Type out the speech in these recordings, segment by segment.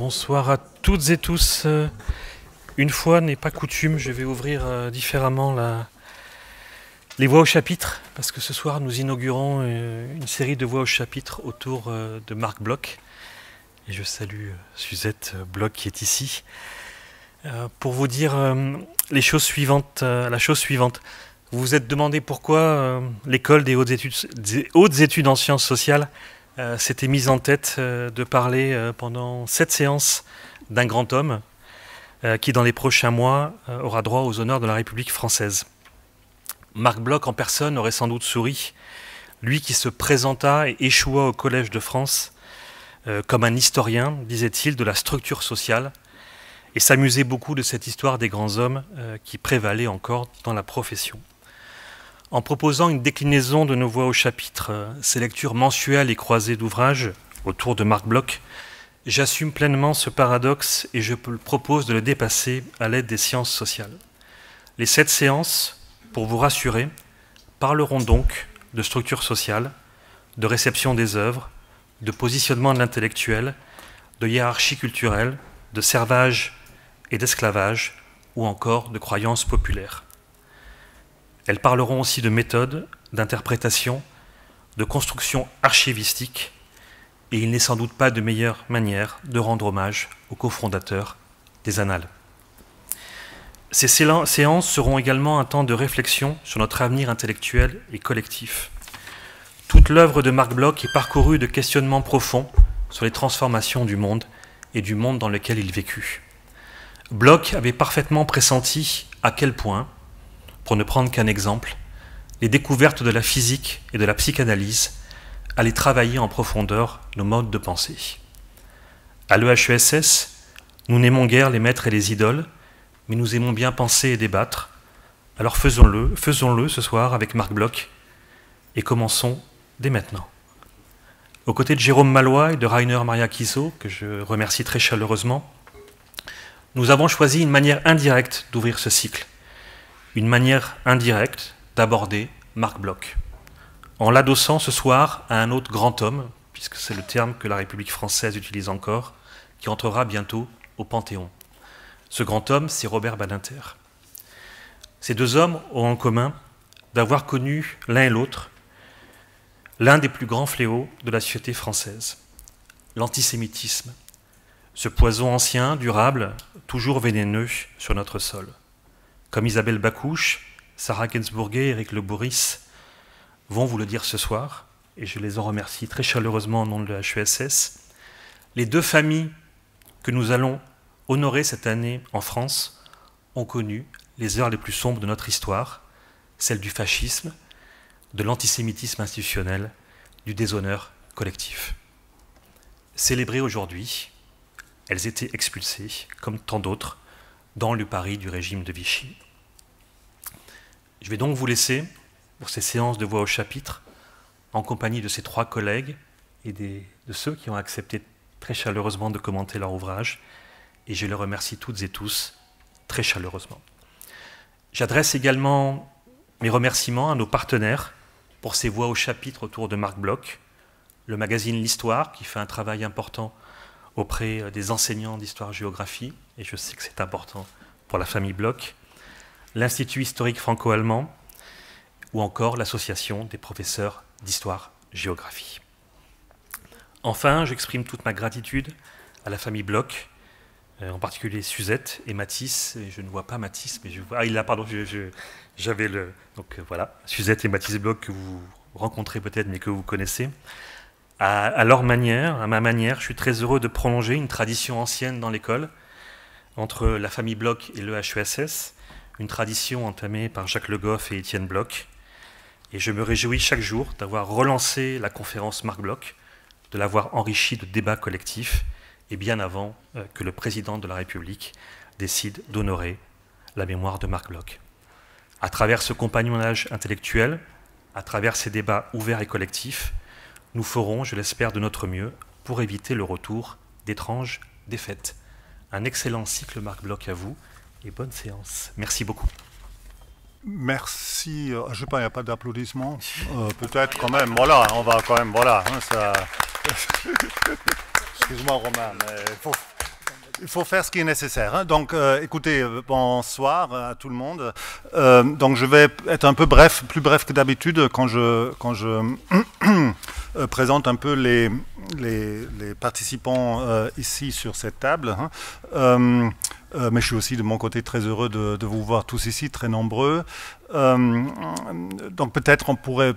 Bonsoir à toutes et tous. Une fois n'est pas coutume, je vais ouvrir différemment les voix au chapitre, parce que ce soir nous inaugurons une série de voix au chapitre autour de Marc Bloch. Et je salue Suzette Bloch qui est ici. Pour vous dire la chose suivante. Vous vous êtes demandé pourquoi l'école des hautes études en sciences sociales s'était mise en tête de parler pendant 7 séances d'un grand homme qui, dans les prochains mois, aura droit aux honneurs de la République française. Marc Bloch en personne aurait sans doute souri, lui qui se présenta et échoua au Collège de France comme un historien, disait-il, de la structure sociale, et s'amusait beaucoup de cette histoire des grands hommes qui prévalait encore dans la profession. En proposant une déclinaison de nos voix au chapitre, ces lectures mensuelles et croisées d'ouvrages autour de Marc Bloch, j'assume pleinement ce paradoxe et je propose de le dépasser à l'aide des sciences sociales. Les 7 séances, pour vous rassurer, parleront donc de structure sociale, de réception des œuvres, de positionnement de l'intellectuel, de hiérarchie culturelle, de servage et d'esclavage, ou encore de croyances populaires. Elles parleront aussi de méthode, d'interprétation, de construction archivistique, et il n'est sans doute pas de meilleure manière de rendre hommage aux cofondateurs des Annales. Ces séances seront également un temps de réflexion sur notre avenir intellectuel et collectif. Toute l'œuvre de Marc Bloch est parcourue de questionnements profonds sur les transformations du monde et du monde dans lequel il vécut. Bloch avait parfaitement pressenti à quel point, pour ne prendre qu'un exemple, les découvertes de la physique et de la psychanalyse allaient travailler en profondeur nos modes de pensée. À l'EHESS, nous n'aimons guère les maîtres et les idoles, mais nous aimons bien penser et débattre. Alors faisons-le ce soir avec Marc Bloch, et commençons dès maintenant. Aux côtés de Jérôme Malois et de Rainer Maria Kiso, que je remercie très chaleureusement, nous avons choisi une manière indirecte d'ouvrir ce cycle, une manière indirecte d'aborder Marc Bloch, en l'adossant ce soir à un autre grand homme, puisque c'est le terme que la République française utilise encore, qui entrera bientôt au Panthéon. Ce grand homme, c'est Robert Badinter. Ces deux hommes ont en commun d'avoir connu l'un et l'autre l'un des plus grands fléaux de la société française, l'antisémitisme, ce poison ancien, durable, toujours vénéneux sur notre sol. Comme Isabelle Bacouche, Sarah Gainsbourghet et Éric Le Bourris vont vous le dire ce soir, et je les en remercie très chaleureusement au nom de l'HESS, les deux familles que nous allons honorer cette année en France ont connu les heures les plus sombres de notre histoire, celle du fascisme, de l'antisémitisme institutionnel, du déshonneur collectif. Célébrées aujourd'hui, elles étaient expulsées, comme tant d'autres, dans le Paris du régime de Vichy. Je vais donc vous laisser, pour ces séances de voix au chapitre, en compagnie de ces 3 collègues et de ceux qui ont accepté très chaleureusement de commenter leur ouvrage, et je les remercie toutes et tous très chaleureusement. J'adresse également mes remerciements à nos partenaires pour ces voix au chapitre autour de Marc Bloch, le magazine L'Histoire, qui fait un travail important auprès des enseignants d'histoire-géographie, et je sais que c'est important pour la famille Bloch, l'Institut historique franco-allemand, ou encore l'Association des professeurs d'histoire-géographie. Enfin, j'exprime toute ma gratitude à la famille Bloch, en particulier Suzette et Mathis, et je ne vois pas Mathis, mais je vois... Ah, il a, pardon, j'avais le... Donc voilà, Suzette et Mathis Bloch, que vous rencontrez peut-être, mais que vous connaissez. À leur manière, à ma manière, je suis très heureux de prolonger une tradition ancienne dans l'école, entre la famille Bloch et l'EHESS, une tradition entamée par Jacques Le Goff et Étienne Bloch. Et je me réjouis chaque jour d'avoir relancé la conférence Marc Bloch, de l'avoir enrichie de débats collectifs, et bien avant que le président de la République décide d'honorer la mémoire de Marc Bloch. À travers ce compagnonnage intellectuel, à travers ces débats ouverts et collectifs, nous ferons, je l'espère, de notre mieux pour éviter le retour d'étranges défaites. Un excellent cycle Marc Bloch à vous et bonne séance. Merci beaucoup. Merci. Je ne sais pas, il n'y a pas d'applaudissements. Peut-être quand même. Voilà, on va quand même. Voilà. Hein, ça... Excuse-moi, Romain, mais il faut faire ce qui est nécessaire. Hein. Donc, écoutez, bonsoir à tout le monde. Donc, je vais être un peu bref, plus bref que d'habitude quand je présente un peu les participants ici sur cette table. Hein. Mais je suis aussi de mon côté très heureux de vous voir tous ici, très nombreux. Donc peut-être on pourrait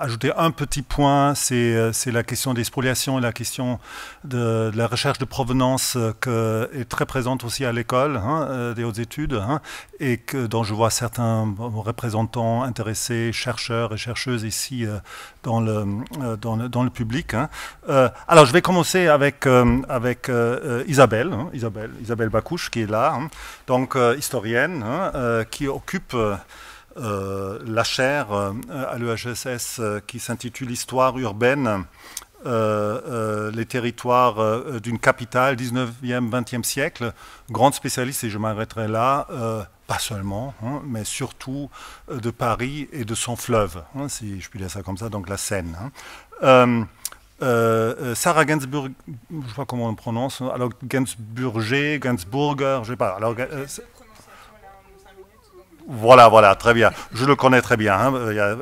ajouter un petit point, c'est la question des spoliations et la question de la recherche de provenance qui est très présente aussi à l'école hein, des hautes études hein, et dont je vois certains représentants intéressés, chercheurs et chercheuses ici dans le public. Hein. Alors je vais commencer avec Isabelle, hein, Isabelle Bakouche qui est là, hein, donc historienne, hein, qui occupe la chaire à l'EHSS qui s'intitule Histoire urbaine, les territoires d'une capitale 19e, 20e siècle, grande spécialiste, et je m'arrêterai là, pas seulement, hein, mais surtout de Paris et de son fleuve, hein, si je puis dire ça comme ça, donc la Seine. Hein. Sarah Gainsbourg, je ne sais pas comment on prononce, alors Gainsburger, Gainsburger, je ne sais pas. Alors, voilà, très bien. Je le connais très bien. Hein,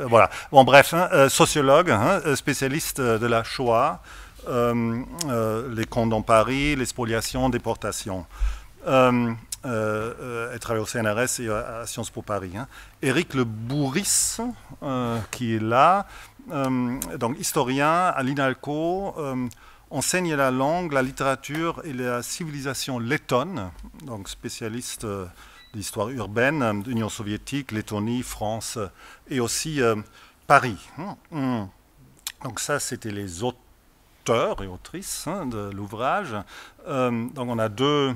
voilà. Bon, bref, hein, sociologue, hein, spécialiste de la Shoah, les camps dans Paris, les spoliations, déportations. Elle travaille au CNRS et à Sciences Po Paris. Hein. Éric Le Bourris, qui est là, donc historien à l'INALCO, enseigne la langue, la littérature et la civilisation lettonne, donc spécialiste d'histoire urbaine, d'Union soviétique, Lettonie, France et aussi Paris. Donc ça, c'était les auteurs et autrices hein, de l'ouvrage. Donc on a deux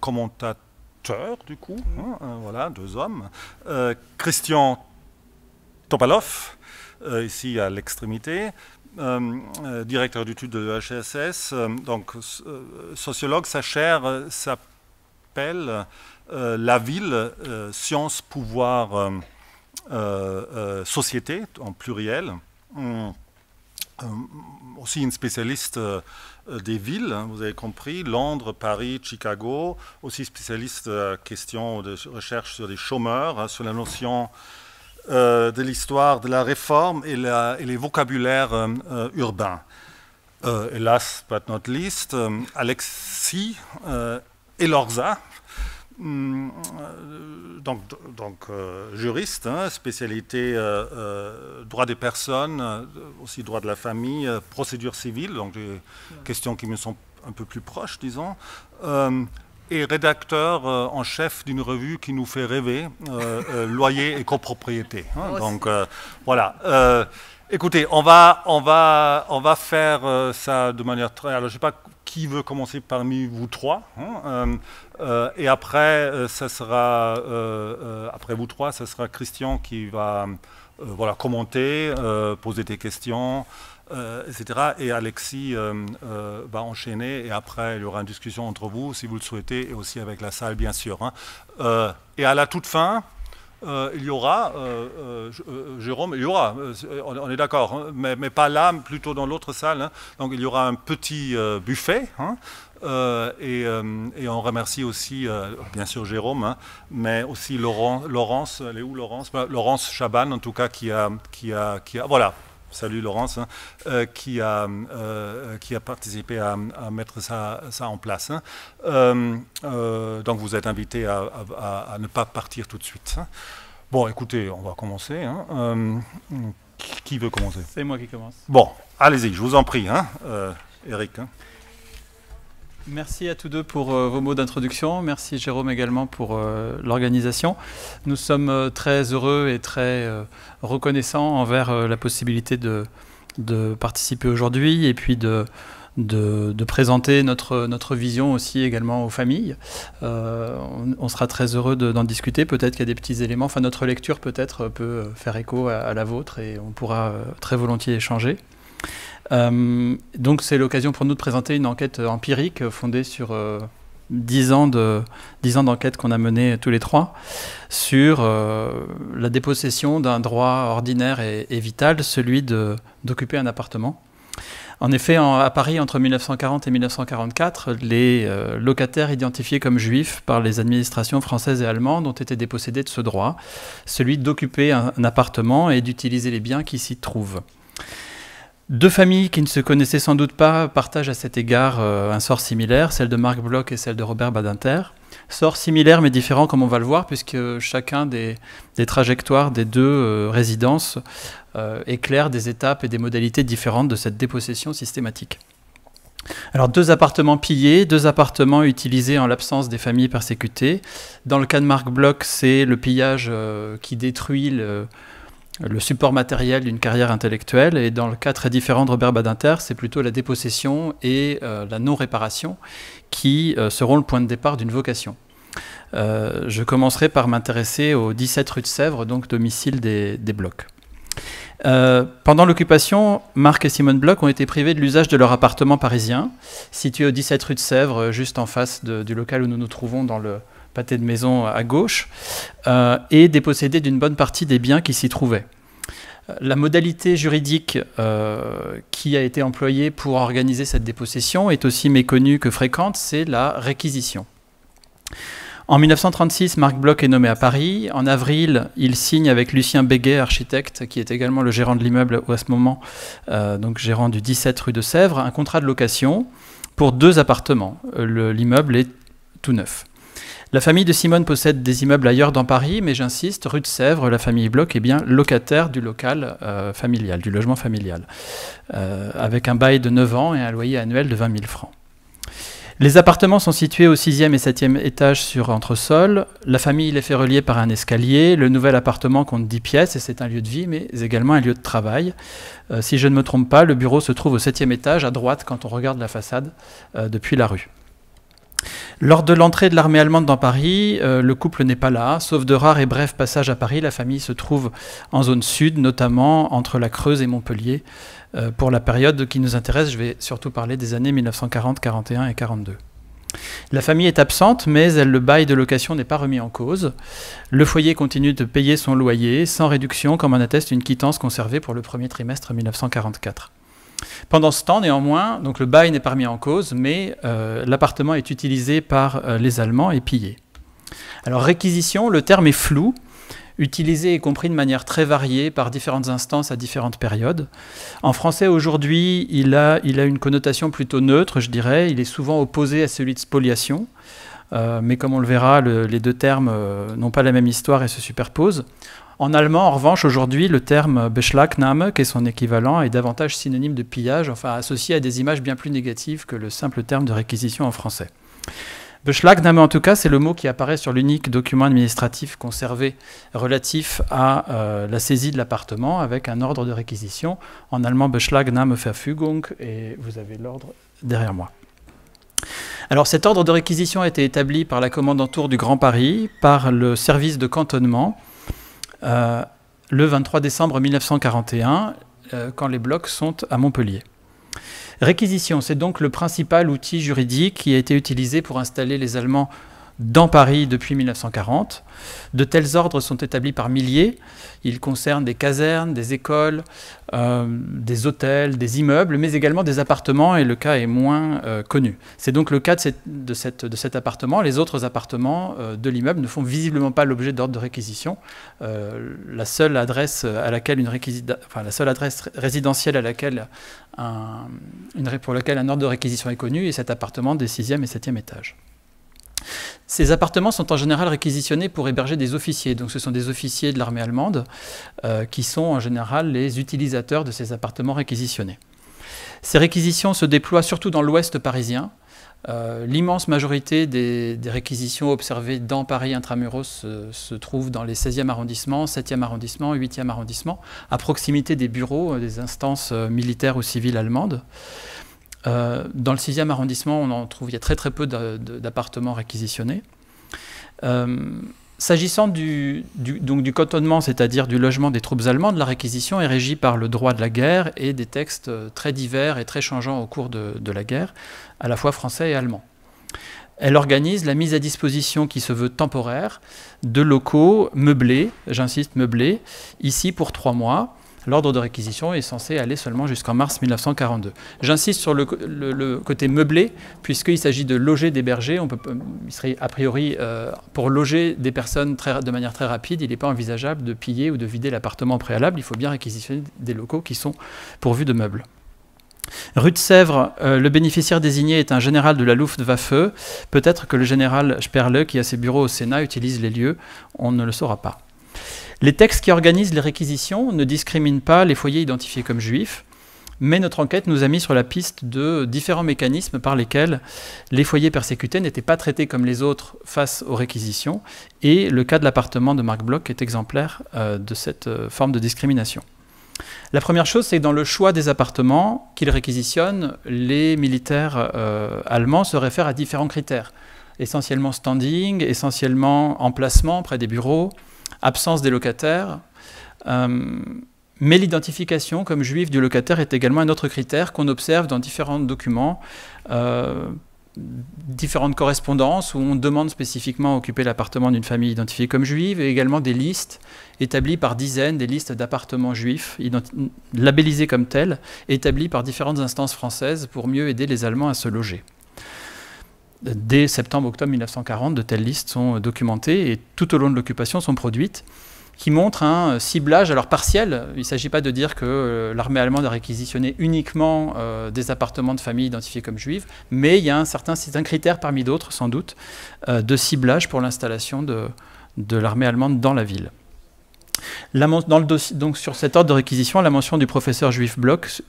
commentateurs, du coup, voilà, deux hommes. Christian Topalov, ici à l'extrémité, directeur d'études de l'EHSS, donc sociologue, sa chaire s'appelle La ville, science, pouvoir, société, en pluriel. Aussi une spécialiste des villes, hein, vous avez compris, Londres, Paris, Chicago, aussi spécialiste de questions de recherche sur les chômeurs, hein, sur la notion de l'histoire de la réforme et les vocabulaires urbains. Et last but not least, Alexis Elorza, donc juriste, hein, spécialité droit des personnes, aussi droit de la famille, procédure civile, donc des questions qui me sont un peu plus proches, disons. Et rédacteur en chef d'une revue qui nous fait rêver, Loyer et copropriété. Hein, donc voilà. Écoutez, on va faire ça de manière très... Alors je ne sais pas qui veut commencer parmi vous trois. Hein, et après, ça sera après vous trois, ça sera Christian qui va voilà, commenter, poser des questions. Etc. Et Alexis va enchaîner et après il y aura une discussion entre vous si vous le souhaitez et aussi avec la salle bien sûr. Hein. Et à la toute fin, il y aura, Jérôme, il y aura, on est d'accord, hein, mais pas là, plutôt dans l'autre salle. Hein. Donc il y aura un petit buffet. Hein. Et on remercie aussi, bien sûr, Jérôme, hein, mais aussi Laurence, elle est où Laurence? Laurence Chaban, en tout cas, qui a voilà. Salut Laurence, hein, qui a participé à mettre ça en place. Hein. Donc vous êtes invité à ne pas partir tout de suite. Hein. Bon, écoutez, on va commencer. Hein. Qui veut commencer? C'est moi qui commence. Bon, allez-y, je vous en prie, hein, Eric. Hein. Merci à tous deux pour vos mots d'introduction. Merci Jérôme également pour l'organisation. Nous sommes très heureux et très reconnaissants envers la possibilité de participer aujourd'hui et puis de présenter notre vision aussi également aux familles. On sera très heureux d'en discuter. Peut-être qu'il y a des petits éléments. Enfin, notre lecture peut-être peut faire écho à la vôtre et on pourra très volontiers échanger. Donc c'est l'occasion pour nous de présenter une enquête empirique fondée sur 10 ans d'enquête qu'on a mené tous les trois sur la dépossession d'un droit ordinaire et vital, celui d'occuper un appartement. En effet, à Paris, entre 1940 et 1944, les locataires identifiés comme juifs par les administrations françaises et allemandes ont été dépossédés de ce droit, celui d'occuper un appartement et d'utiliser les biens qui s'y trouvent. Deux familles qui ne se connaissaient sans doute pas partagent à cet égard un sort similaire, celle de Marc Bloch et celle de Robert Badinter. Sort similaire mais différent, comme on va le voir, puisque chacun des trajectoires des deux résidences éclaire des étapes et des modalités différentes de cette dépossession systématique. Alors, 2 appartements pillés, 2 appartements utilisés en l'absence des familles persécutées. Dans le cas de Marc Bloch, c'est le pillage qui détruit le support matériel d'une carrière intellectuelle, et dans le cas très différent de Robert Badinter, c'est plutôt la dépossession et la non-réparation qui seront le point de départ d'une vocation. Je commencerai par m'intéresser au 17 rue de Sèvres, donc domicile des Bloch. Pendant l'occupation, Marc et Simone Bloch ont été privés de l'usage de leur appartement parisien, situé au 17 rue de Sèvres, juste en face du local où nous nous trouvons dans le pâté de maison à gauche, et dépossédés d'une bonne partie des biens qui s'y trouvaient. La modalité juridique qui a été employée pour organiser cette dépossession est aussi méconnue que fréquente, c'est la réquisition. En 1936, Marc Bloch est nommé à Paris. En avril, il signe avec Lucien Béguet, architecte, qui est également le gérant de l'immeuble à ce moment, donc gérant du 17 rue de Sèvres, un contrat de location pour 2 appartements. L'immeuble est tout neuf. La famille de Simone possède des immeubles ailleurs dans Paris, mais j'insiste, rue de Sèvres, la famille Bloch est bien locataire du local familial, du logement familial, avec un bail de 9 ans et un loyer annuel de 20 000 francs. Les appartements sont situés au 6e et 7e étage sur entresol. La famille les fait relier par un escalier. Le nouvel appartement compte 10 pièces et c'est un lieu de vie, mais également un lieu de travail. Si je ne me trompe pas, le bureau se trouve au 7e étage, à droite, quand on regarde la façade depuis la rue. Lors de l'entrée de l'armée allemande dans Paris, le couple n'est pas là. Sauf de rares et brefs passages à Paris, la famille se trouve en zone sud, notamment entre la Creuse et Montpellier. Pour la période qui nous intéresse, je vais surtout parler des années 1940, 41 et 42. La famille est absente, mais le bail de location n'est pas remis en cause. Le foyer continue de payer son loyer, sans réduction, comme en atteste une quittance conservée pour le premier trimestre 1944. Pendant ce temps, néanmoins, donc le bail n'est pas remis en cause, mais l'appartement est utilisé par les Allemands et pillé. Alors, réquisition, le terme est flou, utilisé et compris de manière très variée par différentes instances à différentes périodes. En français, aujourd'hui, il a une connotation plutôt neutre, je dirais. Il est souvent opposé à celui de spoliation, mais comme on le verra, les deux termes n'ont pas la même histoire et se superposent. En allemand, en revanche, aujourd'hui, le terme Beschlagnahme, qui est son équivalent, est davantage synonyme de pillage, enfin associé à des images bien plus négatives que le simple terme de réquisition en français. Beschlagnahme, en tout cas, c'est le mot qui apparaît sur l'unique document administratif conservé relatif à la saisie de l'appartement, avec un ordre de réquisition, en allemand Beschlagnahmeverfügung, et vous avez l'ordre derrière moi. Alors cet ordre de réquisition a été établi par la commandanture du Grand Paris, par le service de cantonnement, le 23 décembre 1941, quand les blocs sont à Montpellier. Réquisition, c'est donc le principal outil juridique qui a été utilisé pour installer les Allemands dans Paris depuis 1940. De tels ordres sont établis par milliers. Ils concernent des casernes, des écoles, des hôtels, des immeubles, mais également des appartements, et le cas est moins connu. C'est donc le cas de cet appartement. Les autres appartements de l'immeuble ne font visiblement pas l'objet d'ordre de réquisition. La seule adresse résidentielle à laquelle pour laquelle un ordre de réquisition est connu est cet appartement des 6e et 7e étages. Ces appartements sont en général réquisitionnés pour héberger des officiers. Donc ce sont des officiers de l'armée allemande qui sont en général les utilisateurs de ces appartements réquisitionnés. Ces réquisitions se déploient surtout dans l'ouest parisien. L'immense majorité des réquisitions observées dans Paris intramuros se trouvent dans les 16e arrondissement, 7e arrondissement, 8e arrondissement, à proximité des bureaux des instances militaires ou civiles allemandes. Dans le 6e arrondissement, il y a très très peu d'appartements réquisitionnés. S'agissant du cantonnement, c'est-à-dire du logement des troupes allemandes, la réquisition est régie par le droit de la guerre et des textes très divers et très changeants au cours de la guerre, à la fois français et allemand. Elle organise la mise à disposition qui se veut temporaire de locaux meublés, j'insiste meublés, ici pour 3 mois, L'ordre de réquisition est censé aller seulement jusqu'en mars 1942. J'insiste sur le côté meublé, puisqu'il s'agit de loger des bergers. Il serait a priori, pour loger des personnes de manière très rapide, il n'est pas envisageable de piller ou de vider l'appartement au préalable. Il faut bien réquisitionner des locaux qui sont pourvus de meubles. Rue de Sèvres, le bénéficiaire désigné est un général de la Luftwaffe. Peut-être que le général Sperle, qui a ses bureaux au Sénat, utilise les lieux. On ne le saura pas. Les textes qui organisent les réquisitions ne discriminent pas les foyers identifiés comme juifs, mais notre enquête nous a mis sur la piste de différents mécanismes par lesquels les foyers persécutés n'étaient pas traités comme les autres face aux réquisitions, et le cas de l'appartement de Marc Bloch est exemplaire de cette forme de discrimination. La première chose, c'est que dans le choix des appartements qu'ils réquisitionnent, les militaires allemands se réfèrent à différents critères, essentiellement standing, essentiellement emplacement près des bureaux, absence des locataires, mais l'identification comme juif du locataire est également un autre critère qu'on observe dans différents documents, différentes correspondances où on demande spécifiquement à occuper l'appartement d'une famille identifiée comme juive, et également des listes établies par dizaines, des listes d'appartements juifs labellisés comme tels, établies par différentes instances françaises pour mieux aider les Allemands à se loger. Dès septembre-octobre 1940, de telles listes sont documentées et tout au long de l'occupation sont produites, qui montrent un ciblage alors partiel. Il ne s'agit pas de dire que l'armée allemande a réquisitionné uniquement des appartements de familles identifiées comme juives, mais il y a c'est un critère parmi d'autres sans doute, de ciblage pour l'installation de l'armée allemande dans la ville. Dans le dossier, donc sur cet ordre de réquisition, la mention du professeur juif Bloch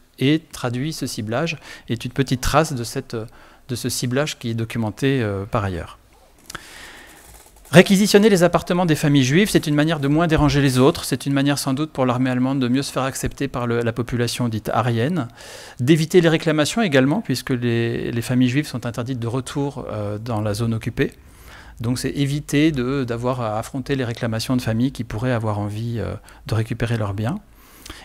traduit ce ciblage, est une petite trace de ce ciblage qui est documenté par ailleurs. Réquisitionner les appartements des familles juives, c'est une manière de moins déranger les autres, c'est une manière sans doute pour l'armée allemande de mieux se faire accepter par la population dite aryenne, d'éviter les réclamations également, puisque les familles juives sont interdites de retour dans la zone occupée. Donc c'est éviter d'avoir à affronter les réclamations de familles qui pourraient avoir envie de récupérer leurs biens.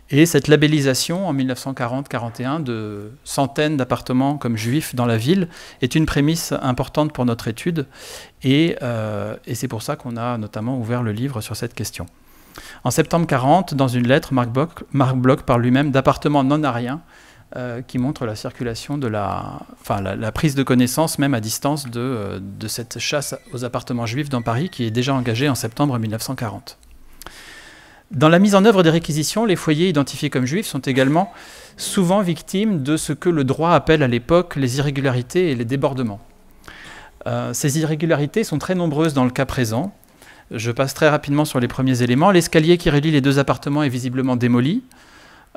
Et cette labellisation en 1940-41 de centaines d'appartements comme juifs dans la ville est une prémisse importante pour notre étude et c'est pour ça qu'on a notamment ouvert le livre sur cette question. En septembre 1940, dans une lettre, Marc Bloch parle lui-même d'appartements non aryens qui montrent la circulation de la prise de connaissance même à distance de cette chasse aux appartements juifs dans Paris qui est déjà engagée en septembre 1940. Dans la mise en œuvre des réquisitions, les foyers identifiés comme juifs sont également souvent victimes de ce que le droit appelle à l'époque les irrégularités et les débordements. Ces irrégularités sont très nombreuses dans le cas présent. Je passe très rapidement sur les premiers éléments. L'escalier qui relie les deux appartements est visiblement démoli,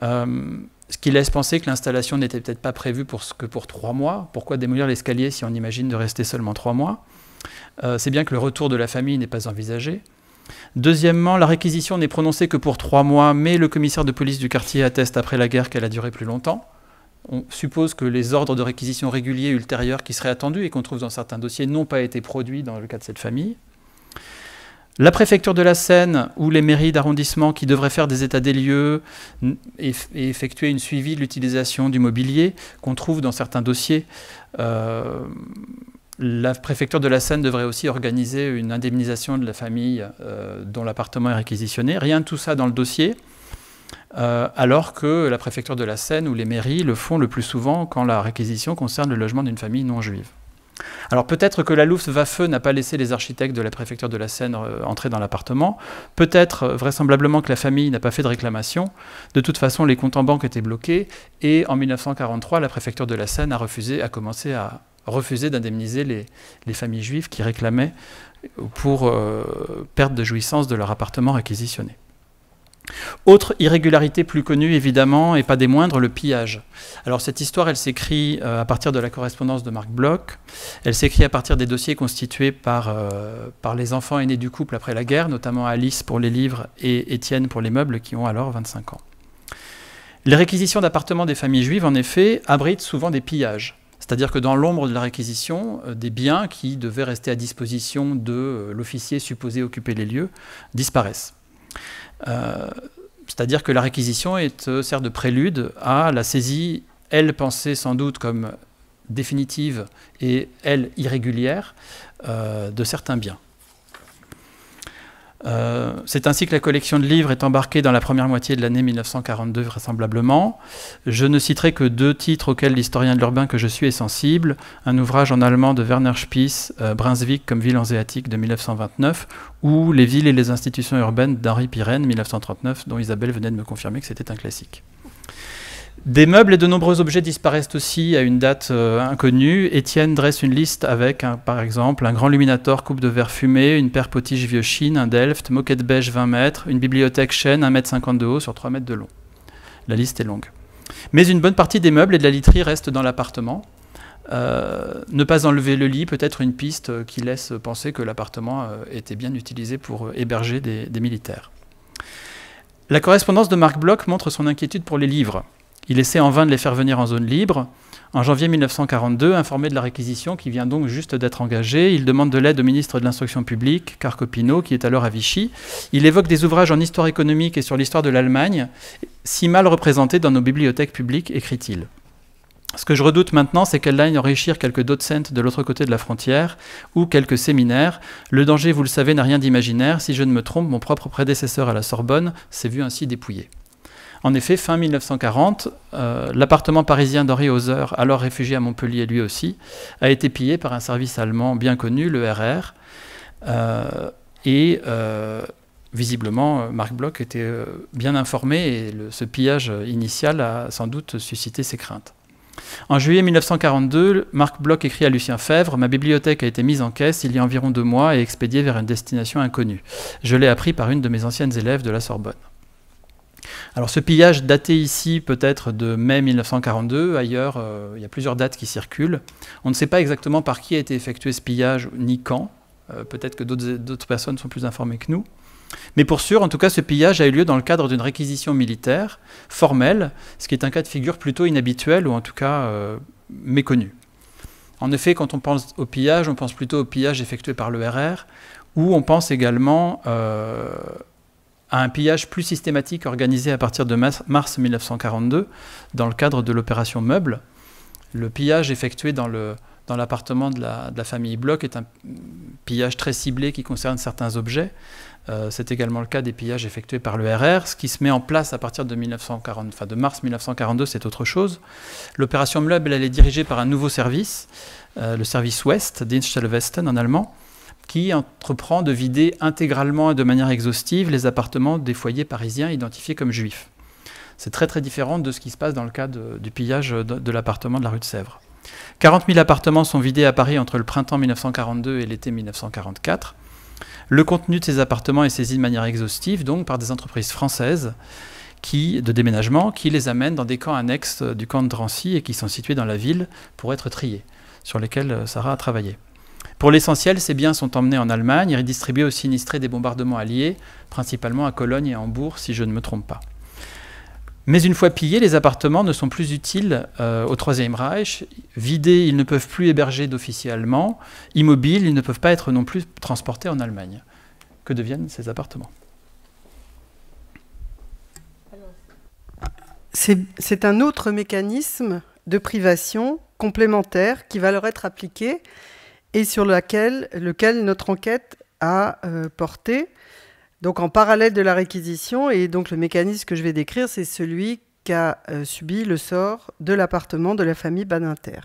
ce qui laisse penser que l'installation n'était peut-être pas prévue que pour 3 mois. Pourquoi démolir l'escalier si on imagine de rester seulement 3 mois? C'est bien que le retour de la famille n'est pas envisagé. Deuxièmement, la réquisition n'est prononcée que pour 3 mois, mais le commissaire de police du quartier atteste après la guerre qu'elle a duré plus longtemps. On suppose que les ordres de réquisition réguliers ultérieurs qui seraient attendus et qu'on trouve dans certains dossiers n'ont pas été produits dans le cas de cette famille. La préfecture de la Seine ou les mairies d'arrondissement qui devraient faire des états des lieux et effectuer une suivi de l'utilisation du mobilier qu'on trouve dans certains dossiers. La préfecture de la Seine devrait aussi organiser une indemnisation de la famille dont l'appartement est réquisitionné. Rien de tout ça dans le dossier, alors que la préfecture de la Seine ou les mairies le font le plus souvent quand la réquisition concerne le logement d'une famille non juive. Alors peut-être que la Luftwaffe n'a pas laissé les architectes de la préfecture de la Seine entrer dans l'appartement, peut-être vraisemblablement que la famille n'a pas fait de réclamation. De toute façon, les comptes en banque étaient bloqués et en 1943, la préfecture de la Seine a commencé à refuser d'indemniser les familles juives qui réclamaient pour perte de jouissance de leur appartement réquisitionné. Autre irrégularité plus connue, évidemment, et pas des moindres, le pillage. Alors cette histoire, elle s'écrit à partir de la correspondance de Marc Bloch, elle s'écrit à partir des dossiers constitués par les enfants aînés du couple après la guerre, notamment Alice pour les livres et Étienne pour les meubles, qui ont alors 25 ans. Les réquisitions d'appartements des familles juives, en effet, abritent souvent des pillages. C'est-à-dire que dans l'ombre de la réquisition, des biens qui devaient rester à disposition de l'officier supposé occuper les lieux disparaissent. C'est-à-dire que la réquisition sert de prélude à la saisie, elle pensée sans doute comme définitive et elle irrégulière, de certains biens. C'est ainsi que la collection de livres est embarquée dans la première moitié de l'année 1942 vraisemblablement. Je ne citerai que 2 titres auxquels l'historien de l'urbain que je suis est sensible. Un ouvrage en allemand de Werner Spies, Brunswick comme ville hanséatique de 1929, ou Les villes et les institutions urbaines d'Henri Pirenne, 1939, dont Isabelle venait de me confirmer que c'était un classique. Des meubles et de nombreux objets disparaissent aussi à une date inconnue. Étienne dresse une liste avec, par exemple, un grand luminator coupe de verre fumé, une paire potiche vieux Chine, un Delft, moquette beige 20 mètres, une bibliothèque chêne 1,50 m de haut sur 3 mètres de long. La liste est longue. Mais une bonne partie des meubles et de la literie restent dans l'appartement. Ne pas enlever le lit, peut-être une piste qui laisse penser que l'appartement était bien utilisé pour héberger des militaires. La correspondance de Marc Bloch montre son inquiétude pour les livres. Il essaie en vain de les faire venir en zone libre. En janvier 1942, informé de la réquisition qui vient donc juste d'être engagée, il demande de l'aide au ministre de l'Instruction publique, Carcopino, qui est alors à Vichy. Il évoque des ouvrages en histoire économique et sur l'histoire de l'Allemagne, si mal représentés dans nos bibliothèques publiques, écrit-il. Ce que je redoute maintenant, c'est qu'elle aille enrichir quelques docents de l'autre côté de la frontière ou quelques séminaires. Le danger, vous le savez, n'a rien d'imaginaire. Si je ne me trompe, mon propre prédécesseur à la Sorbonne s'est vu ainsi dépouillé. En effet, fin 1940, l'appartement parisien d'Henri Hauser, alors réfugié à Montpellier lui aussi, a été pillé par un service allemand bien connu, le RR. Visiblement, Marc Bloch était bien informé et ce pillage initial a sans doute suscité ses craintes. En juillet 1942, Marc Bloch écrit à Lucien Febvre « Ma bibliothèque a été mise en caisse il y a environ 2 mois et expédiée vers une destination inconnue. Je l'ai appris par une de mes anciennes élèves de la Sorbonne. » Alors ce pillage daté ici peut-être de mai 1942, ailleurs il y a plusieurs dates qui circulent. On ne sait pas exactement par qui a été effectué ce pillage ni quand. Peut-être que d'autres personnes sont plus informées que nous. Mais pour sûr, en tout cas, ce pillage a eu lieu dans le cadre d'une réquisition militaire formelle, ce qui est un cas de figure plutôt inhabituel ou en tout cas méconnu. En effet, quand on pense au pillage, on pense plutôt au pillage effectué par le RR, ou on pense également à un pillage plus systématique organisé à partir de mars 1942 dans le cadre de l'opération Meuble. Le pillage effectué dans l'appartement de la famille Bloch est un pillage très ciblé qui concerne certains objets. C'est également le cas des pillages effectués par le RR. Ce qui se met en place à partir de mars 1942, c'est autre chose. L'opération Meuble, elle est dirigée par un nouveau service, le service Ouest, Dienststelle Westen en allemand, qui entreprend de vider intégralement et de manière exhaustive les appartements des foyers parisiens identifiés comme juifs. C'est très très différent de ce qui se passe dans le cas du pillage de l'appartement de la rue de Sèvres. 40 000 appartements sont vidés à Paris entre le printemps 1942 et l'été 1944. Le contenu de ces appartements est saisi de manière exhaustive, donc par des entreprises françaises de déménagement qui les amènent dans des camps annexes du camp de Drancy et qui sont situés dans la ville pour être triés, sur lesquels Sarah a travaillé. Pour l'essentiel, ces biens sont emmenés en Allemagne et redistribués aux sinistrés des bombardements alliés, principalement à Cologne et à Hambourg, si je ne me trompe pas. Mais une fois pillés, les appartements ne sont plus utiles au Troisième Reich. Vidés, ils ne peuvent plus héberger d'officiers allemands. Immobiles, ils ne peuvent pas être non plus transportés en Allemagne. Que deviennent ces appartements ? C'est un autre mécanisme de privation complémentaire qui va leur être appliqué et sur lequel notre enquête a porté. Donc en parallèle de la réquisition, et donc le mécanisme que je vais décrire, c'est celui qu'a subi le sort de l'appartement de la famille Badinter.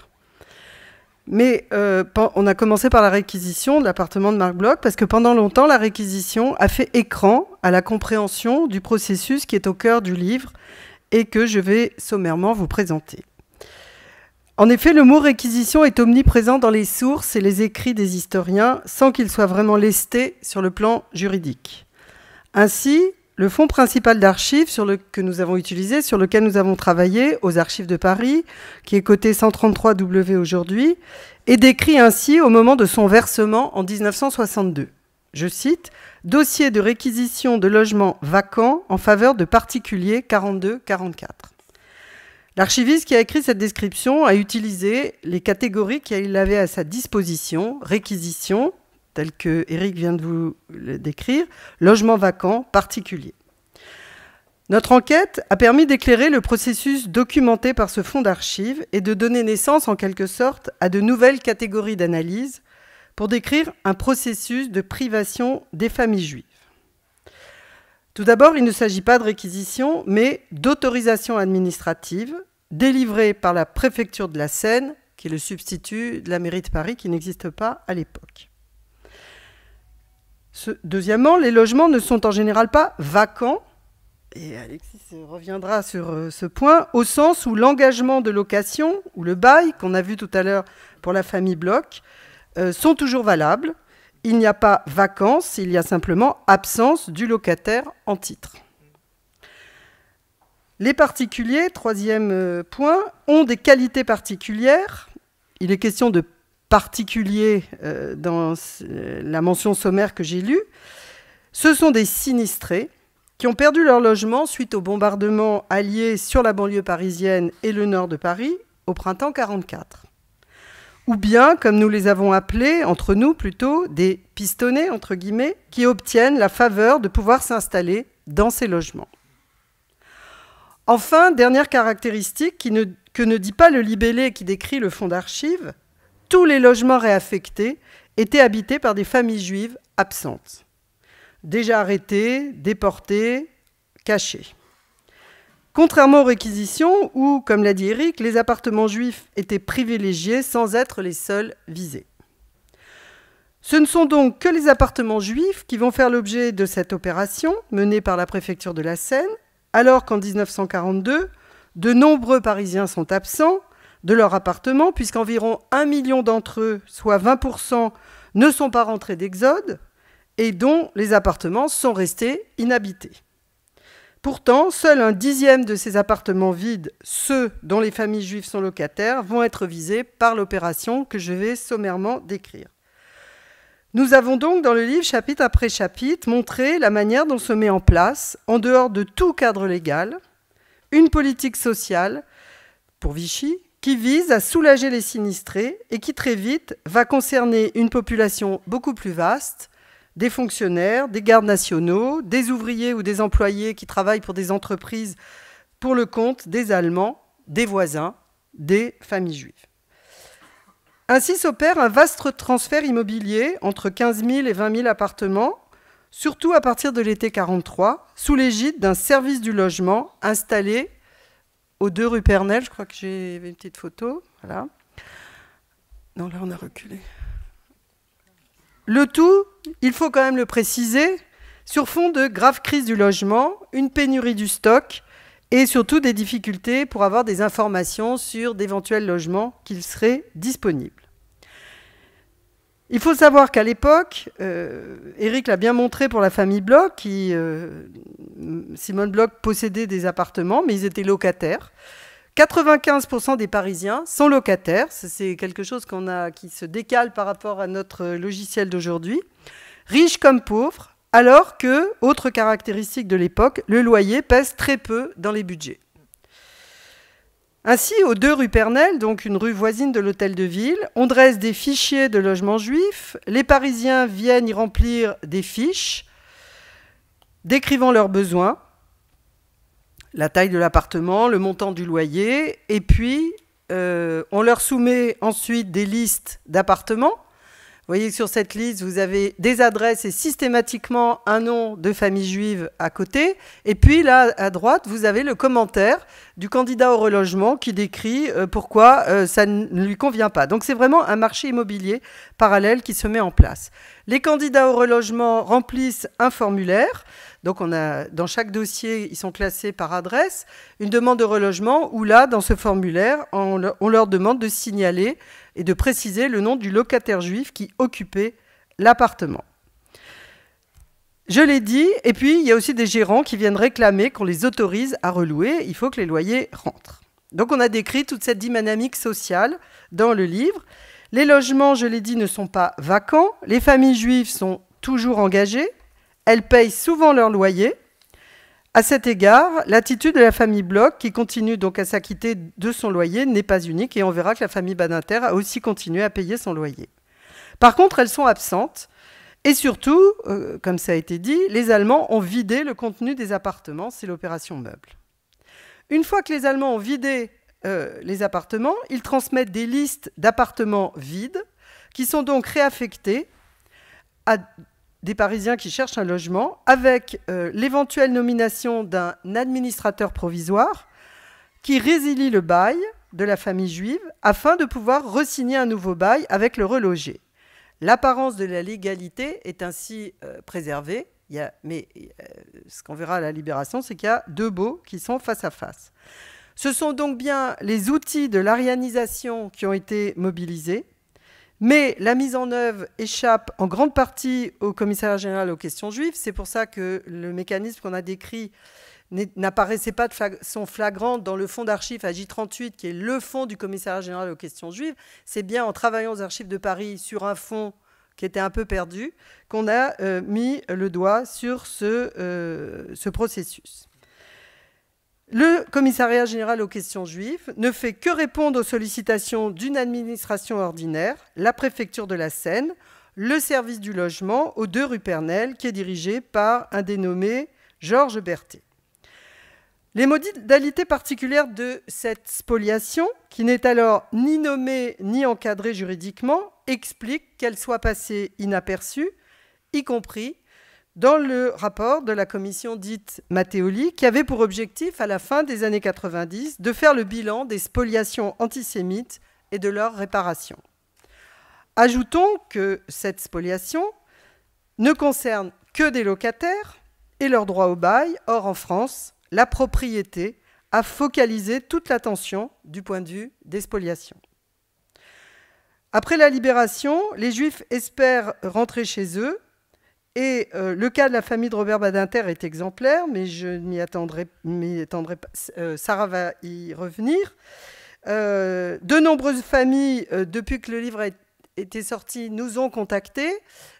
Mais on a commencé par la réquisition de l'appartement de Marc Bloch, parce que pendant longtemps, la réquisition a fait écran à la compréhension du processus qui est au cœur du livre et que je vais sommairement vous présenter. En effet, le mot réquisition est omniprésent dans les sources et les écrits des historiens, sans qu'il soit vraiment lesté sur le plan juridique. Ainsi, le fonds principal d'archives que nous avons utilisé, sur lequel nous avons travaillé, aux Archives de Paris, qui est coté 133 W aujourd'hui, est décrit ainsi au moment de son versement en 1962. Je cite « Dossier de réquisition de logements vacants en faveur de particuliers 42-44 ». L'archiviste qui a écrit cette description a utilisé les catégories qu'il avait à sa disposition, réquisition, tel que Éric vient de vous le décrire, logement vacant, particulier. Notre enquête a permis d'éclairer le processus documenté par ce fonds d'archives et de donner naissance en quelque sorte à de nouvelles catégories d'analyse pour décrire un processus de privation des familles juives. Tout d'abord, il ne s'agit pas de réquisition, mais d'autorisation administrative délivrée par la préfecture de la Seine, qui est le substitut de la mairie de Paris, qui n'existe pas à l'époque. Deuxièmement, les logements ne sont en général pas vacants, et Alexis reviendra sur ce point, au sens où l'engagement de location ou le bail, qu'on a vu tout à l'heure pour la famille Bloch, sont toujours valables. Il n'y a pas vacance, il y a simplement absence du locataire en titre. Les particuliers, troisième point, ont des qualités particulières. Il est question de particuliers dans la mention sommaire que j'ai lue. Ce sont des sinistrés qui ont perdu leur logement suite aux bombardements alliés sur la banlieue parisienne et le nord de Paris au printemps 1944. Ou bien, comme nous les avons appelés, entre nous plutôt, des pistonnés, entre guillemets, qui obtiennent la faveur de pouvoir s'installer dans ces logements. Enfin, dernière caractéristique que ne dit pas le libellé qui décrit le fonds d'archives, tous les logements réaffectés étaient habités par des familles juives absentes, déjà arrêtées, déportées, cachées. Contrairement aux réquisitions où, comme l'a dit Éric, les appartements juifs étaient privilégiés sans être les seuls visés. Ce ne sont donc que les appartements juifs qui vont faire l'objet de cette opération menée par la préfecture de la Seine, alors qu'en 1942, de nombreux Parisiens sont absents de leur appartement, puisqu'environ 1 million d'entre eux, soit 20%, ne sont pas rentrés d'exode et dont les appartements sont restés inhabités. Pourtant, seul 1/10 de ces appartements vides, ceux dont les familles juives sont locataires, vont être visés par l'opération que je vais sommairement décrire. Nous avons donc, dans le livre, chapitre après chapitre, montré la manière dont se met en place, en dehors de tout cadre légal, une politique sociale, pour Vichy, qui vise à soulager les sinistrés et qui très vite va concerner une population beaucoup plus vaste, des fonctionnaires, des gardes nationaux, des ouvriers ou des employés qui travaillent pour des entreprises pour le compte des Allemands, des voisins, des familles juives. Ainsi s'opère un vaste transfert immobilier entre 15 000 et 20 000 appartements, surtout à partir de l'été 1943, sous l'égide d'un service du logement installé aux 2 rue Pernelle. Je crois que j'ai une petite photo. Voilà. Non, là on a reculé. Le tout, il faut quand même le préciser, sur fond de grave crise du logement, une pénurie du stock et surtout des difficultés pour avoir des informations sur d'éventuels logements qui seraient disponibles. Il faut savoir qu'à l'époque, Éric l'a bien montré pour la famille Bloch, Simone Bloch possédait des appartements, mais ils étaient locataires. 95% des Parisiens sont locataires. C'est quelque chose qui se décale par rapport à notre logiciel d'aujourd'hui. Riches comme pauvres, alors que, autre caractéristique de l'époque, le loyer pèse très peu dans les budgets. Ainsi, aux 2 rue Pernelle, donc une rue voisine de l'hôtel de ville, on dresse des fichiers de logements juifs. Les Parisiens viennent y remplir des fiches décrivant leurs besoins, la taille de l'appartement, le montant du loyer, et puis on leur soumet ensuite des listes d'appartements. Vous voyez que sur cette liste, vous avez des adresses et systématiquement un nom de famille juive à côté. Et puis là, à droite, vous avez le commentaire du candidat au relogement qui décrit pourquoi ça ne lui convient pas. Donc c'est vraiment un marché immobilier parallèle qui se met en place. Les candidats au relogement remplissent un formulaire. Donc dans chaque dossier, ils sont classés par adresse, une demande de relogement où là, dans ce formulaire, on leur demande de signaler et de préciser le nom du locataire juif qui occupait l'appartement. Je l'ai dit, et puis il y a aussi des gérants qui viennent réclamer qu'on les autorise à relouer, il faut que les loyers rentrent. Donc on a décrit toute cette dynamique sociale dans le livre. Les logements, je l'ai dit, ne sont pas vacants, les familles juives sont toujours engagées, elles payent souvent leur loyer. À cet égard, l'attitude de la famille Bloch, qui continue donc à s'acquitter de son loyer, n'est pas unique, et on verra que la famille Badinter a aussi continué à payer son loyer. Par contre, elles sont absentes, et surtout, comme ça a été dit, les Allemands ont vidé le contenu des appartements, c'est l'opération meuble. Une fois que les Allemands ont vidé les appartements, ils transmettent des listes d'appartements vides, qui sont donc réaffectés à des Parisiens qui cherchent un logement, avec l'éventuelle nomination d'un administrateur provisoire qui résilie le bail de la famille juive afin de pouvoir re-signer un nouveau bail avec le relogé. L'apparence de la légalité est ainsi préservée, mais ce qu'on verra à la Libération, c'est qu'il y a deux baux qui sont face à face. Ce sont donc bien les outils de l'arianisation qui ont été mobilisés, mais la mise en œuvre échappe en grande partie au Commissariat général aux questions juives. C'est pour ça que le mécanisme qu'on a décrit n'apparaissait pas de façon flagrante dans le fonds d'archives à J38, qui est le fonds du Commissariat général aux questions juives. C'est bien en travaillant aux archives de Paris sur un fonds qui était un peu perdu qu'on a mis le doigt sur ce processus. Le Commissariat général aux questions juives ne fait que répondre aux sollicitations d'une administration ordinaire, la préfecture de la Seine, le service du logement aux 2 rue Pernelle, qui est dirigé par un dénommé Georges Berthet. Les modalités particulières de cette spoliation, qui n'est alors ni nommée ni encadrée juridiquement, expliquent qu'elle soit passée inaperçue, y compris dans le rapport de la commission dite Matteoli, qui avait pour objectif, à la fin des années 90, de faire le bilan des spoliations antisémites et de leur réparation. Ajoutons que cette spoliation ne concerne que des locataires et leur droit au bail. Or, en France, la propriété a focalisé toute l'attention du point de vue des spoliations. Après la Libération, les Juifs espèrent rentrer chez eux. Et le cas de la famille de Robert Badinter est exemplaire, mais je ne m'y attendrai pas. Sarah va y revenir. De nombreuses familles, depuis que le livre a été sorti, nous ont contactés.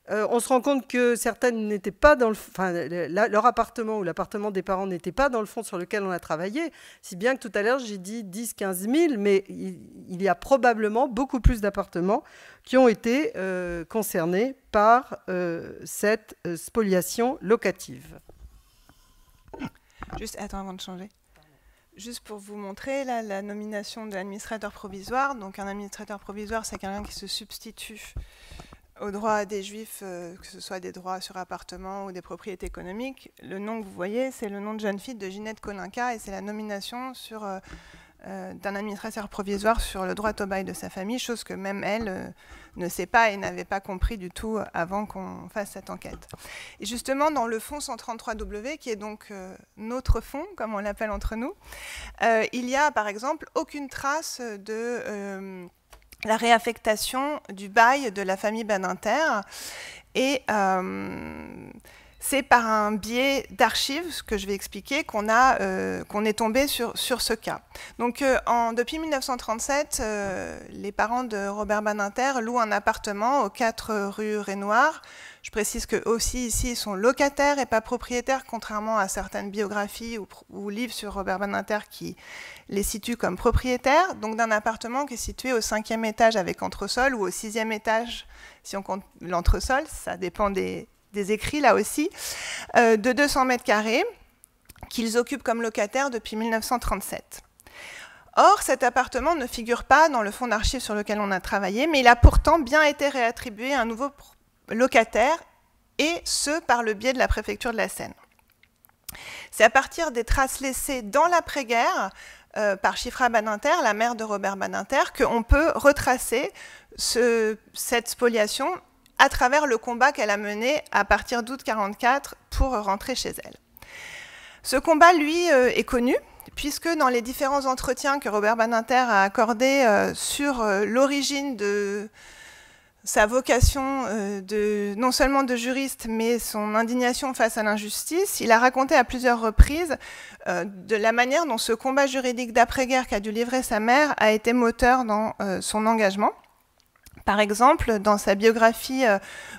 On se rend compte que certaines n'étaient pas dans leur appartement ou l'appartement des parents n'était pas dans le fond sur lequel on a travaillé, si bien que tout à l'heure j'ai dit 10-15 000, mais il y a probablement beaucoup plus d'appartements qui ont été concernés par cette spoliation locative. Juste, attends, avant de changer. Juste pour vous montrer là, la nomination de l'administrateur provisoire. Donc un administrateur provisoire, c'est quelqu'un qui se substitue aux droits des Juifs, que ce soit des droits sur appartement ou des propriétés économiques. Le nom que vous voyez, c'est le nom de jeune fille de Ginette Kolinka et c'est la nomination d'un administrateur provisoire sur le droit au bail de sa famille, chose que même elle ne sait pas et n'avait pas compris du tout avant qu'on fasse cette enquête. Et justement, dans le fonds 133W, qui est donc notre fonds, comme on l'appelle entre nous, il y a par exemple aucune trace de la réaffectation du bail de la famille Badinter. Et c'est par un biais d'archives, ce que je vais expliquer, qu'on est tombé sur ce cas. Donc, depuis 1937, les parents de Robert Badinter louent un appartement aux 4 rue Renoir. Je précise qu'eux aussi, ici, ils sont locataires et pas propriétaires, contrairement à certaines biographies ou livres sur Robert Badinter qui les situent comme propriétaires, donc d'un appartement qui est situé au 5e étage avec entresol ou au 6e étage, si on compte l'entresol, ça dépend des écrits là aussi, de 200 mètres carrés qu'ils occupent comme locataires depuis 1937. Or, cet appartement ne figure pas dans le fonds d'archives sur lequel on a travaillé, mais il a pourtant bien été réattribué à un nouveau locataire, et ce, par le biais de la préfecture de la Seine. C'est à partir des traces laissées dans l'après-guerre par Chifra Badinter, la mère de Robert Badinter, qu'on peut retracer cette spoliation à travers le combat qu'elle a mené à partir d'août 1944 pour rentrer chez elle. Ce combat, lui, est connu, puisque dans les différents entretiens que Robert Badinter a accordés sur l'origine de sa vocation non seulement de juriste, mais son indignation face à l'injustice, il a raconté à plusieurs reprises de la manière dont ce combat juridique d'après-guerre qu'a dû livrer sa mère a été moteur dans son engagement. Par exemple, dans sa biographie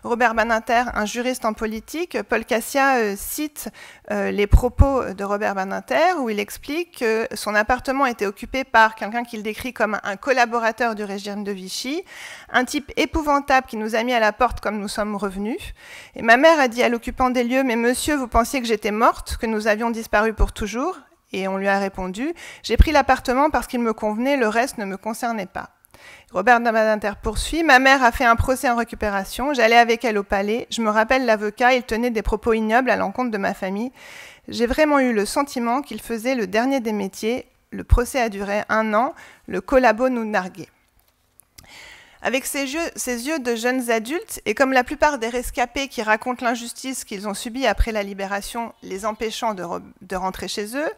Robert Badinter, un juriste en politique, Paul Cassia cite les propos de Robert Badinter où il explique que son appartement était occupé par quelqu'un qu'il décrit comme un collaborateur du régime de Vichy, un type épouvantable qui nous a mis à la porte comme nous sommes revenus. Et ma mère a dit à l'occupant des lieux « Mais monsieur, vous pensiez que j'étais morte, que nous avions disparu pour toujours ?» Et on lui a répondu « J'ai pris l'appartement parce qu'il me convenait, le reste ne me concernait pas. » Robert Badinter poursuit. Ma mère a fait un procès en récupération. J'allais avec elle au palais. Je me rappelle l'avocat, il tenait des propos ignobles à l'encontre de ma famille. J'ai vraiment eu le sentiment qu'il faisait le dernier des métiers. Le procès a duré 1 an. Le collabo nous narguait. Avec ses yeux de jeunes adultes, et comme la plupart des rescapés qui racontent l'injustice qu'ils ont subie après la libération, les empêchant de rentrer chez eux,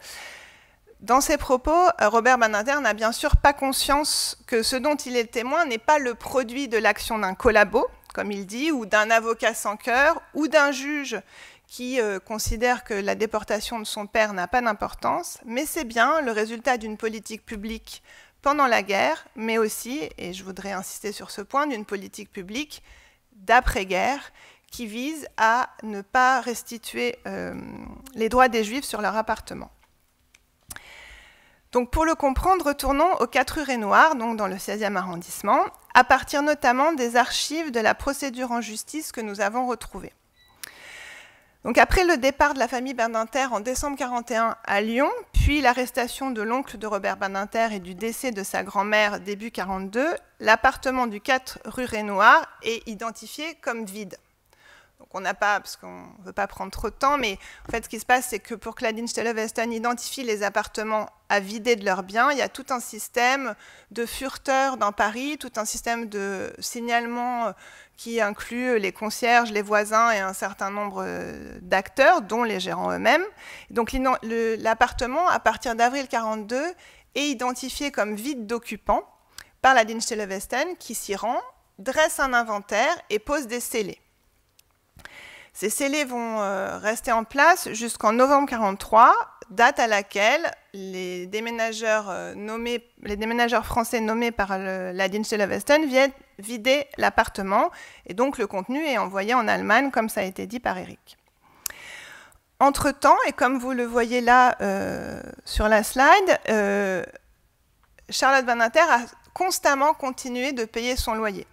dans ses propos, Robert Badinter n'a bien sûr pas conscience que ce dont il est témoin n'est pas le produit de l'action d'un collabo, comme il dit, ou d'un avocat sans cœur, ou d'un juge qui considère que la déportation de son père n'a pas d'importance, mais c'est bien le résultat d'une politique publique pendant la guerre, mais aussi, et je voudrais insister sur ce point, d'une politique publique d'après-guerre qui vise à ne pas restituer les droits des Juifs sur leur appartement. Donc pour le comprendre, retournons aux 4 rue Renoir, donc dans le 16e arrondissement, à partir notamment des archives de la procédure en justice que nous avons retrouvées. Donc après le départ de la famille Badinter en décembre 1941 à Lyon, puis l'arrestation de l'oncle de Robert Badinter et du décès de sa grand-mère début 1942, l'appartement du 4 rue Renoir est identifié comme vide. Donc on n'a pas, parce qu'on ne veut pas prendre trop de temps, mais en fait ce qui se passe, c'est que pour que la Dienststelle Westen identifie les appartements à vider de leurs biens, il y a tout un système de furteurs dans Paris, tout un système de signalement qui inclut les concierges, les voisins et un certain nombre d'acteurs, dont les gérants eux-mêmes. Donc l'appartement, à partir d'avril 1942, est identifié comme vide d'occupants par la Dienststelle Westen qui s'y rend, dresse un inventaire et pose des scellés. Ces scellés vont rester en place jusqu'en novembre 1943, date à laquelle les déménageurs français nommés par la Dienststelle Westen viennent vider l'appartement, et donc le contenu est envoyé en Allemagne, comme ça a été dit par Eric. Entre-temps, et comme vous le voyez là sur la slide, Charlotte Badinter a constamment continué de payer son loyer.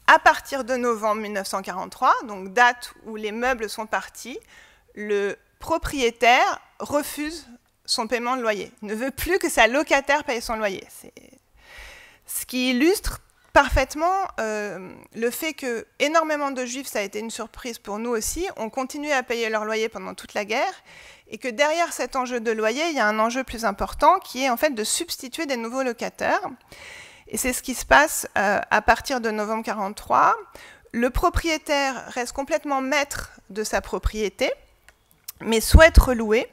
À partir de novembre 1943, donc date où les meubles sont partis, le propriétaire refuse son paiement de loyer. Il ne veut plus que sa locataire paye son loyer. C'est ce qui illustre parfaitement le fait que énormément de Juifs, ça a été une surprise pour nous aussi, ont continué à payer leur loyer pendant toute la guerre, et que derrière cet enjeu de loyer, il y a un enjeu plus important qui est en fait de substituer des nouveaux locataires. Et c'est ce qui se passe à partir de novembre 1943. Le propriétaire reste complètement maître de sa propriété, mais souhaite relouer.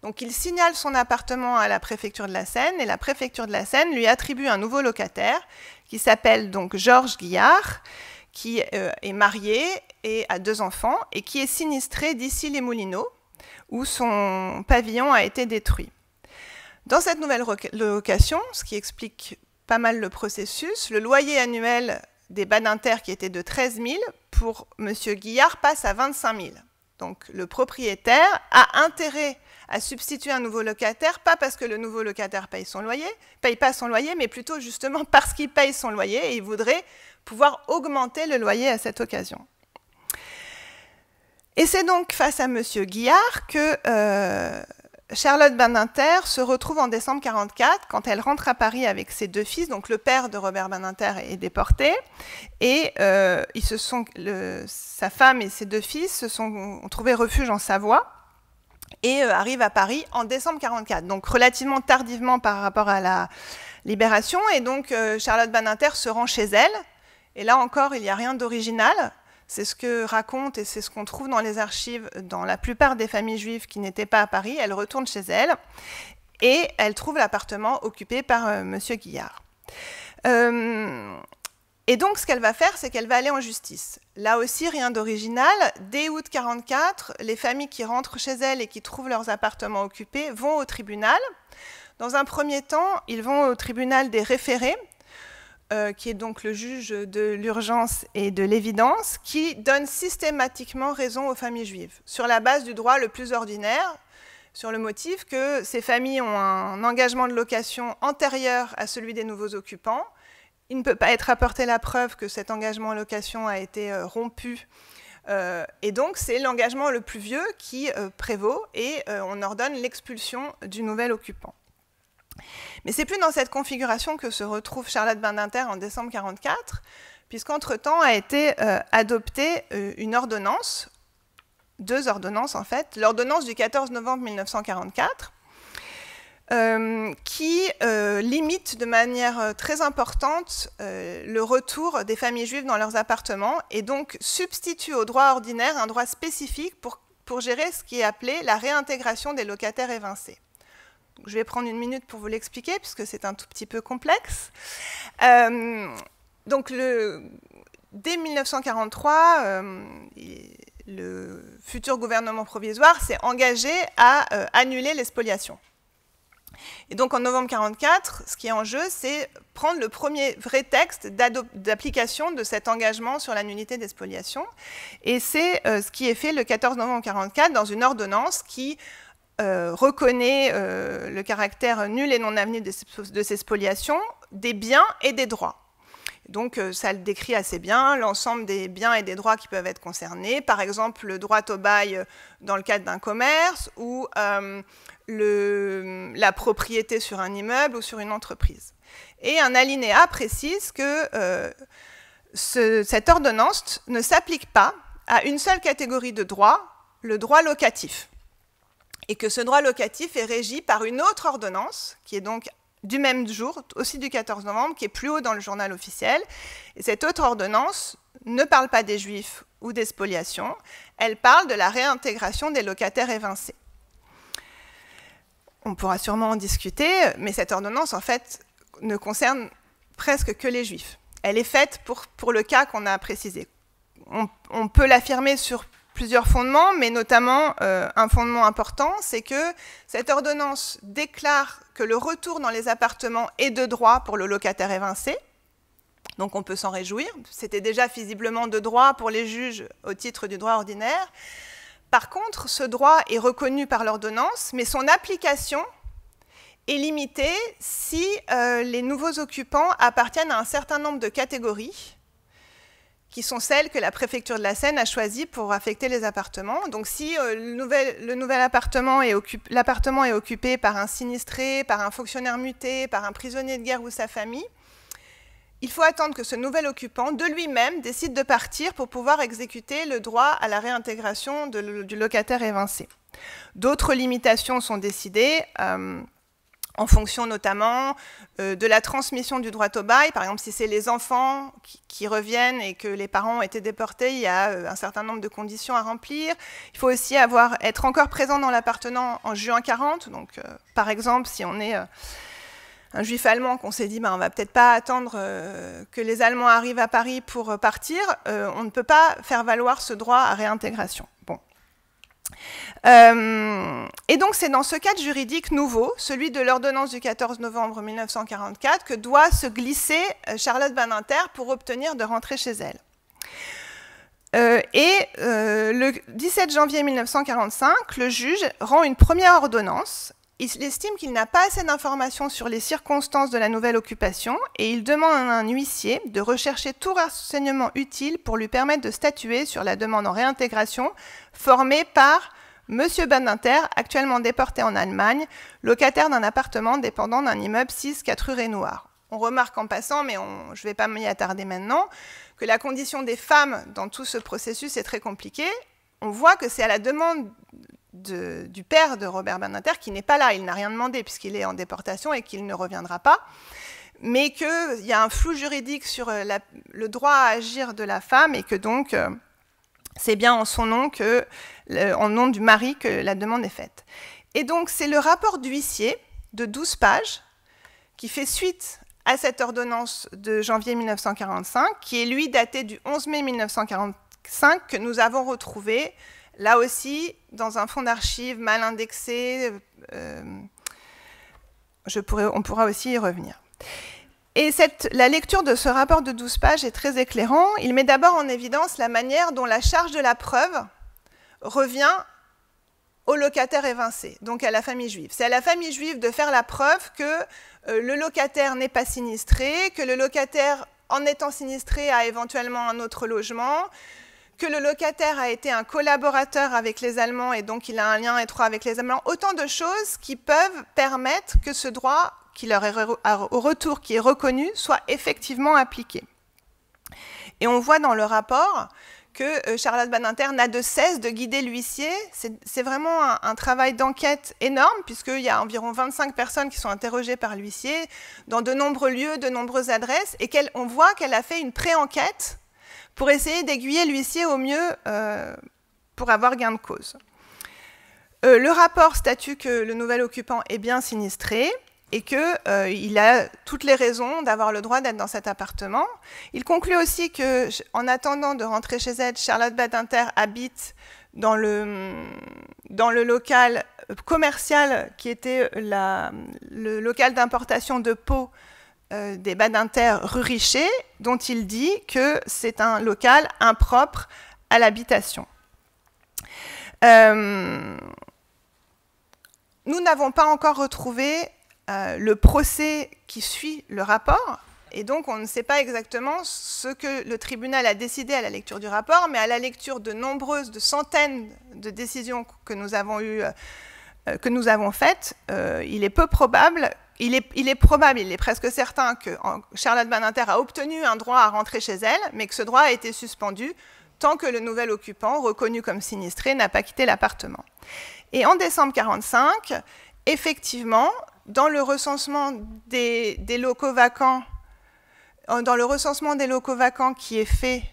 Donc il signale son appartement à la préfecture de la Seine, et la préfecture de la Seine lui attribue un nouveau locataire qui s'appelle donc Georges Guillard, qui est marié et a 2 enfants, et qui est sinistré d'Issy-les-Moulineaux, où son pavillon a été détruit. Dans cette nouvelle location, ce qui explique pas mal le processus, le loyer annuel des Badinter, qui était de 13 000, pour M. Guillard passe à 25 000. Donc le propriétaire a intérêt à substituer un nouveau locataire, pas parce que le nouveau locataire paye pas son loyer, mais plutôt justement parce qu'il paye son loyer, et il voudrait pouvoir augmenter le loyer à cette occasion. Et c'est donc face à M. Guillard que Charlotte Badinter se retrouve en décembre 1944, quand elle rentre à Paris avec ses 2 fils. Donc le père de Robert Badinter est déporté, et sa femme et ses 2 fils ont trouvé refuge en Savoie, et arrivent à Paris en décembre 1944, donc relativement tardivement par rapport à la libération. Et donc Charlotte Badinter se rend chez elle, et là encore il n'y a rien d'original. C'est ce que raconte et c'est ce qu'on trouve dans les archives dans la plupart des familles juives qui n'étaient pas à Paris. Elle retourne chez elle et elle trouve l'appartement occupé par M. Guillard. Et donc ce qu'elle va faire, c'est qu'elle va aller en justice. Là aussi, rien d'original. Dès août 1944, les familles qui rentrent chez elles et qui trouvent leurs appartements occupés vont au tribunal. Dans un premier temps, ils vont au tribunal des référés, qui est donc le juge de l'urgence et de l'évidence, qui donne systématiquement raison aux familles juives, sur la base du droit le plus ordinaire, sur le motif que ces familles ont un engagement de location antérieur à celui des nouveaux occupants. Il ne peut pas être apporté la preuve que cet engagement en location a été rompu, et donc c'est l'engagement le plus vieux qui prévaut, et on ordonne l'expulsion du nouvel occupant. Mais c'est plus dans cette configuration que se retrouve Charlotte Badinter en décembre 1944, puisqu'entre-temps a été adoptée une ordonnance, 2 ordonnances en fait, l'ordonnance du 14 novembre 1944, qui limite de manière très importante le retour des familles juives dans leurs appartements et donc substitue au droit ordinaire un droit spécifique pour gérer ce qui est appelé la réintégration des locataires évincés. Donc, je vais prendre une minute pour vous l'expliquer puisque c'est un tout petit peu complexe. Donc dès 1943, le futur gouvernement provisoire s'est engagé à annuler les spoliations. Et donc en novembre 1944, ce qui est en jeu, c'est prendre le premier vrai texte d'application de cet engagement sur la nullité des spoliations. Et c'est ce qui est fait le 14 novembre 1944 dans une ordonnance qui reconnaît le caractère nul et non avenu de ces spoliations, des biens et des droits. Donc ça le décrit assez bien, l'ensemble des biens et des droits qui peuvent être concernés, par exemple le droit au bail dans le cadre d'un commerce ou la propriété sur un immeuble ou sur une entreprise. Et un alinéa précise que cette ordonnance ne s'applique pas à une seule catégorie de droits, le droit locatif. Et que ce droit locatif est régi par une autre ordonnance, qui est donc du même jour, aussi du 14 novembre, qui est plus haut dans le journal officiel. Et cette autre ordonnance ne parle pas des Juifs ou des spoliations, elle parle de la réintégration des locataires évincés. On pourra sûrement en discuter, mais cette ordonnance, en fait, ne concerne presque que les Juifs. Elle est faite pour le cas qu'on a précisé. On peut l'affirmer sur plusieurs fondements, mais notamment un fondement important, c'est que cette ordonnance déclare que le retour dans les appartements est de droit pour le locataire évincé. Donc on peut s'en réjouir. C'était déjà visiblement de droit pour les juges au titre du droit ordinaire. Par contre, ce droit est reconnu par l'ordonnance, mais son application est limitée si les nouveaux occupants appartiennent à un certain nombre de catégories qui sont celles que la préfecture de la Seine a choisies pour affecter les appartements. Donc si le nouvel appartement est occupé par un sinistré, par un fonctionnaire muté, par un prisonnier de guerre ou sa famille, il faut attendre que ce nouvel occupant, de lui-même, décide de partir pour pouvoir exécuter le droit à la réintégration du locataire évincé. D'autres limitations sont décidées en fonction notamment de la transmission du droit au bail. Par exemple, si c'est les enfants qui reviennent et que les parents ont été déportés, il y a un certain nombre de conditions à remplir. Il faut aussi être encore présent dans l'appartement en juin 1940. Donc, par exemple, si on est un juif allemand qu'on s'est dit on ne va peut-être pas attendre que les Allemands arrivent à Paris pour partir, on ne peut pas faire valoir ce droit à réintégration. Bon. Et donc c'est dans ce cadre juridique nouveau, celui de l'ordonnance du 14 novembre 1944, que doit se glisser Charlotte Badinter pour obtenir de rentrer chez elle. Le 17 janvier 1945, le juge rend une première ordonnance. Il estime qu'il n'a pas assez d'informations sur les circonstances de la nouvelle occupation et il demande à un huissier de rechercher tout renseignement utile pour lui permettre de statuer sur la demande en réintégration formée par M. Badinter, actuellement déporté en Allemagne, locataire d'un appartement dépendant d'un immeuble 6-4 rue Raynouard. On remarque en passant, mais je ne vais pas m'y attarder maintenant, que la condition des femmes dans tout ce processus est très compliquée. On voit que c'est à la demande du père de Robert Badinter, qui n'est pas là, il n'a rien demandé puisqu'il est en déportation et qu'il ne reviendra pas, mais qu'il y a un flou juridique sur le droit à agir de la femme et que donc c'est bien en son nom, en nom du mari, que la demande est faite. Et donc c'est le rapport d'huissier de 12 pages qui fait suite à cette ordonnance de janvier 1945, qui est lui daté du 11 mai 1945, que nous avons retrouvé là aussi, dans un fonds d'archives mal indexé, on pourra aussi y revenir. Et la lecture de ce rapport de 12 pages est très éclairant. Il met d'abord en évidence la manière dont la charge de la preuve revient au locataire évincé, donc à la famille juive. C'est à la famille juive de faire la preuve que le locataire n'est pas sinistré, que le locataire, en étant sinistré, a éventuellement un autre logement, que le locataire a été un collaborateur avec les Allemands et donc il a un lien étroit avec les Allemands. Autant de choses qui peuvent permettre que ce droit, qui leur est au retour qui est reconnu soit effectivement appliqué. Et on voit dans le rapport que Charlotte Badinter n'a de cesse de guider l'huissier. C'est vraiment un travail d'enquête énorme, puisqu'il y a environ 25 personnes qui sont interrogées par l'huissier dans de nombreux lieux, de nombreuses adresses, et on voit qu'elle a fait une pré-enquête pour essayer d'aiguiller l'huissier au mieux pour avoir gain de cause. Le rapport statue que le nouvel occupant est bien sinistré, et qu'il a toutes les raisons d'avoir le droit d'être dans cet appartement. Il conclut aussi qu'en attendant de rentrer chez elle, Charlotte Badinter habite dans le local commercial qui était le local d'importation de peau des Badinter rue Richer, dont il dit que c'est un local impropre à l'habitation. Nous n'avons pas encore retrouvé le procès qui suit le rapport, et donc on ne sait pas exactement ce que le tribunal a décidé à la lecture du rapport, mais à la lecture de centaines de décisions que nous avons faites, il est peu probable, il est presque certain que Charlotte Badinter a obtenu un droit à rentrer chez elle, mais que ce droit a été suspendu tant que le nouvel occupant, reconnu comme sinistré, n'a pas quitté l'appartement. Et en décembre 1945, effectivement, dans le recensement des locaux vacants, qui est fait,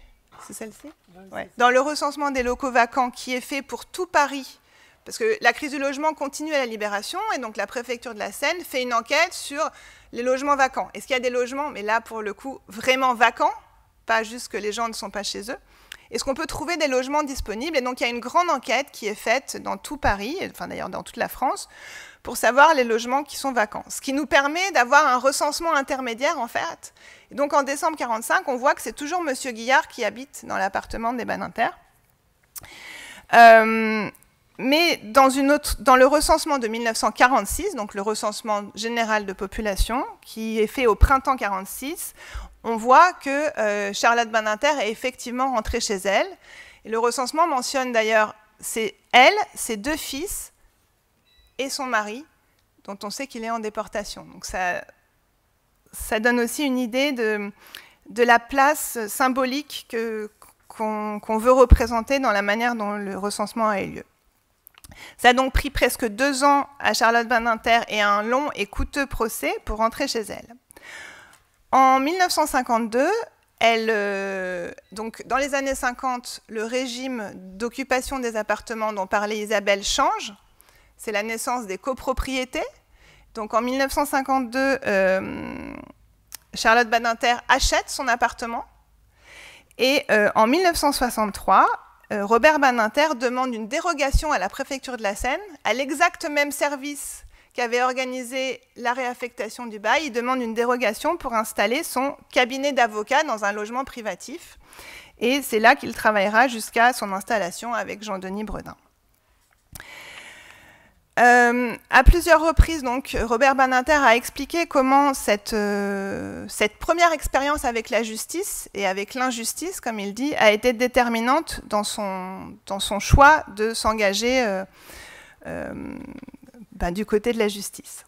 c'est celle-ci ? Ouais. Dans le recensement des locaux vacants qui est fait pour tout Paris, parce que la crise du logement continue à la Libération, et donc la préfecture de la Seine fait une enquête sur les logements vacants. Est-ce qu'il y a des logements, mais là pour le coup, vraiment vacants, pas juste que les gens ne sont pas chez eux? Est-ce qu'on peut trouver des logements disponibles? Et donc il y a une grande enquête qui est faite dans tout Paris, enfin d'ailleurs dans toute la France, pour savoir les logements qui sont vacants. Ce qui nous permet d'avoir un recensement intermédiaire, en fait. Et donc, en décembre 1945, on voit que c'est toujours M. Guillard qui habite dans l'appartement des Badinter. Mais dans le recensement de 1946, donc le recensement général de population, qui est fait au printemps 1946, on voit que Charlotte Badinter est effectivement rentrée chez elle. Et le recensement mentionne d'ailleurs elle, ses 2 fils, et son mari, dont on sait qu'il est en déportation. Donc ça donne aussi une idée de la place symbolique qu'on veut représenter dans la manière dont le recensement a eu lieu. Ça a donc pris presque 2 ans à Charlotte Badinter et un long et coûteux procès pour rentrer chez elle. En 1952, donc dans les années 50, le régime d'occupation des appartements dont parlait Isabelle change. C'est la naissance des copropriétés. Donc en 1952, Charlotte Badinter achète son appartement. Et en 1963, Robert Badinter demande une dérogation à la préfecture de la Seine, à l'exact même service qu'avait organisé la réaffectation du bail. Il demande une dérogation pour installer son cabinet d'avocat dans un logement privatif. Et c'est là qu'il travaillera jusqu'à son installation avec Jean-Denis Bredin. À plusieurs reprises, donc, Robert Badinter a expliqué comment cette première expérience avec la justice et avec l'injustice, comme il dit, a été déterminante dans son choix de s'engager du côté de la justice.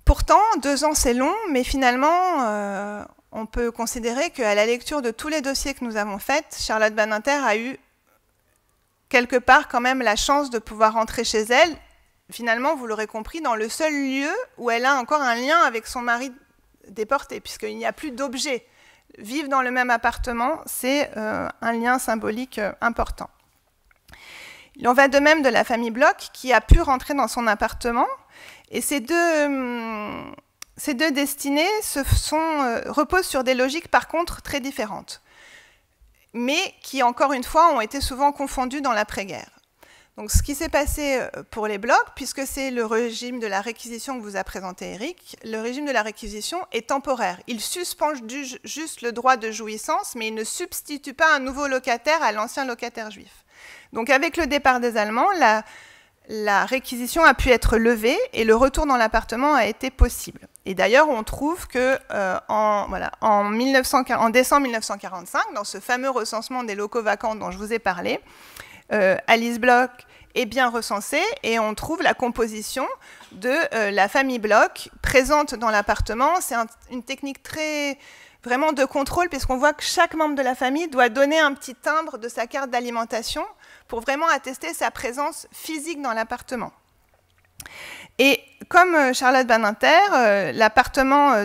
Pourtant, 2 ans c'est long, mais finalement, on peut considérer qu'à la lecture de tous les dossiers que nous avons faits, Charlotte Badinter a eu quelque part quand même la chance de pouvoir rentrer chez elle, finalement, vous l'aurez compris, dans le seul lieu où elle a encore un lien avec son mari déporté, puisqu'il n'y a plus d'objet. Vivre dans le même appartement, c'est un lien symbolique important. Il en va de même de la famille Bloch, qui a pu rentrer dans son appartement, et ces deux destinées reposent sur des logiques, par contre, très différentes, mais qui, encore une fois, ont été souvent confondues dans l'après-guerre. Donc, ce qui s'est passé pour les Bloch, puisque c'est le régime de la réquisition que vous a présenté Eric, le régime de la réquisition est temporaire. Il suspend juste le droit de jouissance, mais il ne substitue pas un nouveau locataire à l'ancien locataire juif. Donc, avec le départ des Allemands, la réquisition a pu être levée et le retour dans l'appartement a été possible. Et d'ailleurs, on trouve que en décembre 1945, dans ce fameux recensement des locaux vacants dont je vous ai parlé, Alice Bloch est bien recensée et on trouve la composition de la famille bloc présente dans l'appartement. C'est une technique vraiment de contrôle, puisqu'on voit que chaque membre de la famille doit donner un petit timbre de sa carte d'alimentation pour vraiment attester sa présence physique dans l'appartement. Et comme Charlotte Badinter, l'appartement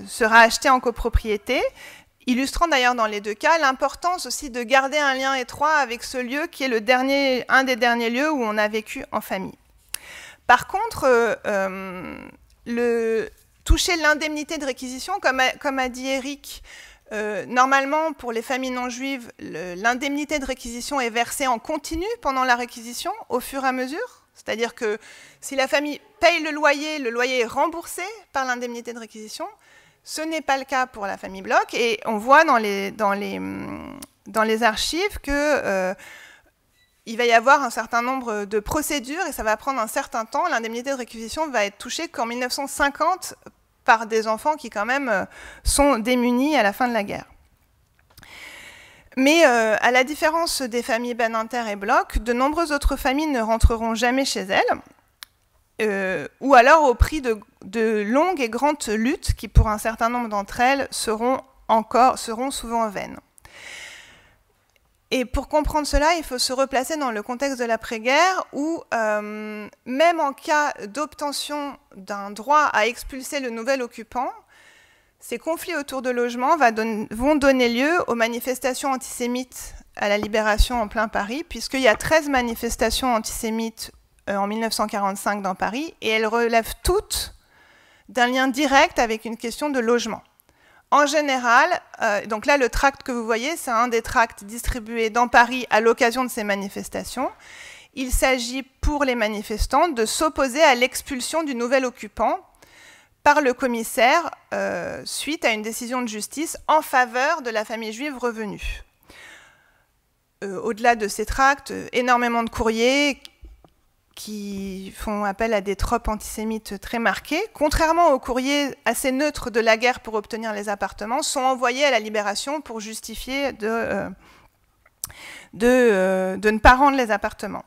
sera acheté en copropriété, illustrant d'ailleurs dans les deux cas l'importance aussi de garder un lien étroit avec ce lieu qui est un des derniers lieux où on a vécu en famille. Par contre, toucher l'indemnité de réquisition, comme a dit Eric, normalement pour les familles non juives, l'indemnité de réquisition est versée en continu pendant la réquisition, au fur et à mesure. C'est-à-dire que si la famille paye le loyer est remboursé par l'indemnité de réquisition. Ce n'est pas le cas pour la famille bloc, et on voit dans les archives que il va y avoir un certain nombre de procédures et ça va prendre un certain temps. L'indemnité de réquisition va être touchée qu'en 1950 par des enfants qui quand même sont démunis à la fin de la guerre. Mais à la différence des familles Badinter et Bloch, de nombreuses autres familles ne rentreront jamais chez elles, ou alors au prix de longues et grandes luttes qui, pour un certain nombre d'entre elles, seront souvent vaines. Et pour comprendre cela, il faut se replacer dans le contexte de l'après-guerre où, même en cas d'obtention d'un droit à expulser le nouvel occupant, ces conflits autour de logements vont donner lieu aux manifestations antisémites à la Libération en plein Paris, puisqu'il y a 13 manifestations antisémites en 1945 dans Paris, et elles relèvent toutes d'un lien direct avec une question de logement. En général, donc là, le tract que vous voyez, c'est un des tracts distribués dans Paris à l'occasion de ces manifestations. Il s'agit pour les manifestants de s'opposer à l'expulsion du nouvel occupant par le commissaire suite à une décision de justice en faveur de la famille juive revenue. Au-delà de ces tracts, énormément de courriers qui font appel à des tropes antisémites très marquées, contrairement aux courriers assez neutres de la guerre pour obtenir les appartements, sont envoyés à la Libération pour justifier de ne pas rendre les appartements.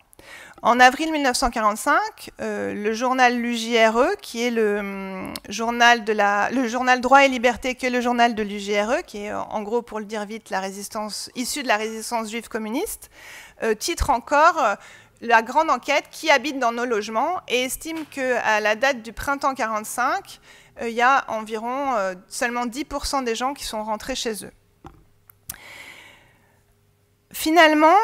En avril 1945, le journal l'UJRE, qui est le journal Droit et Liberté, qui est le journal de l'UJRE, qui est en gros, pour le dire vite, issue de la résistance juive communiste, titre encore la grande enquête qui habite dans nos logements et estime qu'à la date du printemps 1945, il y a environ seulement 10% des gens qui sont rentrés chez eux. Finalement,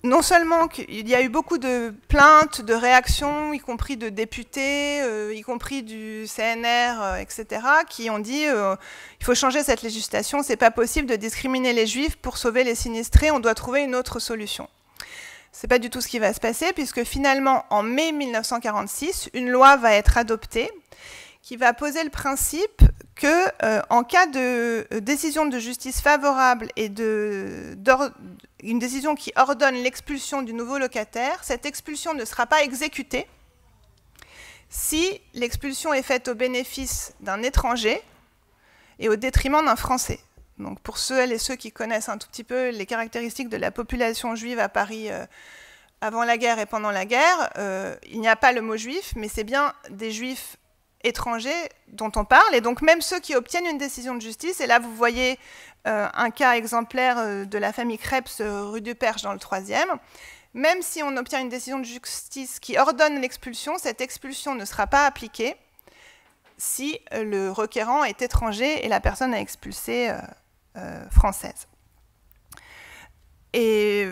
non seulement il y a eu beaucoup de plaintes, de réactions, y compris de députés, y compris du CNR, etc., qui ont dit il faut changer cette législation, c'est pas possible de discriminer les juifs pour sauver les sinistrés, on doit trouver une autre solution. C'est pas du tout ce qui va se passer, puisque finalement, en mai 1946, une loi va être adoptée qui va poser le principe que, en cas de décision de justice favorable et une décision qui ordonne l'expulsion du nouveau locataire, cette expulsion ne sera pas exécutée si l'expulsion est faite au bénéfice d'un étranger et au détriment d'un Français. Donc pour celles et ceux qui connaissent un tout petit peu les caractéristiques de la population juive à Paris avant la guerre et pendant la guerre, il n'y a pas le mot juif, mais c'est bien des juifs étrangers dont on parle, et donc même ceux qui obtiennent une décision de justice, et là vous voyez un cas exemplaire de la famille Krebs rue du Perche dans le 3e, même si on obtient une décision de justice qui ordonne l'expulsion, cette expulsion ne sera pas appliquée si le requérant est étranger et la personne à expulser française. Et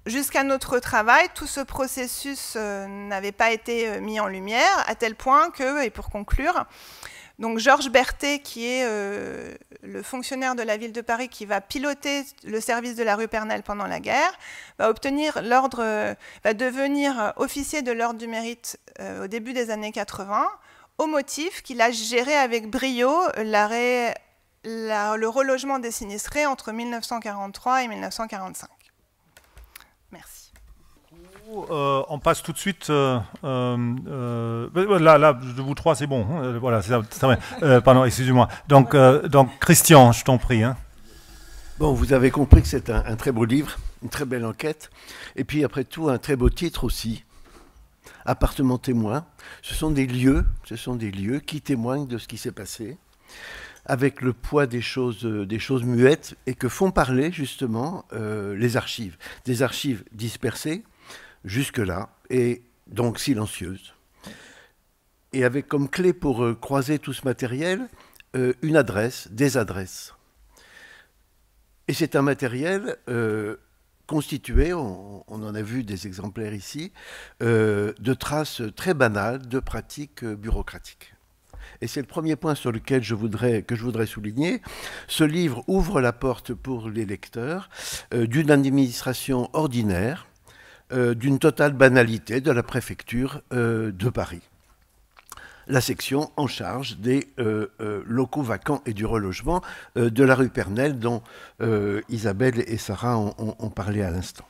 jusqu'à notre travail, tout ce processus n'avait pas été mis en lumière, à tel point que, et pour conclure, donc Georges Berthet, qui est le fonctionnaire de la ville de Paris qui va piloter le service de la rue Pernelle pendant la guerre, va devenir officier de l'ordre du mérite au début des années 80, au motif qu'il a géré avec brio le relogement des sinistrés entre 1943 et 1945. Merci. On passe tout de suite. Là, de vous trois, c'est bon. Voilà, c'est vrai. Pardon, excusez-moi. Donc, Christian, je t'en prie. Hein. Bon, vous avez compris que c'est un très beau livre, une très belle enquête, et puis après tout, un très beau titre aussi. Appartement témoin. Ce sont des lieux qui témoignent de ce qui s'est passé, avec le poids des choses muettes, et que font parler justement les archives. Des archives dispersées, jusque-là, et donc silencieuses. Et avec comme clé pour croiser tout ce matériel, une adresse, des adresses. Et c'est un matériel constitué, on en a vu des exemplaires ici, de traces très banales de pratiques bureaucratiques. Et c'est le premier point sur lequel je voudrais souligner. Ce livre ouvre la porte pour les lecteurs d'une administration ordinaire, d'une totale banalité de la préfecture de Paris. La section en charge des locaux vacants et du relogement de la rue Pernelle, dont Isabelle et Sarah ont parlé à l'instant.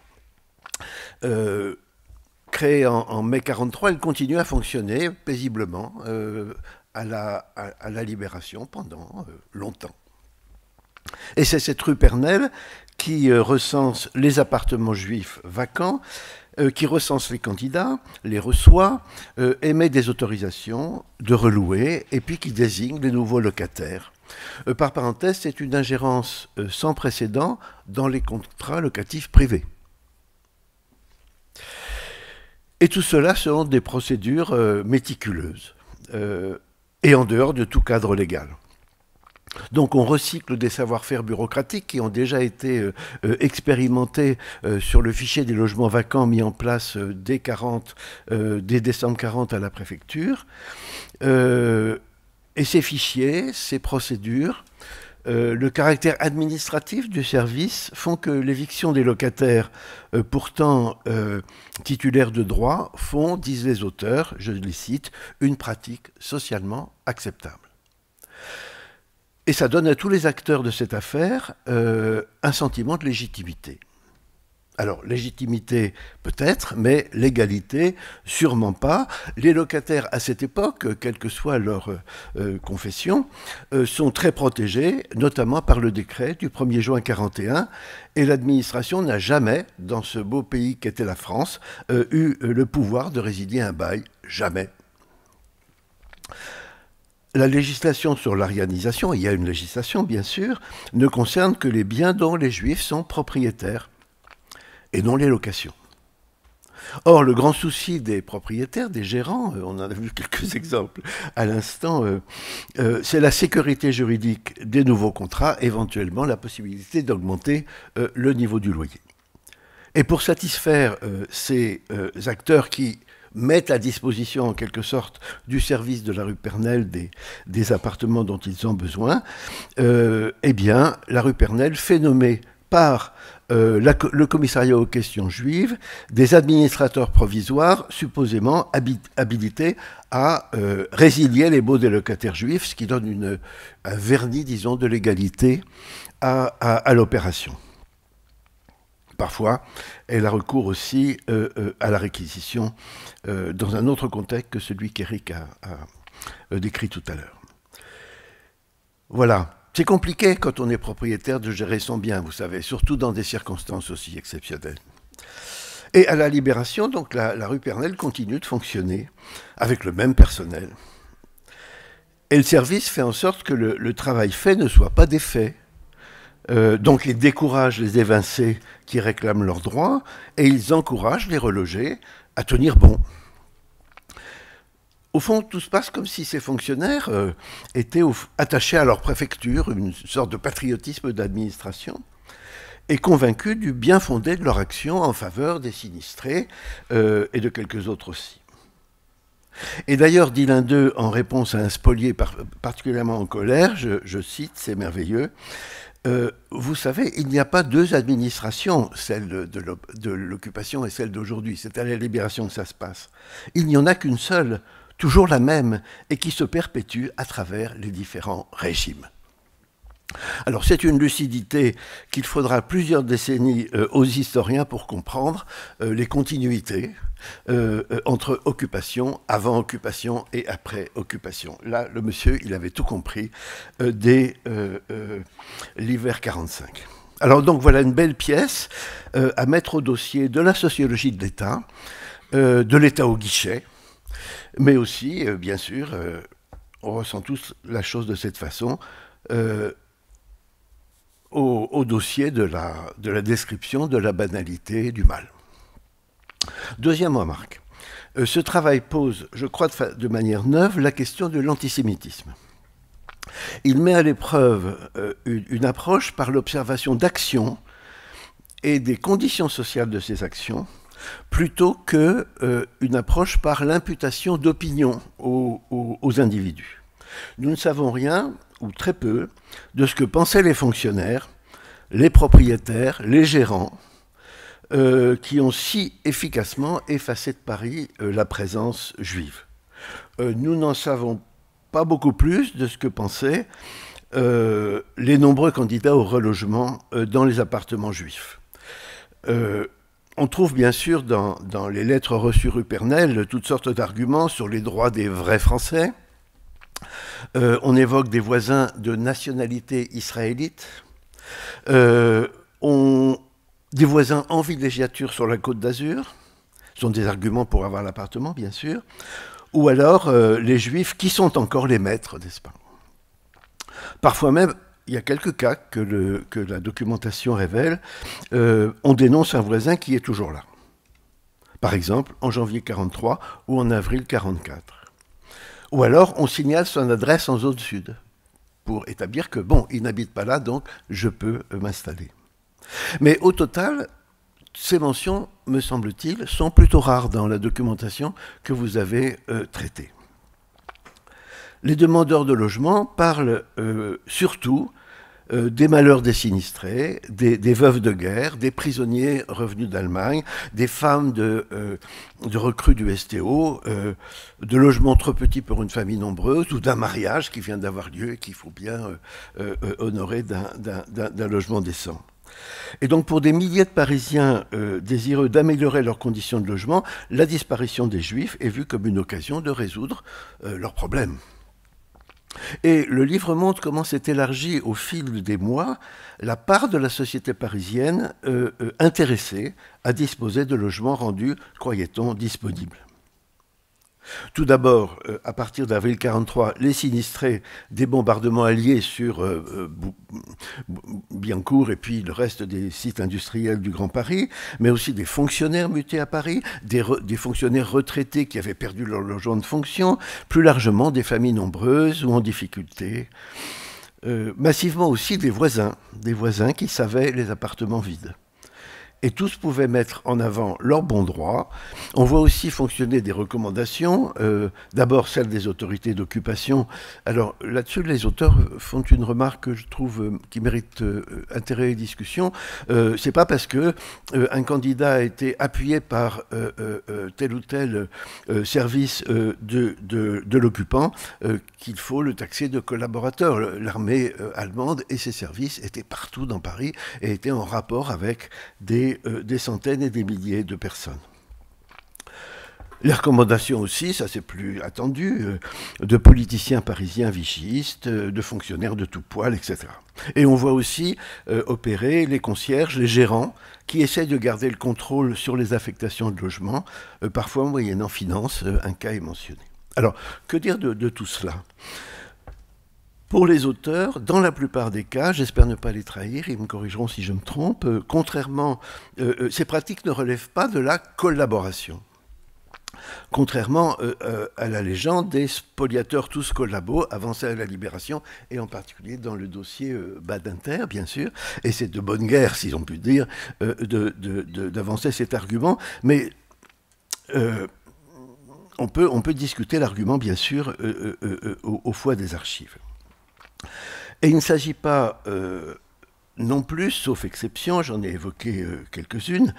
Créée en mai 1943, elle continue à fonctionner paisiblement à la Libération pendant longtemps. Et c'est cette rue Pernelle qui recense les appartements juifs vacants, qui recense les candidats, les reçoit, émet des autorisations de relouer, et puis qui désigne les nouveaux locataires. Par parenthèse, c'est une ingérence sans précédent dans les contrats locatifs privés. Et tout cela selon des procédures méticuleuses, et en dehors de tout cadre légal. Donc on recycle des savoir-faire bureaucratiques qui ont déjà été expérimentés sur le fichier des logements vacants mis en place dès décembre 40 à la préfecture. Et ces fichiers, ces procédures, le caractère administratif du service font que l'éviction des locataires, pourtant titulaires de droits, font, disent les auteurs, je les cite, une pratique socialement acceptable. Et ça donne à tous les acteurs de cette affaire un sentiment de légitimité. Alors, légitimité peut-être, mais légalité, sûrement pas. Les locataires à cette époque, quelle que soit leur confession, sont très protégés, notamment par le décret du 1er juin 1941, et l'administration n'a jamais, dans ce beau pays qu'était la France, eu le pouvoir de résilier un bail. Jamais. La législation sur l'arianisation, il y a une législation bien sûr, ne concerne que les biens dont les Juifs sont propriétaires et non les locations. Or, le grand souci des propriétaires, des gérants, on en a vu quelques exemples à l'instant, c'est la sécurité juridique des nouveaux contrats, éventuellement la possibilité d'augmenter le niveau du loyer. Et pour satisfaire ces acteurs qui mettent à disposition en quelque sorte du service de la rue Pernelle des appartements dont ils ont besoin, eh bien, la rue Pernelle fait nommer par le commissariat aux questions juives des administrateurs provisoires supposément habilités à résilier les baux des locataires juifs, ce qui donne un vernis, disons, de légalité à l'opération. Parfois, elle a recours aussi à la réquisition dans un autre contexte que celui qu'Éric a décrit tout à l'heure. Voilà. C'est compliqué quand on est propriétaire de gérer son bien, vous savez, surtout dans des circonstances aussi exceptionnelles. Et à la Libération, donc la rue Pernelle continue de fonctionner avec le même personnel. Et le service fait en sorte que le travail fait ne soit pas défait. Donc ils découragent les évincés qui réclament leurs droits et ils encouragent les relogés à tenir bon. Au fond, tout se passe comme si ces fonctionnaires étaient attachés à leur préfecture, une sorte de patriotisme d'administration, et convaincus du bien fondé de leur action en faveur des sinistrés et de quelques autres aussi. Et d'ailleurs, dit l'un d'eux en réponse à un spolié particulièrement en colère, je cite, c'est merveilleux, vous savez, il n'y a pas deux administrations, celle de l'occupation et celle d'aujourd'hui. C'est à la Libération que ça se passe. Il n'y en a qu'une seule, toujours la même, et qui se perpétue à travers les différents régimes. Alors c'est une lucidité qu'il faudra plusieurs décennies aux historiens pour comprendre les continuités entre occupation, avant occupation et après occupation. Là, le monsieur, il avait tout compris dès l'hiver 45. Alors donc voilà une belle pièce à mettre au dossier de la sociologie de l'État au guichet, mais aussi, bien sûr, on ressent tous la chose de cette façon, au dossier de la description de la banalité du mal. Deuxième remarque. Ce travail pose, je crois de manière neuve, la question de l'antisémitisme. Il met à l'épreuve une approche par l'observation d'actions et des conditions sociales de ces actions, plutôt qu'une approche par l'imputation d'opinions aux individus. Nous ne savons rien, ou très peu, de ce que pensaient les fonctionnaires, les propriétaires, les gérants, qui ont si efficacement effacé de Paris la présence juive. Nous n'en savons pas beaucoup plus de ce que pensaient les nombreux candidats au relogement dans les appartements juifs. On trouve bien sûr dans les lettres reçues rue Pernelle toutes sortes d'arguments sur les droits des vrais Français. On évoque des voisins de nationalité israélite. Des voisins en villégiature sur la Côte d'Azur, ce sont des arguments pour avoir l'appartement, bien sûr, ou alors les Juifs qui sont encore les maîtres, n'est-ce pas? Parfois même, il y a quelques cas que la documentation révèle, on dénonce un voisin qui est toujours là. Par exemple, en janvier 1943 ou en avril 1944. Ou alors, on signale son adresse en zone sud, pour établir que, bon, il n'habite pas là, donc je peux m'installer. Mais au total, ces mentions, me semble-t-il, sont plutôt rares dans la documentation que vous avez traitée. Les demandeurs de logement parlent surtout des malheurs des sinistrés, des veuves de guerre, des prisonniers revenus d'Allemagne, des femmes de recrues du STO, de logements trop petits pour une famille nombreuse, ou d'un mariage qui vient d'avoir lieu et qu'il faut bien honorer d'un logement décent. Et donc pour des milliers de Parisiens désireux d'améliorer leurs conditions de logement, la disparition des Juifs est vue comme une occasion de résoudre leurs problèmes. Et le livre montre comment s'est élargie au fil des mois la part de la société parisienne intéressée à disposer de logements rendus, croyait-on, disponibles. Tout d'abord, à partir d'avril 1943, les sinistrés des bombardements alliés sur Biencourt et puis le reste des sites industriels du Grand Paris, mais aussi des fonctionnaires mutés à Paris, des fonctionnaires retraités qui avaient perdu leur logement de fonction, plus largement des familles nombreuses ou en difficulté. Massivement aussi des voisins qui savaient les appartements vides. Et tous pouvaient mettre en avant leurs bons droits. On voit aussi fonctionner des recommandations, d'abord celles des autorités d'occupation. Alors là-dessus, les auteurs font une remarque que je trouve qui mérite intérêt et discussion. C'est pas parce que un candidat a été appuyé par tel ou tel service de l'occupant qu'il faut le taxer de collaborateur. L'armée allemande et ses services étaient partout dans Paris et étaient en rapport avec des centaines et des milliers de personnes. Les recommandations aussi, ça c'est plus attendu, de politiciens parisiens vichistes, de fonctionnaires de tout poil, etc. Et on voit aussi opérer les concierges, les gérants, qui essaient de garder le contrôle sur les affectations de logement, parfois moyennant finance, un cas est mentionné. Alors, que dire de tout cela ? Pour les auteurs, dans la plupart des cas, j'espère ne pas les trahir, ils me corrigeront si je me trompe, contrairement, ces pratiques ne relèvent pas de la collaboration. Contrairement à la légende des spoliateurs tous collabos avancés à la Libération, et en particulier dans le dossier Badinter, bien sûr, et c'est de bonne guerre, si l'on peut dire, d'avancer cet argument, mais on peut discuter l'argument, bien sûr, au foie des archives. Et il ne s'agit pas non plus, sauf exception, j'en ai évoqué quelques-unes,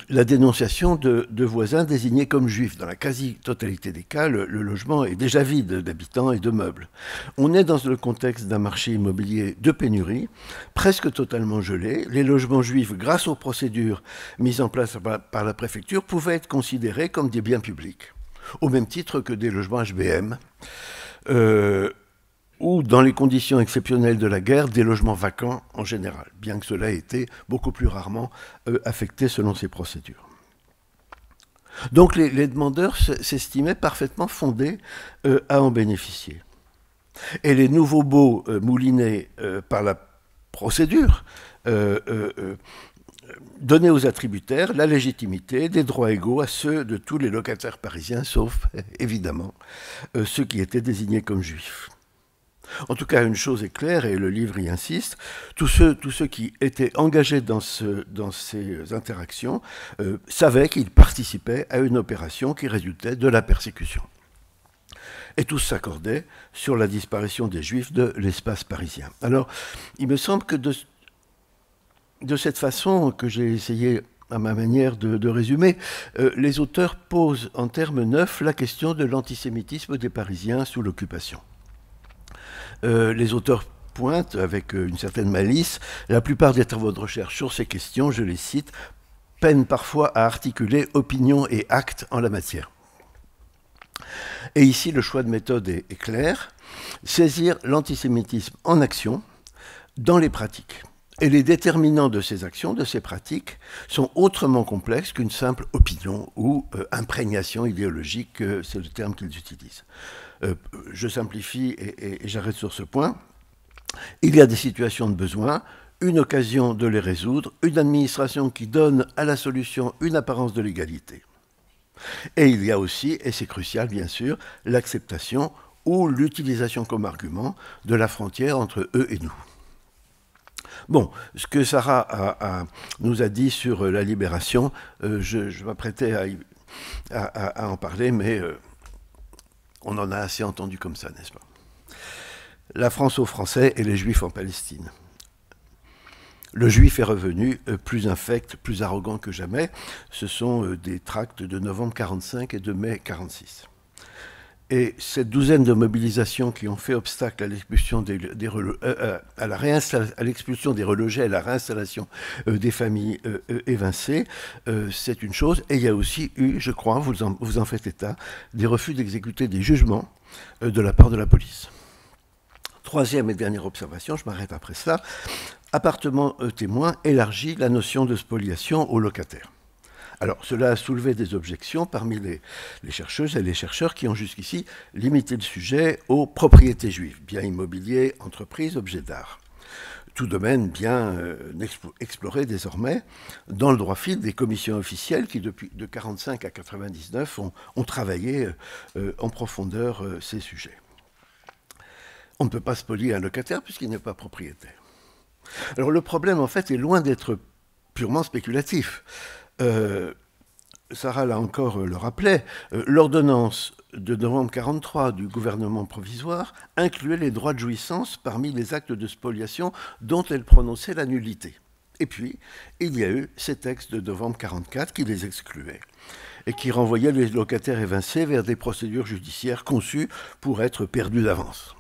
la dénonciation de voisins désignés comme juifs. Dans la quasi-totalité des cas, le logement est déjà vide d'habitants et de meubles. On est dans le contexte d'un marché immobilier de pénurie, presque totalement gelé. Les logements juifs, grâce aux procédures mises en place par la préfecture, pouvaient être considérés comme des biens publics, au même titre que des logements HBM. ou, dans les conditions exceptionnelles de la guerre, des logements vacants en général, bien que cela ait été beaucoup plus rarement affecté selon ces procédures. Donc les demandeurs s'estimaient parfaitement fondés à en bénéficier. Et les nouveaux baux moulinés par la procédure donnaient aux attributaires la légitimité des droits égaux à ceux de tous les locataires parisiens, sauf, évidemment, ceux qui étaient désignés comme juifs. En tout cas, une chose est claire, et le livre y insiste, tous ceux qui étaient engagés dans ces interactions savaient qu'ils participaient à une opération qui résultait de la persécution. Et tous s'accordaient sur la disparition des Juifs de l'espace parisien. Alors, il me semble que de cette façon que j'ai essayé à ma manière de résumer, les auteurs posent en termes neufs la question de l'antisémitisme des Parisiens sous l'occupation. Les auteurs pointent, avec une certaine malice, la plupart des travaux de recherche sur ces questions, je les cite, peinent parfois à articuler opinion et actes en la matière. Et ici, le choix de méthode est clair, saisir l'antisémitisme en action, dans les pratiques. Et les déterminants de ces actions, de ces pratiques, sont autrement complexes qu'une simple opinion ou imprégnation idéologique, c'est le terme qu'ils utilisent. Je simplifie et j'arrête sur ce point. Il y a des situations de besoin, une occasion de les résoudre, une administration qui donne à la solution une apparence de l'égalité. Et il y a aussi, et c'est crucial bien sûr, l'acceptation ou l'utilisation comme argument de la frontière entre eux et nous. Bon, ce que Sarah nous a dit sur la libération, je m'apprêtais à en parler, mais on en a assez entendu comme ça, n'est-ce pas? La France aux Français et les Juifs en Palestine. Le Juif est revenu plus infect, plus arrogant que jamais. Ce sont des tracts de novembre 1945 et de mai 1946. Et cette douzaine de mobilisations qui ont fait obstacle à l'expulsion des relogés, à la réinstallation des familles évincées, c'est une chose. Et il y a aussi eu, je crois, vous en faites état, des refus d'exécuter des jugements de la part de la police. Troisième et dernière observation, je m'arrête après cela. Appartement témoin élargit la notion de spoliation aux locataires. Alors, cela a soulevé des objections parmi les chercheuses et les chercheurs qui ont jusqu'ici limité le sujet aux propriétés juives, biens immobiliers, entreprises, objets d'art. Tout domaine bien exploré désormais dans le droit fil des commissions officielles qui, depuis de 1945 à 1999, ont travaillé en profondeur ces sujets. On ne peut pas spolier un locataire puisqu'il n'est pas propriétaire. Alors, le problème, en fait, est loin d'être purement spéculatif. Sarah, là encore, le rappelait, l'ordonnance de novembre 1943 du gouvernement provisoire incluait les droits de jouissance parmi les actes de spoliation dont elle prononçait la nullité. Et puis, il y a eu ces textes de novembre 1944 qui les excluaient et qui renvoyaient les locataires évincés vers des procédures judiciaires conçues pour être perdues d'avance.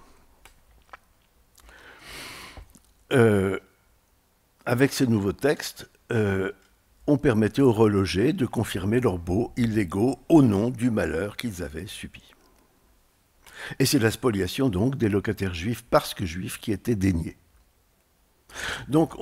Avec ces nouveaux textes, on permettait aux relogés de confirmer leurs baux illégaux au nom du malheur qu'ils avaient subi. Et c'est la spoliation donc des locataires juifs parce que juifs qui étaient déniés. Donc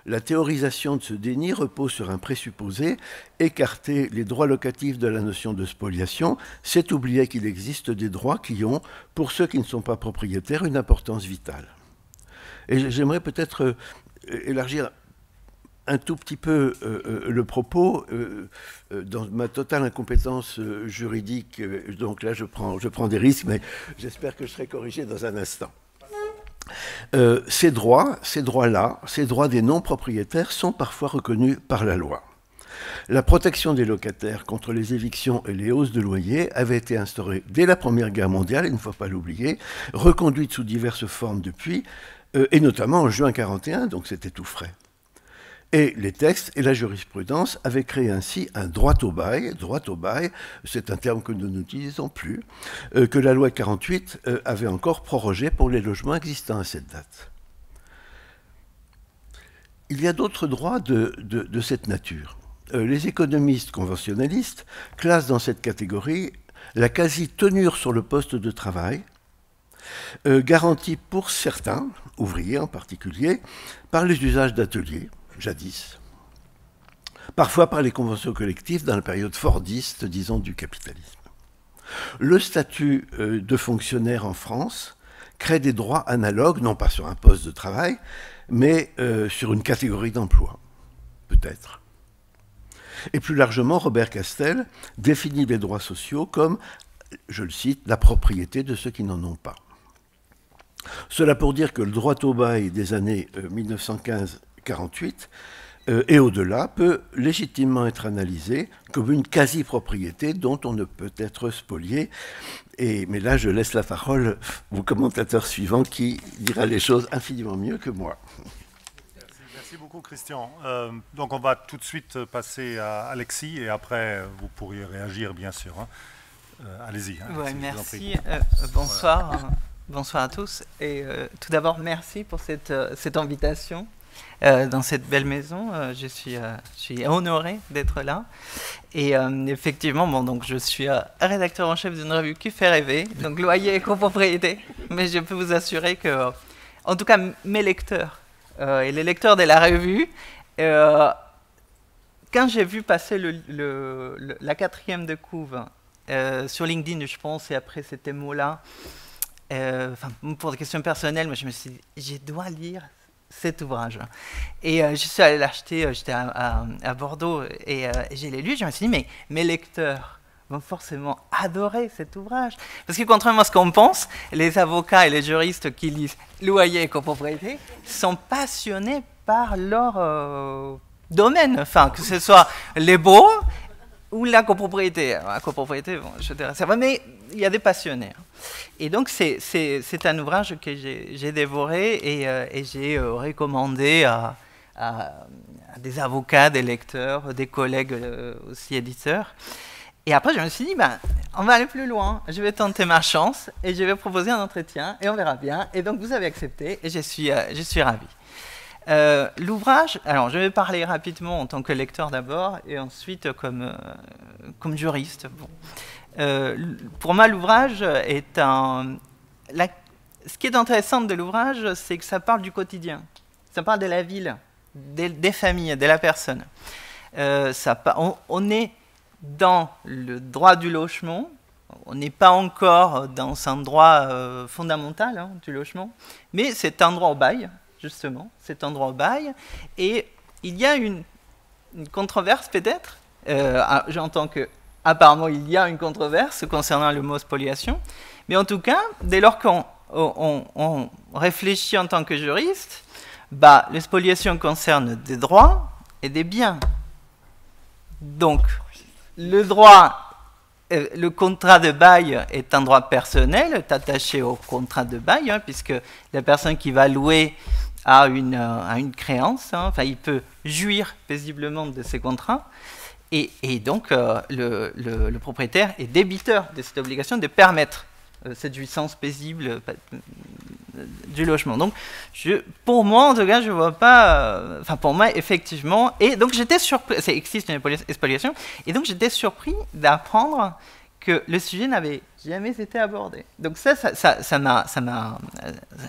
la théorisation de ce déni repose sur un présupposé, écarter les droits locatifs de la notion de spoliation, c'est oublier qu'il existe des droits qui ont, pour ceux qui ne sont pas propriétaires, une importance vitale. Et j'aimerais peut-être élargir un tout petit peu le propos, dans ma totale incompétence juridique, donc là je prends des risques, mais j'espère que je serai corrigé dans un instant. Ces droits-là, ces droits des non-propriétaires sont parfois reconnus par la loi. La protection des locataires contre les évictions et les hausses de loyer avait été instaurée dès la Première Guerre mondiale, il ne faut pas l'oublier, reconduite sous diverses formes depuis, et notamment en juin 1941, donc c'était tout frais. Et les textes et la jurisprudence avaient créé ainsi un droit au bail, c'est un terme que nous n'utilisons plus, que la loi de 1948 avait encore prorogé pour les logements existants à cette date. Il y a d'autres droits de cette nature. Les économistes conventionnalistes classent dans cette catégorie la quasi-tenure sur le poste de travail, garantie pour certains, ouvriers en particulier, par les usages d'ateliers, jadis, parfois par les conventions collectives dans la période fordiste, disons, du capitalisme. Le statut de fonctionnaire en France crée des droits analogues, non pas sur un poste de travail, mais sur une catégorie d'emploi, peut-être. Et plus largement, Robert Castel définit les droits sociaux comme, je le cite, la propriété de ceux qui n'en ont pas. Cela pour dire que le droit au bail des années 1915-48 et au-delà peut légitimement être analysé comme une quasi-propriété dont on ne peut être spolié. Mais là, je laisse la parole au commentateur suivant qui dira les choses infiniment mieux que moi. Merci beaucoup, Christian. Donc, on va tout de suite passer à Alexis et après, vous pourriez réagir, bien sûr. Hein. Allez-y. Hein, ouais, merci. Bonsoir. Voilà. Bonsoir à tous. Et tout d'abord, merci pour cette invitation dans cette belle maison. Je suis honoré d'être là. Et effectivement, bon, donc, je suis rédacteur en chef d'une revue qui fait rêver, donc loyer et copropriété. Mais je peux vous assurer que, en tout cas, mes lecteurs et les lecteurs de la revue, quand j'ai vu passer la 4e de couve sur LinkedIn, je pense, et après ces mots-là, pour des questions personnelles, moi, je me suis dit, je dois lire cet ouvrage. Et je suis allé l'acheter, j'étais à Bordeaux, et je l'ai lu, je me suis dit, mais mes lecteurs vont forcément adorer cet ouvrage. Parce que contrairement à ce qu'on pense, les avocats et les juristes qui lisent loyer et copropriété sont passionnés par leur domaine, enfin, que ce soit les baux ou la copropriété. La copropriété, bon, je dirais ça va, mais il y a des passionnés. Et donc, c'est un ouvrage que j'ai dévoré et j'ai recommandé à des avocats, des lecteurs, des collègues aussi éditeurs. Et après, je me suis dit, ben, on va aller plus loin. Je vais tenter ma chance et je vais proposer un entretien et on verra bien. Et donc, vous avez accepté et je suis ravi. L'ouvrage, alors je vais parler rapidement en tant que lecteur d'abord et ensuite comme juriste. Bon. Pour moi, l'ouvrage est ce qui est intéressant de l'ouvrage, c'est que ça parle du quotidien. Ça parle de la ville, des familles, de la personne. On est dans le droit du logement. On n'est pas encore dans un droit fondamental du logement, mais c'est un droit au bail. Justement, c'est un droit au bail. Et il y a une controverse peut-être. J'entends qu'apparemment il y a une controverse concernant le mot spoliation. Mais en tout cas, dès lors qu'on réfléchit en tant que juriste, bah, la spoliation concerne des droits et des biens. Donc, le contrat de bail est un droit personnel, est attaché au contrat de bail, puisque la personne qui va louer a une créance, enfin, il peut jouir paisiblement de ses contrats, et donc le propriétaire est débiteur de cette obligation de permettre cette jouissance paisible du logement. Donc, pour moi, en tout cas, je ne vois pas... Enfin, pour moi, effectivement... Et donc, j'étais surpris... Ça existe une spoliation. Et donc, j'étais surpris d'apprendre que le sujet n'avait jamais été abordé. Donc, ça m'a...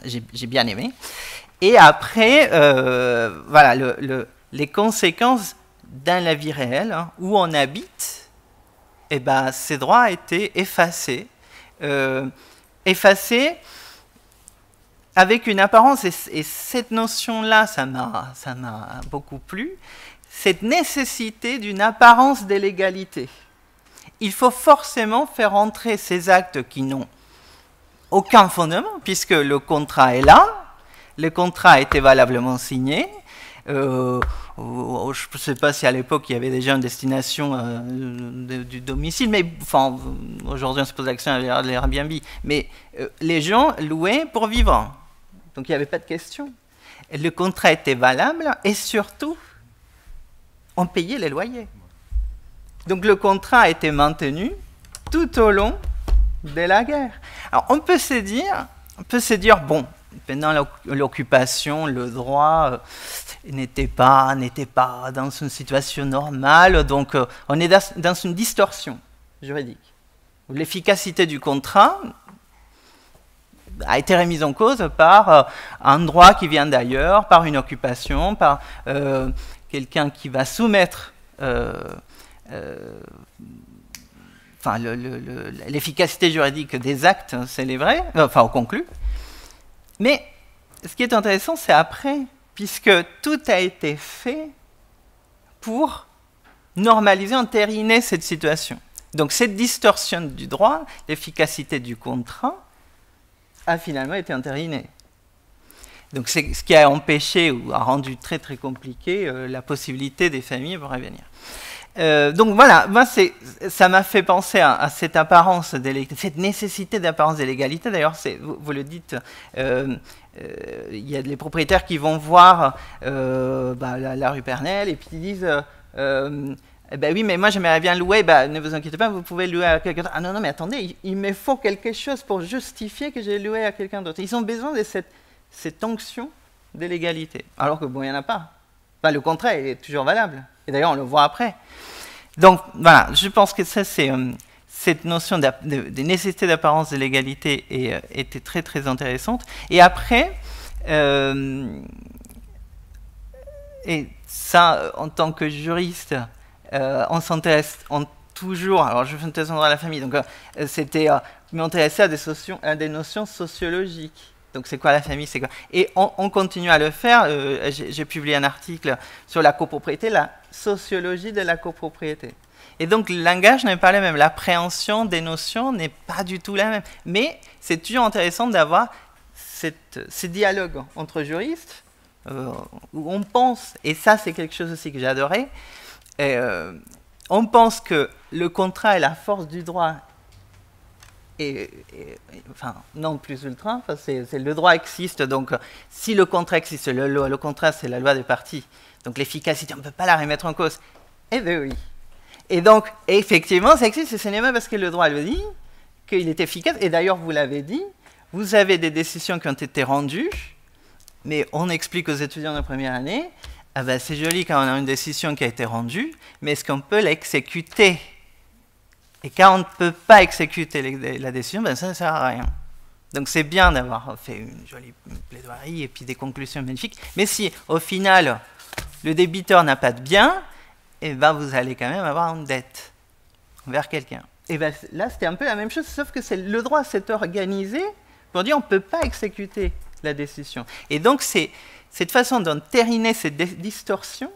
J'ai bien aimé. Et après, voilà, les conséquences dans la vie réelle, où on habite, eh ben, ces droits étaient effacés. Effacés avec une apparence, et cette notion-là, ça m'a beaucoup plu, cette nécessité d'une apparence de l'égalité. Il faut forcément faire entrer ces actes qui n'ont aucun fondement, puisque le contrat est là, le contrat a été valablement signé. Je ne sais pas si à l'époque il y avait déjà une destination du domicile, mais enfin, aujourd'hui on se pose la question à l'Airbnb. Mais les gens louaient pour vivre, donc il n'y avait pas de question. Et le contrat était valable et surtout, on payait les loyers. Donc le contrat a été maintenu tout au long de la guerre. Alors on peut se dire, bon, pendant l'occupation, le droit n'était pas dans une situation normale, donc on est dans une distorsion juridique. L'efficacité du contrat a été remise en cause par un droit qui vient d'ailleurs, par une occupation, par quelqu'un qui va soumettre l'efficacité juridique des actes célébrés, au conclu. Mais ce qui est intéressant, c'est après, puisque tout a été fait pour normaliser, entériner cette situation. Donc cette distorsion du droit, l'efficacité du contrat, a finalement été entérinée. Donc c'est ce qui a empêché ou a rendu très très compliqué la possibilité des familles pour revenir. Donc voilà, moi ça m'a fait penser à cette apparence, cette nécessité d'apparence de l'égalité. D'ailleurs, vous le dites, il y a des propriétaires qui vont voir la rue Pernelle et puis ils disent oui, mais moi j'aimerais bien louer, ne vous inquiétez pas, vous pouvez louer à quelqu'un d'autre. Ah non, mais attendez, il me faut quelque chose pour justifier que j'ai loué à quelqu'un d'autre. Ils ont besoin de cette onction de l'égalité, alors que bon, il n'y en a pas. Le contraire est toujours valable. Et d'ailleurs, on le voit après. Donc, voilà, je pense que ça, cette notion de nécessité d'apparence de l'égalité était très, très intéressante. Et après, et ça, en tant que juriste, on s'intéresse toujours, alors je fais une thèse en droit à la famille, donc c'était m'intéresser à des notions sociologiques. Donc c'est quoi la famille, c'est quoi? Et on continue à le faire. J'ai publié un article sur la copropriété, la sociologie de la copropriété. Et donc le langage n'est pas le même, l'appréhension des notions n'est pas du tout la même. Mais c'est toujours intéressant d'avoir ces dialogues entre juristes où on pense, et ça c'est quelque chose aussi que j'ai adoré, on pense que le contrat est la force du droit. Non plus ultra, le droit existe, donc si le contrat existe, le contrat c'est la loi des parties, donc l'efficacité, on ne peut pas la remettre en cause. Eh bien oui. Et donc, effectivement, ça existe, ce n'est pas parce que le droit le dit qu'il est efficace, et d'ailleurs vous l'avez dit, vous avez des décisions qui ont été rendues, mais on explique aux étudiants de première année, c'est joli quand on a une décision qui a été rendue, mais est-ce qu'on peut l'exécuter ? Et quand on ne peut pas exécuter la décision, ça ne sert à rien. Donc c'est bien d'avoir fait une jolie plaidoirie et puis des conclusions magnifiques. Mais si, au final, le débiteur n'a pas de bien, vous allez quand même avoir une dette envers quelqu'un. Et là, c'était un peu la même chose, sauf que le droit s'est organisé pour dire on ne peut pas exécuter la décision. Et donc c'est cette façon d'entériner cette distorsion,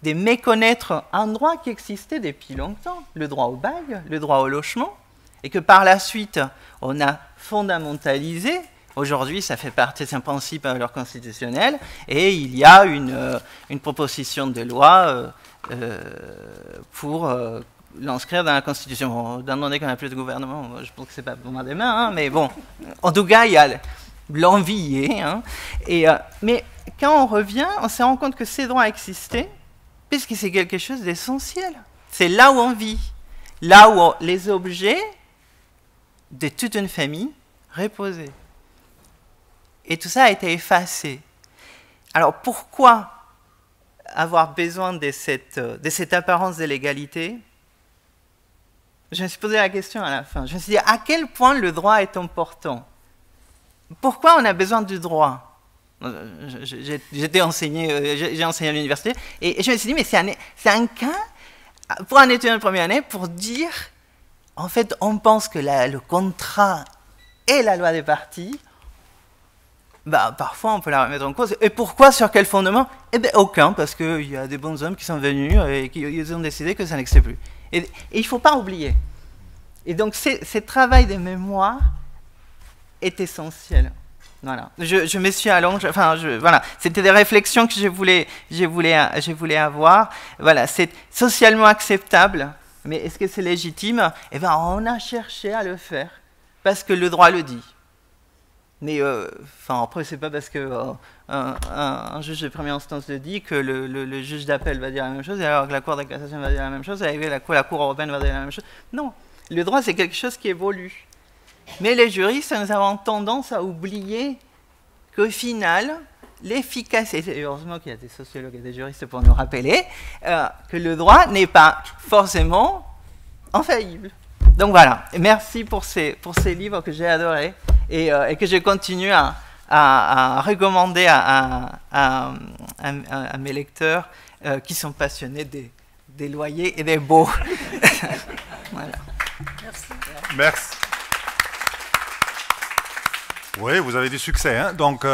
de méconnaître un droit qui existait depuis longtemps, le droit au bail, le droit au logement, et que par la suite, on a fondamentalisé. Aujourd'hui, ça fait partie d'un principe à valeur constitutionnelle, et il y a une proposition de loi pour l'inscrire dans la Constitution. Bon, d'un moment qu'on n'a plus de gouvernement, je pense que ce n'est pas pour moi demain, mais bon, en tout cas, il y a l'envie. Mais quand on revient, on se rend compte que ces droits existaient, puisque c'est quelque chose d'essentiel. C'est là où on vit, là où les objets de toute une famille reposaient. Et tout ça a été effacé. Alors pourquoi avoir besoin de cette apparence de l'égalité? Je me suis posé la question à la fin. Je me suis dit, à quel point le droit est important? Pourquoi on a besoin du droit? J'ai enseigné à l'université, et je me suis dit, mais c'est un cas pour un étudiant de première année pour dire, en fait, on pense que le contrat est la loi des parties, parfois on peut la remettre en cause. Et pourquoi, sur quel fondement? Eh bien, aucun, parce qu'il y a des bons hommes qui sont venus et qui ont décidé que ça n'existait plus. Et il ne faut pas oublier. Et donc, ce travail de mémoire est essentiel. Voilà. Je me suis allongé, voilà. C'était des réflexions que je voulais avoir. Voilà, c'est socialement acceptable, mais est-ce que c'est légitime? On a cherché à le faire, parce que le droit le dit. Mais après, c'est pas parce que un juge de première instance le dit que le juge d'appel va dire la même chose, alors que la Cour de cassation va dire la même chose, et la Cour européenne va dire la même chose. Non, le droit, c'est quelque chose qui évolue. Mais les juristes, nous avons tendance à oublier qu'au final, l'efficacité, heureusement qu'il y a des sociologues et des juristes pour nous rappeler, que le droit n'est pas forcément infaillible. Donc voilà, merci pour ces livres que j'ai adorés, et que je continue à recommander à mes lecteurs qui sont passionnés des loyers et des baux. Voilà. Merci. Merci. Oui, vous avez du succès. Hein? Donc,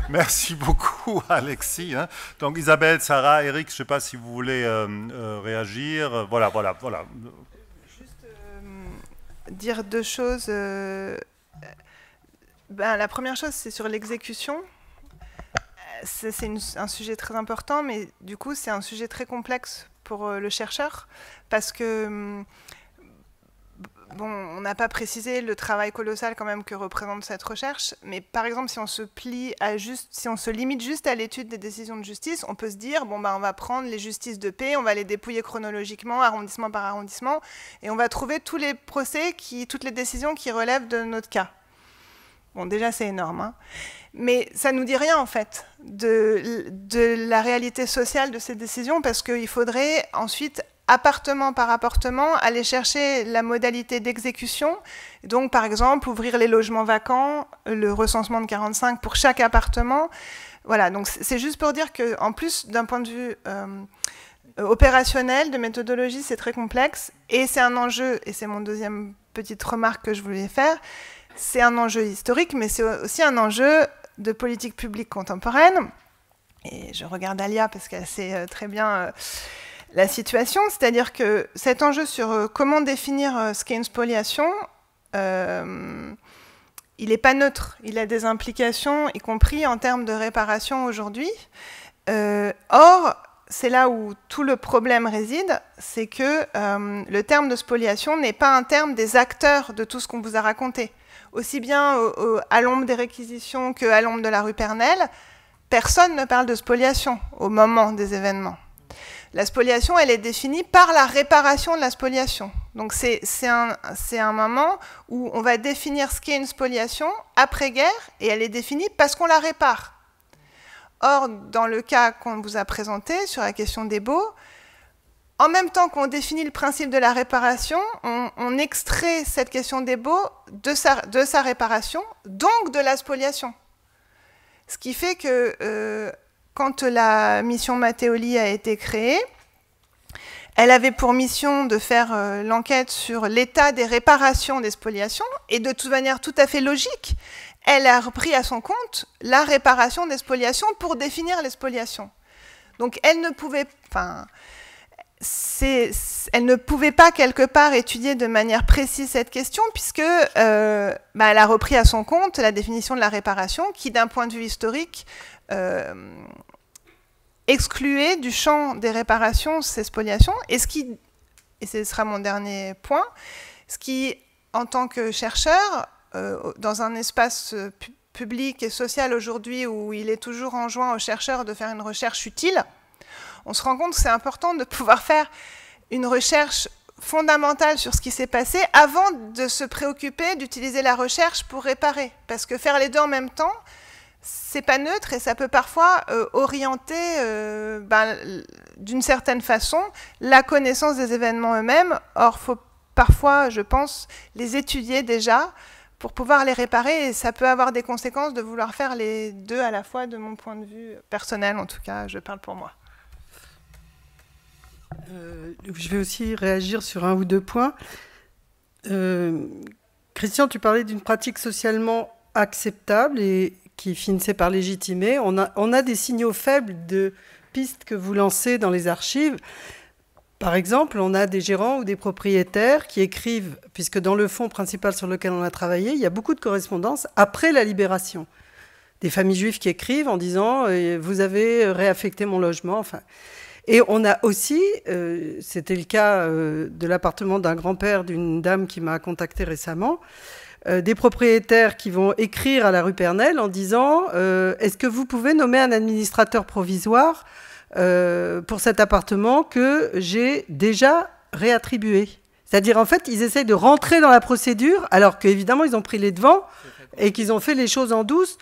merci beaucoup, Alexis. Hein? Donc, Isabelle, Sarah, Eric, je ne sais pas si vous voulez réagir. Voilà. Juste dire deux choses. La première chose, c'est sur l'exécution. C'est un sujet très important, mais du coup, c'est un sujet très complexe pour le chercheur, parce que... Bon, on n'a pas précisé le travail colossal quand même que représente cette recherche, mais par exemple, si on se limite juste à l'étude des décisions de justice, on peut se dire, on va prendre les justices de paix, on va les dépouiller chronologiquement, arrondissement par arrondissement, et on va trouver tous les procès, toutes les décisions qui relèvent de notre cas. Bon, déjà, c'est énorme, hein. Mais ça ne nous dit rien, en fait, de la réalité sociale de ces décisions, parce qu'il faudrait ensuite, appartement par appartement, aller chercher la modalité d'exécution. Donc, par exemple, ouvrir les logements vacants, le recensement de 45 pour chaque appartement. Voilà, donc c'est juste pour dire qu'en plus, d'un point de vue opérationnel, de méthodologie, c'est très complexe. Et c'est un enjeu, et c'est mon deuxième petite remarque que je voulais faire, c'est un enjeu historique, mais c'est aussi un enjeu de politique publique contemporaine. Et je regarde Alia parce qu'elle sait très bien la situation, c'est-à-dire que cet enjeu sur comment définir ce qu'est une spoliation, il n'est pas neutre, il a des implications, y compris en termes de réparation aujourd'hui. Or, c'est là où tout le problème réside, c'est que le terme de spoliation n'est pas un terme des acteurs de tout ce qu'on vous a raconté. Aussi bien à l'ombre des réquisitions qu'à l'ombre de la rue Pernelle, personne ne parle de spoliation au moment des événements. La spoliation, elle est définie par la réparation de la spoliation. Donc c'est un moment où on va définir ce qu'est une spoliation après-guerre, et elle est définie parce qu'on la répare. Or, dans le cas qu'on vous a présenté sur la question des baux, en même temps qu'on définit le principe de la réparation, on extrait cette question des baux de sa réparation, donc de la spoliation. Ce qui fait que quand la mission Matteoli a été créée, elle avait pour mission de faire l'enquête sur l'état des réparations des spoliations, et de toute manière tout à fait logique, elle a repris à son compte la réparation des spoliations pour définir les spoliations. Donc elle ne pouvait pas quelque part étudier de manière précise cette question, puisque elle a repris à son compte la définition de la réparation, qui d'un point de vue historique excluait du champ des réparations ces spoliations, et ce sera mon dernier point, ce qui, en tant que chercheur, dans un espace public et social aujourd'hui où il est toujours enjoint aux chercheurs de faire une recherche utile, on se rend compte que c'est important de pouvoir faire une recherche fondamentale sur ce qui s'est passé avant de se préoccuper d'utiliser la recherche pour réparer. Parce que faire les deux en même temps, c'est pas neutre, et ça peut parfois orienter d'une certaine façon la connaissance des événements eux-mêmes. Or, il faut parfois, je pense, les étudier déjà pour pouvoir les réparer, et ça peut avoir des conséquences de vouloir faire les deux à la fois, de mon point de vue personnel, en tout cas, je parle pour moi. Je vais aussi réagir sur un ou deux points. Christian, tu parlais d'une pratique socialement acceptable et qui finissait par légitimer. On a des signaux faibles de pistes que vous lancez dans les archives. Par exemple, on a des gérants ou des propriétaires qui écrivent, puisque dans le fonds principal sur lequel on a travaillé, il y a beaucoup de correspondances après la libération. Des familles juives qui écrivent en disant « vous avez réaffecté mon logement ». Enfin, et on a aussi, c'était le cas de l'appartement d'un grand-père d'une dame qui m'a contacté récemment, des propriétaires qui vont écrire à la rue Pernelle en disant « est-ce que vous pouvez nommer un administrateur provisoire pour cet appartement que j'ai déjà réattribué ?» C'est-à-dire, en fait, ils essayent de rentrer dans la procédure, alors qu'évidemment, ils ont pris les devants et qu'ils ont fait les choses en douce,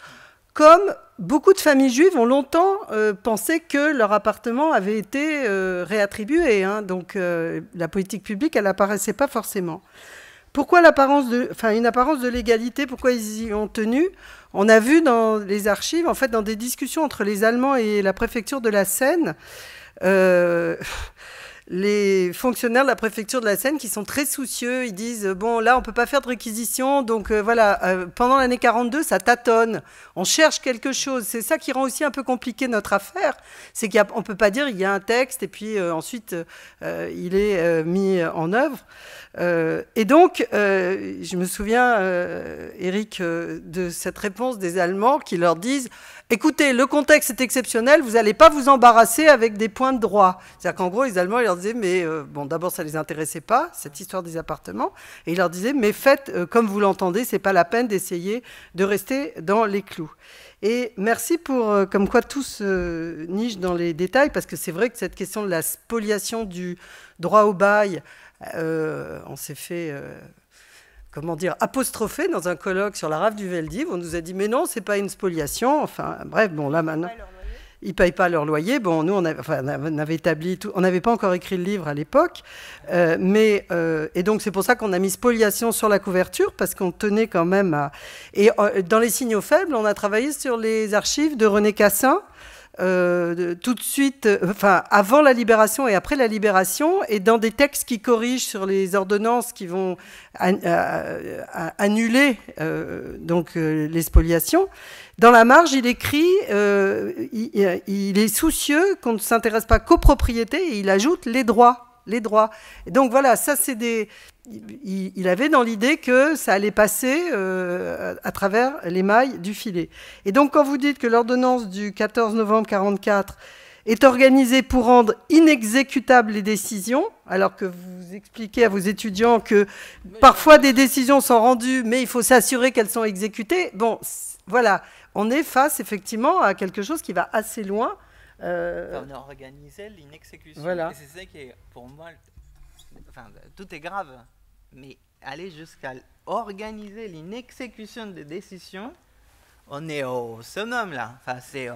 comme beaucoup de familles juives ont longtemps pensé que leur appartement avait été réattribué. Hein, donc, la politique publique, elle n'apparaissait pas forcément. pourquoi une apparence de légalité, pourquoi ils y ont tenu? On a vu dans les archives, en fait, dans des discussions entre les Allemands et la préfecture de la Seine, les fonctionnaires de la préfecture de la Seine qui sont très soucieux, ils disent bon là on peut pas faire de réquisition, donc voilà, pendant l'année 42 ça tâtonne, on cherche quelque chose. C'est ça qui rend aussi un peu compliqué notre affaire, c'est qu'on peut pas dire il y a un texte et puis ensuite il est mis en œuvre. Et donc je me souviens, Eric, de cette réponse des Allemands qui leur disent écoutez, le contexte est exceptionnel, vous n'allez pas vous embarrasser avec des points de droit. C'est-à-dire qu'en gros, les Allemands, ils leur disaient, mais bon, d'abord, ça ne les intéressait pas, cette histoire des appartements, et ils leur disaient, mais faites comme vous l'entendez, ce n'est pas la peine d'essayer de rester dans les clous. Et merci pour, comme quoi tout se niche dans les détails, parce que c'est vrai que cette question de la spoliation du droit au bail, on s'est fait... comment dire, apostrophé dans un colloque sur la rafle du Veldiv. On nous a dit, mais non, c'est pas une spoliation. Enfin, bref, bon, là, maintenant, ils ne payent pas leur loyer. Bon, nous, on avait établi tout. On n'avait pas encore écrit le livre à l'époque. Et donc, c'est pour ça qu'on a mis spoliation sur la couverture, parce qu'on tenait quand même à... Et dans les signaux faibles, on a travaillé sur les archives de René Cassin, tout de suite, enfin avant la libération et après la libération, et dans des textes qui corrigent sur les ordonnances qui vont annuler donc les spoliations. Dans la marge, il écrit, il est soucieux qu'on ne s'intéresse pas qu'aux propriétés, et il ajoute les droits. Les droits. Et donc voilà, ça c'est des... Il avait dans l'idée que ça allait passer à travers les mailles du filet. Et donc quand vous dites que l'ordonnance du 14 novembre 1944 est organisée pour rendre inexécutables les décisions, alors que vous expliquez à vos étudiants que parfois des décisions sont rendues, mais il faut s'assurer qu'elles sont exécutées, bon, voilà, on est face effectivement à quelque chose qui va assez loin. On a organisé l'inexécution. Voilà. Et c'est ça qui est, pour moi, enfin, tout est grave, mais aller jusqu'à organiser l'inexécution des décisions, on est au summum là. Enfin, c'est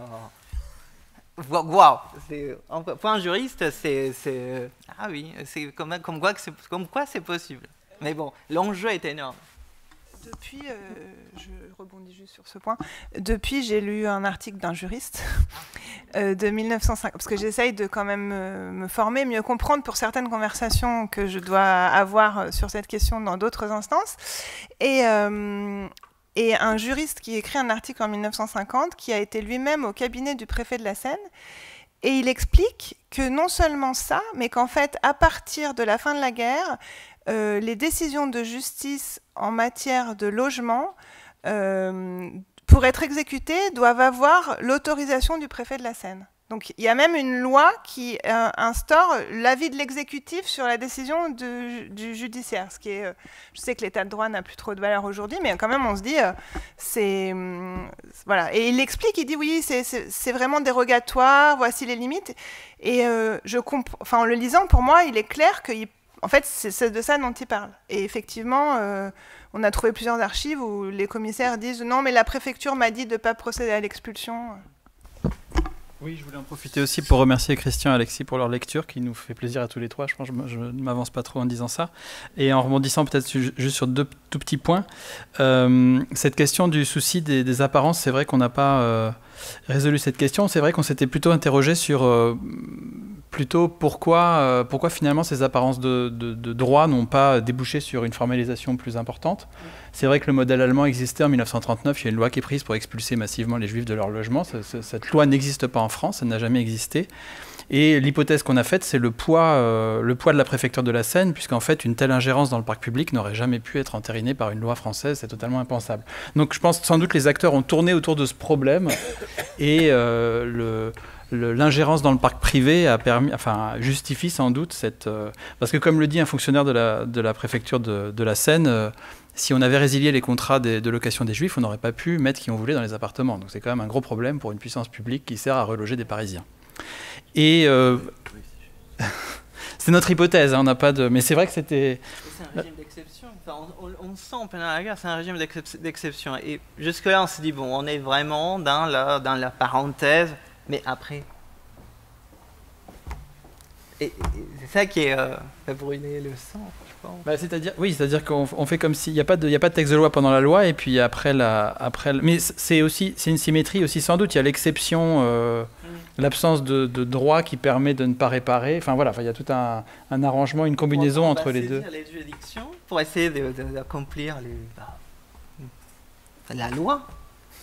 waouh. Pour un juriste, c'est ah oui, c'est comme quoi c'est possible. Mais bon, l'enjeu est énorme. Depuis, je rebondis juste sur ce point, depuis j'ai lu un article d'un juriste de 1950, parce que j'essaye de quand même me former, mieux comprendre pour certaines conversations que je dois avoir sur cette question dans d'autres instances. Et un juriste qui écrit un article en 1950, qui a été lui-même au cabinet du préfet de la Seine, et il explique que non seulement ça, mais qu'en fait, à partir de la fin de la guerre, les décisions de justice en matière de logement, pour être exécutées, doivent avoir l'autorisation du préfet de la Seine. Donc il y a même une loi qui instaure l'avis de l'exécutif sur la décision du judiciaire. Ce qui est, je sais que l'état de droit n'a plus trop de valeur aujourd'hui, mais quand même on se dit, voilà. Et il explique, il dit oui, c'est vraiment dérogatoire, voici les limites. Et en le lisant, pour moi, il est clair que en fait, c'est de ça dont il parle. Et effectivement, on a trouvé plusieurs archives où les commissaires disent « Non, mais la préfecture m'a dit de ne pas procéder à l'expulsion. » Oui, je voulais en profiter aussi pour remercier Christian et Alexis pour leur lecture, qui nous fait plaisir à tous les trois. Je pense que je ne m'avance pas trop en disant ça. Et en rebondissant peut-être juste sur deux tout petits points. Cette question du souci des apparences, c'est vrai qu'on n'a pas résolu cette question. C'est vrai qu'on s'était plutôt interrogé sur... plutôt pourquoi finalement ces apparences de droit n'ont pas débouché sur une formalisation plus importante. C'est vrai que le modèle allemand existait en 1939, il y a une loi qui est prise pour expulser massivement les juifs de leur logement. Cette loi n'existe pas en France, elle n'a jamais existé. Et l'hypothèse qu'on a faite, c'est le poids de la préfecture de la Seine, puisqu'en fait, une telle ingérence dans le parc public n'aurait jamais pu être entérinée par une loi française, c'est totalement impensable. Donc je pense que sans doute les acteurs ont tourné autour de ce problème, et l'ingérence dans le parc privé justifie sans doute cette... parce que comme le dit un fonctionnaire de la préfecture de la Seine, si on avait résilié les contrats de location des Juifs, on n'aurait pas pu mettre qui on voulait dans les appartements. Donc c'est quand même un gros problème pour une puissance publique qui sert à reloger des Parisiens. Et c'est notre hypothèse, hein, on n'a pas de... Mais c'est vrai que c'était... C'est un régime d'exception. Enfin, on sent pendant la guerre, c'est un régime d'exception. Et jusque-là, on se dit, bon, on est vraiment dans la parenthèse, mais après... Et c'est ça qui est fait brûler le sang, je pense. Bah, c'est-à-dire qu'on fait comme s'il n'y a pas de texte de loi pendant la loi, et puis mais c'est une symétrie aussi sans doute. Il y a l'exception, l'absence de droit qui permet de ne pas réparer. Enfin voilà, il y a tout un arrangement, une combinaison entre les deux. Les juridictions pour essayer d'accomplir la loi.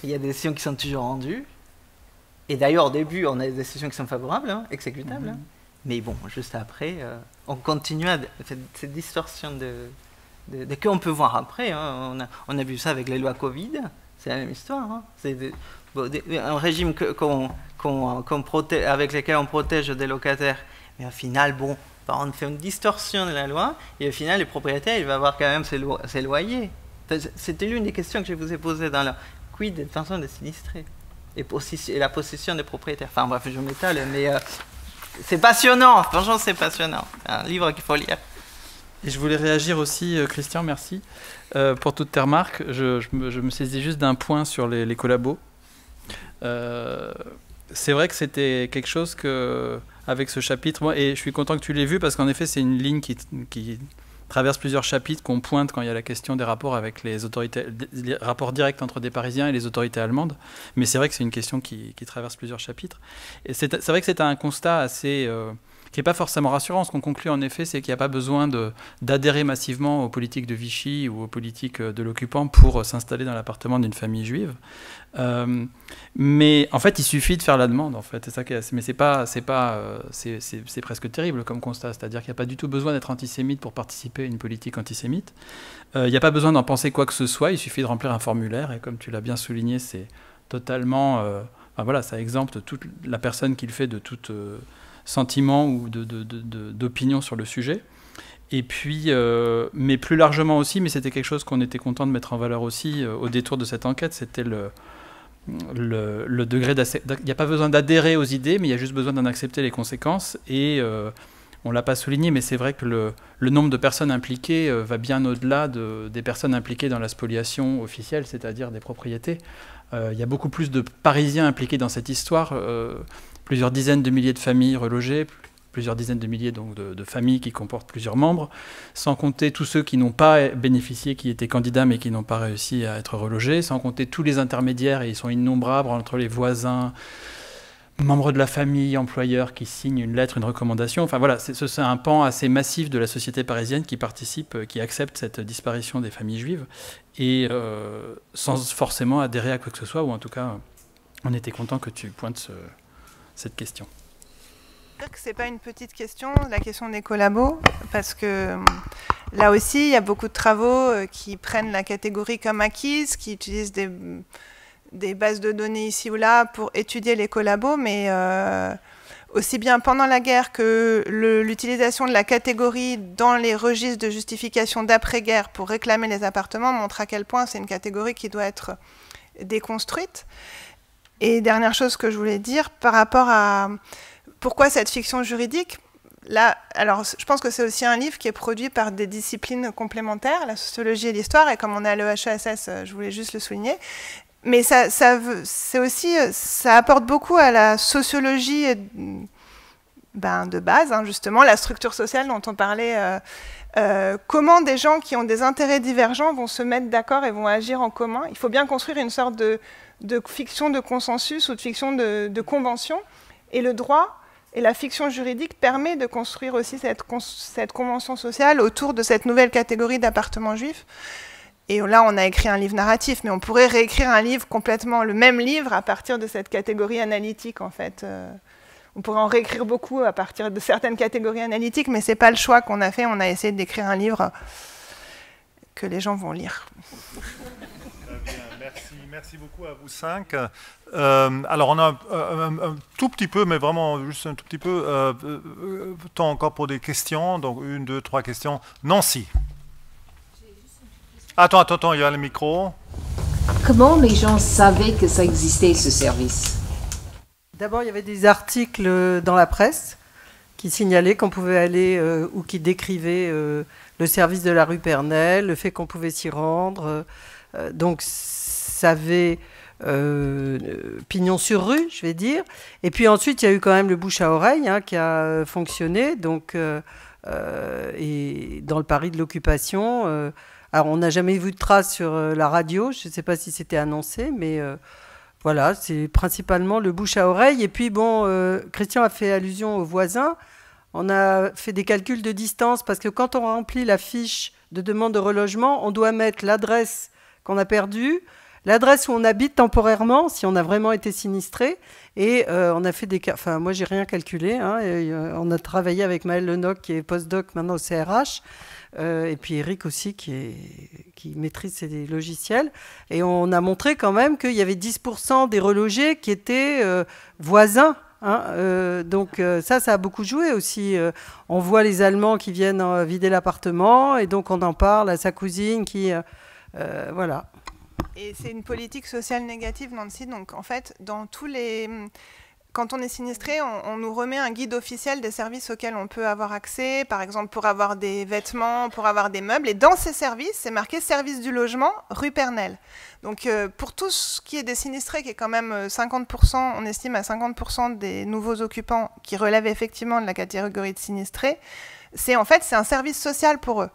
Il y a des décisions qui sont toujours rendues. Et d'ailleurs, au début, on a des décisions qui sont favorables, exécutables. Mais bon, juste après, on continue à cette distorsion de qu'on peut voir après. On a vu ça avec les lois Covid, c'est la même histoire. C'est un régime avec lequel on protège des locataires. Mais au final, on fait une distorsion de la loi, et au final, les propriétaires, il va avoir quand même ses loyers. C'était l'une des questions que je vous ai posées dans la quid des personnes des sinistrés et la possession des propriétaires. Enfin bref, je m'étale, mais... c'est passionnant, franchement c'est passionnant. Un livre qu'il faut lire. Et je voulais réagir aussi, Christian, merci pour toutes tes remarques. Je me saisis juste d'un point sur les collabos. C'est vrai que c'était quelque chose avec ce chapitre, et je suis content que tu l'aies vu, parce qu'en effet c'est une ligne qui traverse plusieurs chapitres, qu'on pointe quand il y a la question des rapports avec les autorités, les rapports directs entre des Parisiens et les autorités allemandes. Mais c'est vrai que c'est une question qui traverse plusieurs chapitres. Et c'est vrai que c'est un constat assez... qui n'est pas forcément rassurant. Ce qu'on conclut en effet, c'est qu'il n'y a pas besoin d'adhérer massivement aux politiques de Vichy ou aux politiques de l'occupant pour s'installer dans l'appartement d'une famille juive. Mais en fait, il suffit de faire la demande. En fait, c'est ça mais c'est presque terrible comme constat. C'est-à-dire qu'il n'y a pas du tout besoin d'être antisémite pour participer à une politique antisémite. Il n'y a pas besoin d'en penser quoi que ce soit. Il suffit de remplir un formulaire. Et comme tu l'as bien souligné, c'est totalement... voilà, ça exempte toute la personne qui le fait de toute... sentiment ou d'opinion sur le sujet. Et puis, mais plus largement aussi, mais c'était quelque chose qu'on était content de mettre en valeur aussi au détour de cette enquête, c'était le degré d'acceptation. Il n'y a pas besoin d'adhérer aux idées, mais il y a juste besoin d'en accepter les conséquences. Et on ne l'a pas souligné, mais c'est vrai que le nombre de personnes impliquées va bien au-delà des personnes impliquées dans la spoliation officielle, c'est-à-dire des propriétés. Il y a beaucoup plus de Parisiens impliqués dans cette histoire, plusieurs dizaines de milliers de familles relogées, plusieurs dizaines de milliers donc, de familles qui comportent plusieurs membres, sans compter tous ceux qui n'ont pas bénéficié, qui étaient candidats mais qui n'ont pas réussi à être relogés, sans compter tous les intermédiaires, et ils sont innombrables entre les voisins, membres de la famille, employeurs qui signent une lettre, une recommandation. Enfin voilà, c'est un pan assez massif de la société parisienne qui participe, qui accepte cette disparition des familles juives, et sans forcément adhérer à quoi que ce soit, ou en tout cas, on était content que tu pointes cette question. C'est pas une petite question, la question des collabos, parce que là aussi, il y a beaucoup de travaux qui prennent la catégorie comme acquise, qui utilisent des bases de données ici ou là pour étudier les collabos, mais aussi bien pendant la guerre que l'utilisation de la catégorie dans les registres de justification d'après-guerre pour réclamer les appartements montre à quel point c'est une catégorie qui doit être déconstruite. Et dernière chose que je voulais dire par rapport à pourquoi cette fiction juridique, là, alors je pense que c'est aussi un livre qui est produit par des disciplines complémentaires, la sociologie et l'histoire, et comme on est à l'EHESS, je voulais juste le souligner. Mais c'est aussi, ça apporte beaucoup à la sociologie de base, justement, la structure sociale dont on parlait. Comment des gens qui ont des intérêts divergents vont se mettre d'accord et vont agir en commun. Il faut bien construire une sorte de fiction de consensus ou de fiction de convention. Et le droit et la fiction juridique permet de construire aussi cette convention sociale autour de cette nouvelle catégorie d'appartements juifs. Et là, on a écrit un livre narratif, mais on pourrait réécrire un livre complètement, le même livre, à partir de cette catégorie analytique, en fait. On pourrait en réécrire beaucoup à partir de certaines catégories analytiques, mais ce n'est pas le choix qu'on a fait. On a essayé d'écrire un livre que les gens vont lire. Merci beaucoup à vous cinq. Alors, on a un tout petit peu, mais vraiment juste un tout petit peu, temps encore pour des questions. Donc, 1, 2, 3 questions. Nancy. Attends, il y a le micro. Comment les gens savaient que ça existait, ce service? D'abord, il y avait des articles dans la presse qui signalaient qu'on pouvait aller ou qui décrivaient le service de la rue Pernelle, le fait qu'on pouvait s'y rendre. Donc, ça avait pignon sur rue, je vais dire. Et puis ensuite, il y a eu quand même le bouche à oreille qui a fonctionné. Donc, et dans le Paris de l'occupation, alors on n'a jamais vu de traces sur la radio. Je ne sais pas si c'était annoncé, mais voilà, c'est principalement le bouche à oreille. Et puis bon, Christian a fait allusion aux voisins. On a fait des calculs de distance parce que quand on remplit la fiche de demande de relogement, on doit mettre l'adresse qu'on a perdue, l'adresse où on habite temporairement, si on a vraiment été sinistré. Et on a fait des... Enfin, moi, j'ai rien calculé. Et, on a travaillé avec Maël Lenoc, qui est postdoc maintenant au CRH. Et puis Eric aussi, qui maîtrise ces logiciels. Et on a montré quand même qu'il y avait 10% des relogés qui étaient voisins. Donc ça a beaucoup joué aussi. On voit les Allemands qui viennent vider l'appartement et donc on en parle à sa cousine qui... voilà. Et c'est une politique sociale négative, Nancy. Donc en fait, dans tous les... Quand on est sinistré, on nous remet un guide officiel des services auxquels on peut avoir accès, par exemple pour avoir des vêtements, pour avoir des meubles. Et dans ces services, c'est marqué « Service du logement, rue Pernelle ». Donc pour tout ce qui est des sinistrés, qui est quand même 50%, on estime à 50% des nouveaux occupants qui relèvent effectivement de la catégorie de sinistrés, c'est un service social pour eux.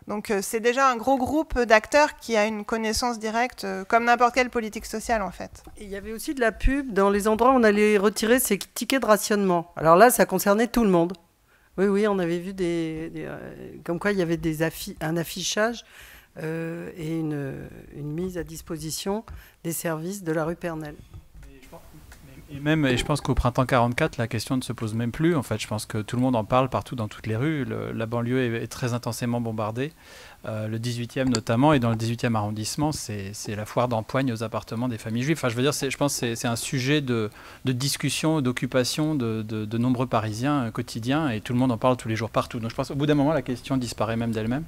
Donc c'est déjà un gros groupe d'acteurs qui a une connaissance directe, comme n'importe quelle politique sociale en fait. Et il y avait aussi de la pub dans les endroits où on allait retirer ces tickets de rationnement. Alors là, ça concernait tout le monde. Oui, on avait vu comme quoi il y avait un affichage et une mise à disposition des services de la rue Pernelle. Et je pense qu'au printemps 44, la question ne se pose même plus. En fait, je pense que tout le monde en parle partout dans toutes les rues. La banlieue est très intensément bombardée. Le 18e notamment, et dans le 18e arrondissement, c'est la foire d'empoigne aux appartements des familles juives. Enfin, je veux dire, je pense que c'est un sujet de discussion, d'occupation de nombreux Parisiens quotidiens, et tout le monde en parle tous les jours partout. Donc je pense qu'au bout d'un moment, la question disparaît même d'elle-même.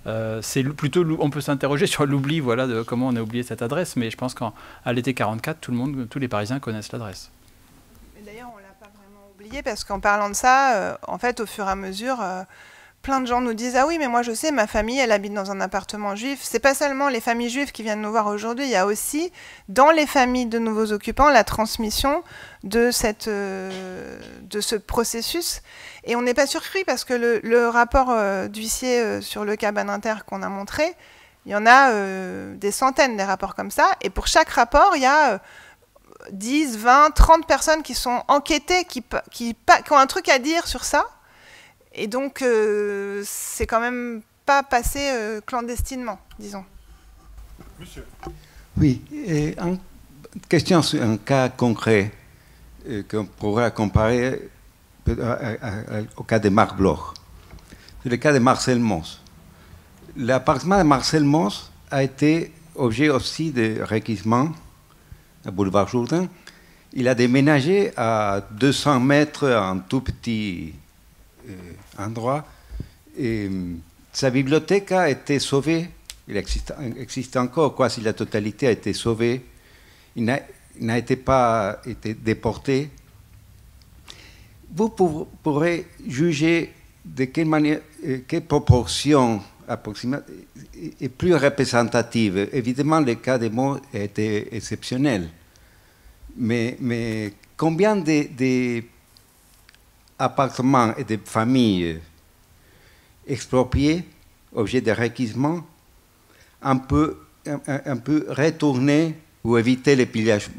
On peut s'interroger sur l'oubli, voilà, de comment on a oublié cette adresse, mais je pense qu'à l'été 44, tous les Parisiens connaissent l'adresse. D'ailleurs, on ne l'a pas vraiment oublié, parce qu'en parlant de ça, en fait, au fur et à mesure... plein de gens nous disent « Ah oui, mais moi je sais, ma famille, elle habite dans un appartement juif. » C'est pas seulement les familles juives qui viennent nous voir aujourd'hui, il y a aussi, dans les familles de nouveaux occupants, la transmission de ce processus. Et on n'est pas surpris parce que le rapport d'huissier sur le cas Badinter qu'on a montré, il y en a des centaines des rapports comme ça. Et pour chaque rapport, il y a 10, 20, 30 personnes qui sont enquêtées, qui ont un truc à dire sur ça. Et donc, c'est quand même pas passé clandestinement, disons. Monsieur. Oui, une question sur un cas concret qu'on pourrait comparer au cas de Marc Bloch. C'est le cas de Marcel Mauss. L'appartement de Marcel Mauss a été objet aussi de réquisition à Boulevard Jourdain. Il a déménagé à 200 mètres, un tout petit endroit. Et sa bibliothèque a été sauvée. Il existe encore, quasi la totalité a été sauvée. Il n'a pas été déporté. Vous pourrez juger de quelle manière, quelle proportion approximative est plus représentative. Évidemment, le cas de Mauss était exceptionnel. Mais combien d'appartements et de familles expropriés, objets de réquisition, un peu retourner ou éviter les pillages.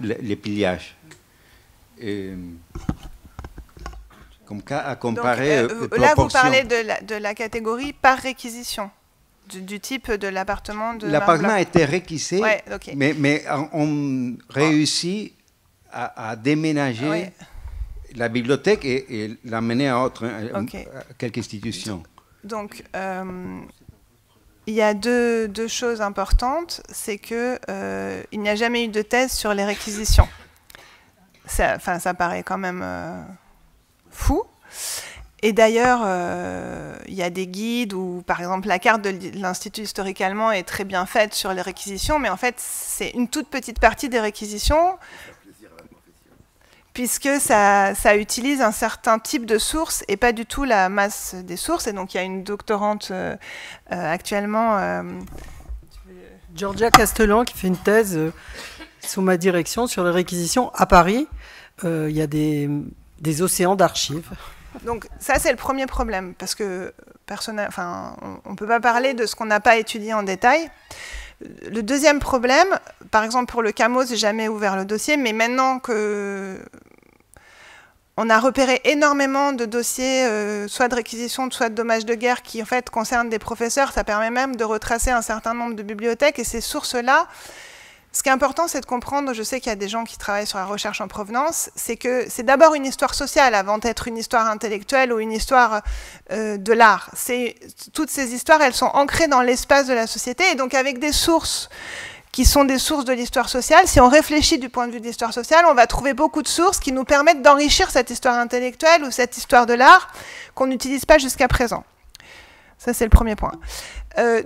Comme cas à comparer. Donc, là, vous parlez de la catégorie par réquisition, du type de l'appartement de. L'appartement a été réquisé, ouais, okay. mais on réussit à déménager la bibliothèque et l'amener à quelques institutions. Donc, il y a deux choses importantes. C'est qu'il n'y a jamais eu de thèse sur les réquisitions. Ça paraît quand même fou. Et d'ailleurs, il y a des guides où, par exemple, la carte de l'Institut historique allemand est très bien faite sur les réquisitions, mais en fait, c'est une toute petite partie des réquisitions, puisque ça utilise un certain type de sources et pas du tout la masse des sources. Et donc, il y a une doctorante actuellement... Georgia Castellan, qui fait une thèse Sous ma direction, sur les réquisitions, à Paris, il y a des océans d'archives. Donc ça, c'est le premier problème, parce que on ne peut pas parler de ce qu'on n'a pas étudié en détail. Le deuxième problème, par exemple pour le CAMO, j'ai jamais ouvert le dossier, mais maintenant que on a repéré énormément de dossiers, soit de réquisition, soit de dommages de guerre, qui en fait concernent des professeurs, ça permet même de retracer un certain nombre de bibliothèques, et ces sources-là, ce qui est important, c'est de comprendre, je sais qu'il y a des gens qui travaillent sur la recherche en provenance, c'est que c'est d'abord une histoire sociale avant d'être une histoire intellectuelle ou une histoire de l'art. Toutes ces histoires, elles sont ancrées dans l'espace de la société, et donc avec des sources qui sont des sources de l'histoire sociale, si on réfléchit du point de vue de l'histoire sociale, on va trouver beaucoup de sources qui nous permettent d'enrichir cette histoire intellectuelle ou cette histoire de l'art qu'on n'utilise pas jusqu'à présent. Ça, c'est le premier point.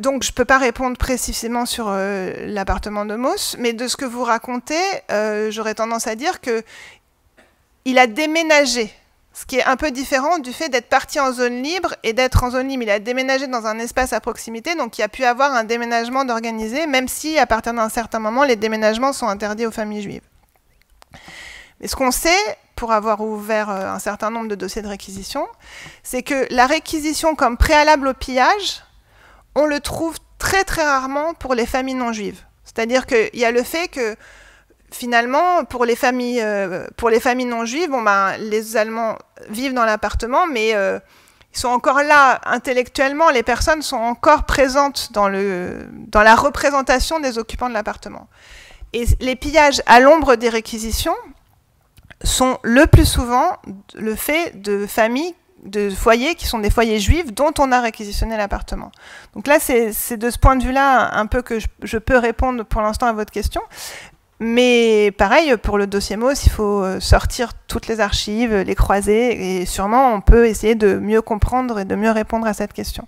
Donc, je ne peux pas répondre précisément sur l'appartement de Mauss, mais de ce que vous racontez, j'aurais tendance à dire qu'il a déménagé, ce qui est un peu différent du fait d'être parti en zone libre et d'être en zone libre. Il a déménagé dans un espace à proximité, donc il y a pu avoir un déménagement d'organisé, même si, à partir d'un certain moment, les déménagements sont interdits aux familles juives. Mais ce qu'on sait, pour avoir ouvert un certain nombre de dossiers de réquisition, c'est que la réquisition comme préalable au pillage, on le trouve très très rarement pour les familles non juives. C'est-à-dire qu'il y a le fait que, finalement, pour les familles non juives, les Allemands vivent dans l'appartement, mais ils sont encore là intellectuellement, les personnes sont encore présentes dans la représentation des occupants de l'appartement. Et les pillages à l'ombre des réquisitions sont le plus souvent le fait de familles, de foyers qui sont des foyers juifs dont on a réquisitionné l'appartement. Donc là, c'est de ce point de vue-là un peu que je peux répondre pour l'instant à votre question. Mais pareil, pour le dossier Mauss, il faut sortir toutes les archives, les croiser, et sûrement on peut essayer de mieux comprendre et de mieux répondre à cette question.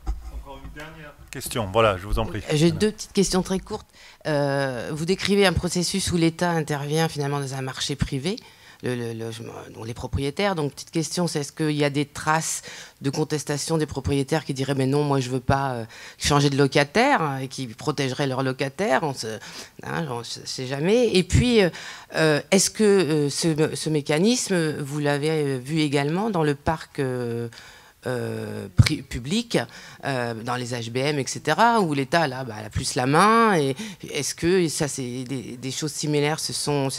Encore une dernière question, voilà, je vous en prie. J'ai deux petites questions très courtes. Vous décrivez un processus où l'État intervient finalement dans un marché privé, dont les propriétaires. Donc, petite question, c'est est-ce qu'il y a des traces de contestation des propriétaires qui diraient mais non, moi je veux pas changer de locataire, et qui protégeraient leurs locataires, on ne sait jamais. Et puis, est-ce que ce mécanisme, vous l'avez vu également dans le parc public, dans les HBM, etc., où l'État là, a plus la main, et est-ce que ça, c'est des choses similaires se sont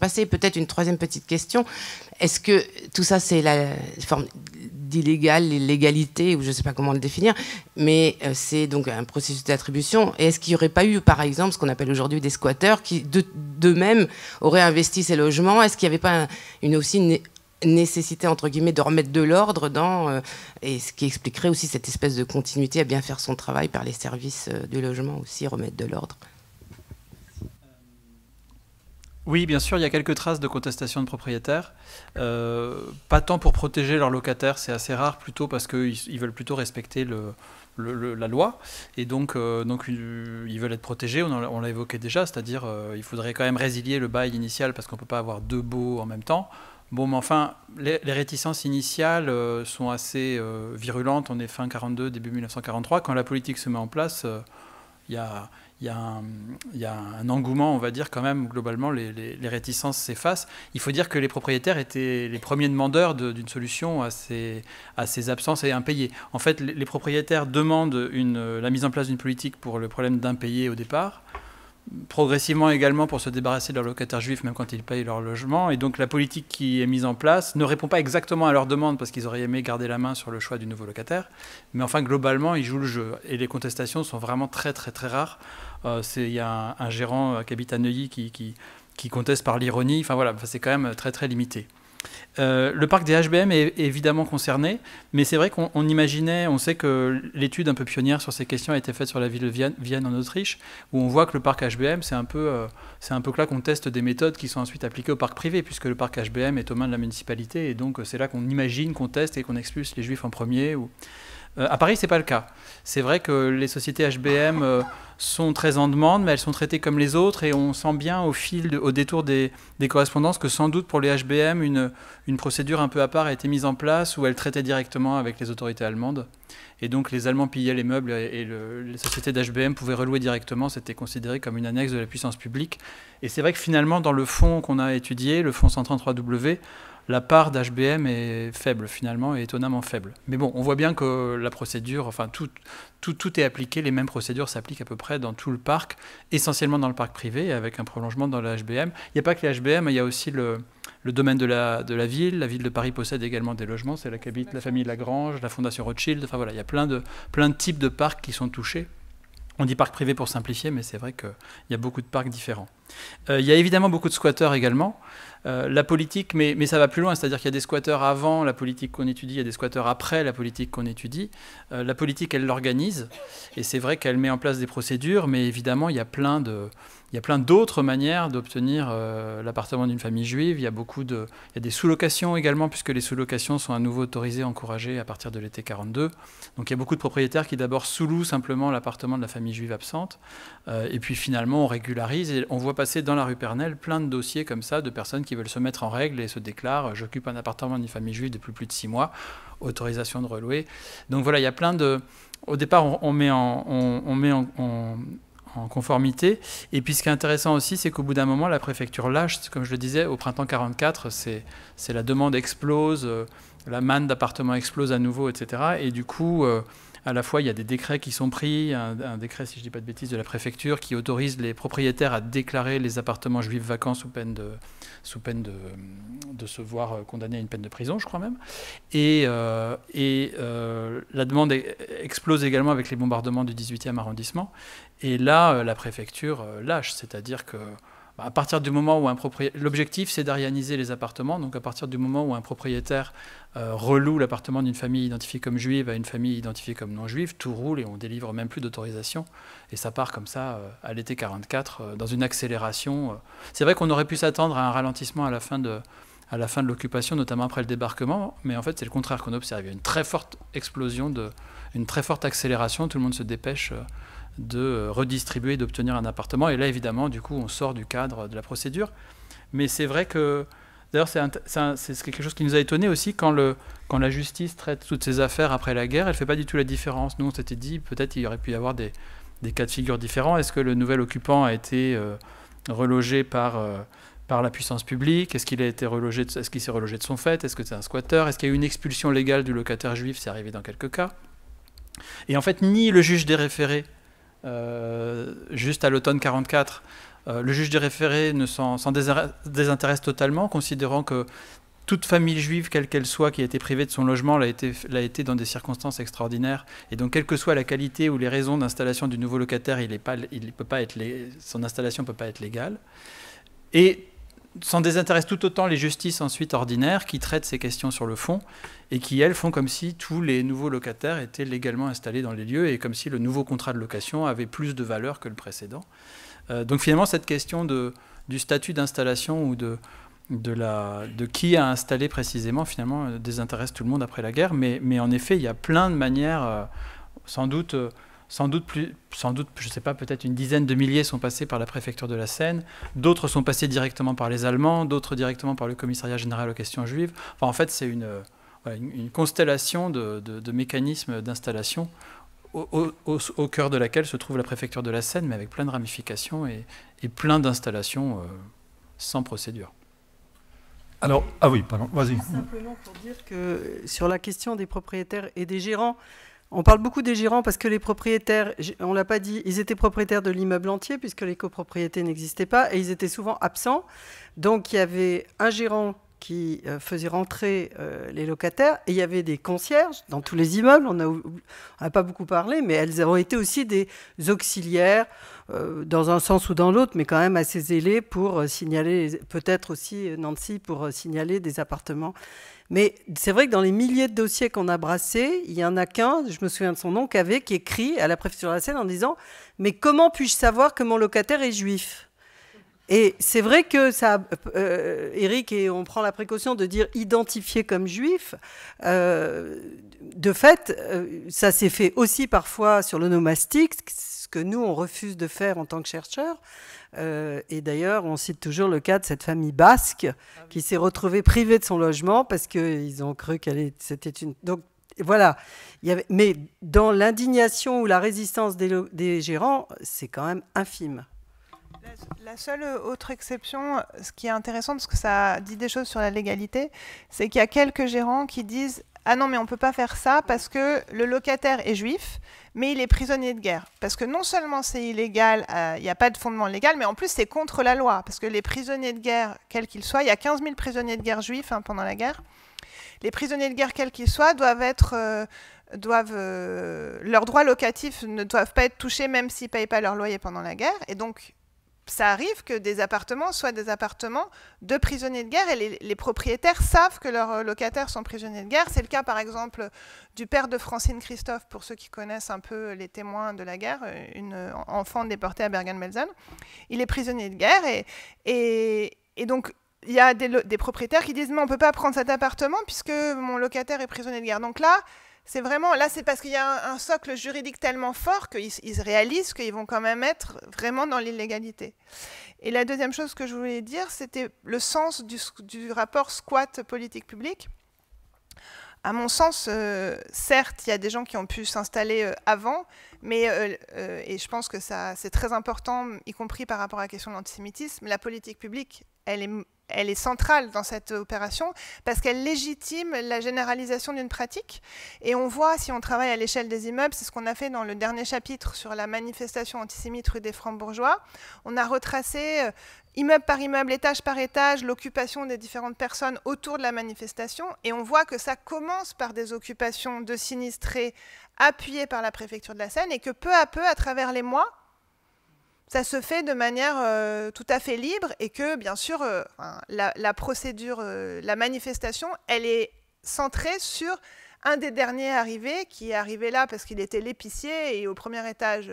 passées? Peut-être une troisième petite question, est-ce que tout ça c'est la forme d'illégal, l'illégalité, ou je ne sais pas comment le définir, mais c'est donc un processus d'attribution, et est-ce qu'il n'y aurait pas eu par exemple ce qu'on appelle aujourd'hui des squatteurs qui d'eux-mêmes auraient investi ces logements? Est-ce qu'il n'y avait pas aussi une nécessité, entre guillemets, de remettre de l'ordre dans, et ce qui expliquerait aussi cette espèce de continuité à bien faire son travail par les services du logement aussi, remettre de l'ordre? Oui, bien sûr, il y a quelques traces de contestation de propriétaires. Pas tant pour protéger leurs locataires, c'est assez rare, plutôt parce qu'ils veulent plutôt respecter la loi, et donc ils veulent être protégés, on l'a évoqué déjà, c'est-à-dire il faudrait quand même résilier le bail initial parce qu'on ne peut pas avoir deux baux en même temps. Bon, mais enfin, les réticences initiales sont assez virulentes. On est fin 42, début 1943. Quand la politique se met en place, il y a un engouement, on va dire, quand même, globalement, les réticences s'effacent. Il faut dire que les propriétaires étaient les premiers demandeurs d'une solution à ces absences et impayés. En fait, les propriétaires demandent la mise en place d'une politique pour le problème d'impayés au départ, progressivement également pour se débarrasser de leurs locataires juifs même quand ils payent leur logement, et donc la politique qui est mise en place ne répond pas exactement à leurs demandes parce qu'ils auraient aimé garder la main sur le choix du nouveau locataire, mais enfin globalement ils jouent le jeu et les contestations sont vraiment très très très rares. Il y a un gérant qui habite à Neuilly qui conteste par l'ironie, enfin voilà, c'est quand même très très limité. Le parc des HBM est évidemment concerné, mais c'est vrai qu'on imaginait, on sait que l'étude un peu pionnière sur ces questions a été faite sur la ville de Vienne en Autriche, où on voit que le parc HBM, c'est un peu que là qu'on teste des méthodes qui sont ensuite appliquées au parc privé, puisque le parc HBM est aux mains de la municipalité, et donc c'est là qu'on imagine, qu'on teste et qu'on expulse les juifs en premier. À Paris, c'est pas le cas. C'est vrai que les sociétés HBM sont très en demande, mais elles sont traitées comme les autres, et on sent bien au détour des correspondances que sans doute pour les HBM, une procédure un peu à part a été mise en place où elles traitaient directement avec les autorités allemandes. Et donc les Allemands pillaient les meubles et les sociétés d'HBM pouvaient relouer directement. C'était considéré comme une annexe de la puissance publique. Et c'est vrai que finalement, dans le fonds qu'on a étudié, le fonds 133W, la part d'HBM est faible finalement, et étonnamment faible. Mais bon, on voit bien que la procédure, enfin tout est appliqué, les mêmes procédures s'appliquent à peu près dans tout le parc, essentiellement dans le parc privé, avec un prolongement dans la HBM. Il n'y a pas que les HBM, il y a aussi le domaine de la ville. La ville de Paris possède également des logements, c'est là qu'habite la famille Lagrange, la Fondation Rothschild, enfin voilà, il y a plein de types de parcs qui sont touchés. On dit parc privé pour simplifier, mais c'est vrai qu'il y a beaucoup de parcs différents. Il y a évidemment beaucoup de squatteurs également. La politique, mais ça va plus loin, c'est-à-dire qu'il y a des squatteurs avant la politique qu'on étudie, il y a des squatteurs après la politique qu'on étudie. La politique, elle l'organise, et c'est vrai qu'elle met en place des procédures, mais évidemment, il y a plein d'autres manières d'obtenir l'appartement d'une famille juive. Il y a des sous-locations également, puisque les sous-locations sont à nouveau autorisées, encouragées à partir de l'été 42. Donc il y a beaucoup de propriétaires qui d'abord sous-louent simplement l'appartement de la famille juive absente, et puis finalement on régularise, et on voit passer dans la rue Pernelle plein de dossiers comme ça, de personnes qui veulent se mettre en règle et se déclarent « j'occupe un appartement d'une famille juive depuis plus de 6 mois, autorisation de relouer ». Donc voilà, il y a plein de... Au départ, on met en conformité. Et puis ce qui est intéressant aussi, c'est qu'au bout d'un moment, la préfecture lâche, comme je le disais, au printemps 44, c'est la demande explose, la manne d'appartements explose à nouveau, etc. Et du coup, à la fois, il y a des décrets qui sont pris, un décret, si je ne dis pas de bêtises, de la préfecture, qui autorise les propriétaires à déclarer les appartements juifs vacants sous peine de se voir condamnés à une peine de prison, je crois même. Et la demande explose également avec les bombardements du 18e arrondissement. Et là, la préfecture lâche, c'est-à-dire que à partir du moment où l'objectif, c'est d'arianiser les appartements. Donc à partir du moment où un propriétaire reloue l'appartement d'une famille identifiée comme juive à une famille identifiée comme non juive, tout roule et on délivre même plus d'autorisation. Et ça part comme ça à l'été 44 dans une accélération. C'est vrai qu'on aurait pu s'attendre à un ralentissement à la fin de l'occupation, notamment après le débarquement, mais en fait c'est le contraire qu'on observe. Il y a une très forte explosion, une très forte accélération. Tout le monde se dépêche de redistribuer, d'obtenir un appartement. Et là, évidemment, du coup, on sort du cadre de la procédure. Mais c'est vrai que, d'ailleurs, c'est quelque chose qui nous a étonné aussi, quand la justice traite toutes ces affaires après la guerre, elle ne fait pas du tout la différence. Nous, on s'était dit, peut-être il y aurait pu y avoir des cas de figure différents. Est-ce que le nouvel occupant a été relogé par la puissance publique? Est-ce qu'il a été relogé est-ce qu'il s'est relogé de son fait? Est-ce que c'est un squatteur? Est-ce qu'il y a eu une expulsion légale du locataire juif? C'est arrivé dans quelques cas. Et en fait, ni le juge des référés, juste à l'automne 44, le juge des référés s'en désintéresse totalement, considérant que toute famille juive, quelle qu'elle soit, qui a été privée de son logement, l'a été dans des circonstances extraordinaires. Et donc, quelle que soit la qualité ou les raisons d'installation du nouveau locataire, son installation ne peut pas être légale. Et s'en désintéressent tout autant les justices ensuite ordinaires qui traitent ces questions sur le fond et qui, elles, font comme si tous les nouveaux locataires étaient légalement installés dans les lieux et comme si le nouveau contrat de location avait plus de valeur que le précédent. Donc finalement, cette question du statut d'installation ou de qui a installé précisément, finalement, désintéresse tout le monde après la guerre. Mais en effet, il y a plein de manières, sans doute, je ne sais pas, peut-être une dizaine de milliers sont passés par la préfecture de la Seine, d'autres sont passés directement par les Allemands, d'autres directement par le commissariat général aux questions juives. Enfin, en fait, c'est une constellation de mécanismes d'installation au cœur de laquelle se trouve la préfecture de la Seine, mais avec plein de ramifications et plein d'installations sans procédure. Alors, ah oui, pardon, vas-y. Simplement pour dire que sur la question des propriétaires et des gérants, on parle beaucoup des gérants parce que les propriétaires, on ne l'a pas dit, ils étaient propriétaires de l'immeuble entier puisque les copropriétés n'existaient pas et ils étaient souvent absents. Donc il y avait un gérant qui faisait rentrer les locataires et il y avait des concierges dans tous les immeubles. On n'a pas beaucoup parlé, mais elles ont été aussi des auxiliaires dans un sens ou dans l'autre, mais quand même assez zélés pour signaler, peut-être aussi Nancy, pour signaler des appartements. Mais c'est vrai que dans les milliers de dossiers qu'on a brassés, il n'y en a qu'un, je me souviens de son nom, qui écrit à la préfecture de la Seine en disant « Mais comment puis-je savoir que mon locataire est juif ?» Et c'est vrai que ça, Eric, et on prend la précaution de dire identifié comme juif. De fait, ça s'est fait aussi parfois sur l'onomastique, ce que nous, on refuse de faire en tant que chercheurs. Et d'ailleurs, on cite toujours le cas de cette famille basque qui s'est retrouvée privée de son logement parce qu'ils ont cru c'était une... Donc, voilà. Mais dans l'indignation ou la résistance des gérants, c'est quand même infime. La seule autre exception, ce qui est intéressant, parce que ça dit des choses sur la légalité, c'est qu'il y a quelques gérants qui disent « Ah non, mais on ne peut pas faire ça parce que le locataire est juif, mais il est prisonnier de guerre. » Parce que non seulement c'est illégal, il n'y a pas de fondement légal, mais en plus c'est contre la loi. Parce que les prisonniers de guerre, quels qu'ils soient, il y a 15 000 prisonniers de guerre juifs pendant la guerre. Les prisonniers de guerre, quels qu'ils soient, leurs droits locatifs ne doivent pas être touchés même s'ils ne payent pas leur loyer pendant la guerre. Et donc, ça arrive que des appartements soient des appartements de prisonniers de guerre et les propriétaires savent que leurs locataires sont prisonniers de guerre. C'est le cas, par exemple, du père de Francine Christophe, pour ceux qui connaissent un peu les témoins de la guerre, une enfant déportée à Bergen-Belsen. Il est prisonnier de guerre et donc il y a des propriétaires qui disent « Mais on ne peut pas prendre cet appartement puisque mon locataire est prisonnier de guerre. » Donc là, c'est parce qu'il y a un socle juridique tellement fort qu'ils réalisent qu'ils vont quand même être vraiment dans l'illégalité. Et la deuxième chose que je voulais dire, c'était le sens du rapport squat politique publique. À mon sens, certes, il y a des gens qui ont pu s'installer avant, mais, et je pense que c'est très important, y compris par rapport à la question de l'antisémitisme, la politique publique, elle est centrale dans cette opération parce qu'elle légitime la généralisation d'une pratique. Et on voit, si on travaille à l'échelle des immeubles, c'est ce qu'on a fait dans le dernier chapitre sur la manifestation antisémite rue des Francs-Bourgeois. On a retracé immeuble par immeuble, étage par étage, l'occupation des différentes personnes autour de la manifestation. Et on voit que ça commence par des occupations de sinistrés appuyées par la préfecture de la Seine et que peu à peu, à travers les mois, ça se fait de manière tout à fait libre et que, bien sûr, la procédure, la manifestation, elle est centrée sur un des derniers arrivés qui est arrivé là parce qu'il était l'épicier et au premier étage,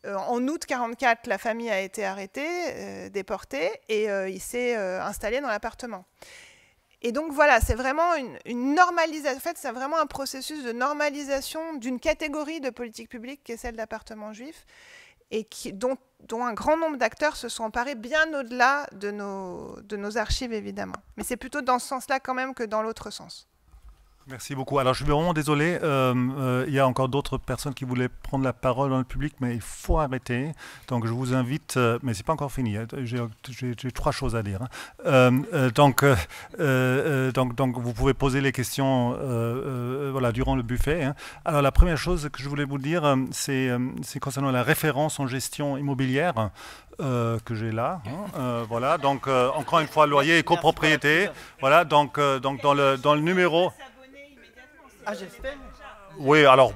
en août 1944, la famille a été arrêtée, déportée et il s'est installé dans l'appartement. Et donc voilà, c'est vraiment une normalisation, en fait, c'est vraiment un processus de normalisation d'une catégorie de politique publique qui est celle d'appartements juifs, et dont un grand nombre d'acteurs se sont emparés bien au-delà de nos archives, évidemment. Mais c'est plutôt dans ce sens-là quand même que dans l'autre sens. Merci beaucoup. Alors, je suis vraiment désolé. Il y a encore d'autres personnes qui voulaient prendre la parole dans le public, mais il faut arrêter. Donc, je vous invite, mais ce n'est pas encore fini. J'ai 3 choses à dire. Donc, vous pouvez poser les questions voilà, durant le buffet. Hein. Alors, la première chose que je voulais vous dire, c'est concernant la référence en gestion immobilière. Que j'ai là, hein, voilà, donc encore une fois, loyer et copropriété, voilà, donc dans le numéro. Ah, j'espère. Oui, alors,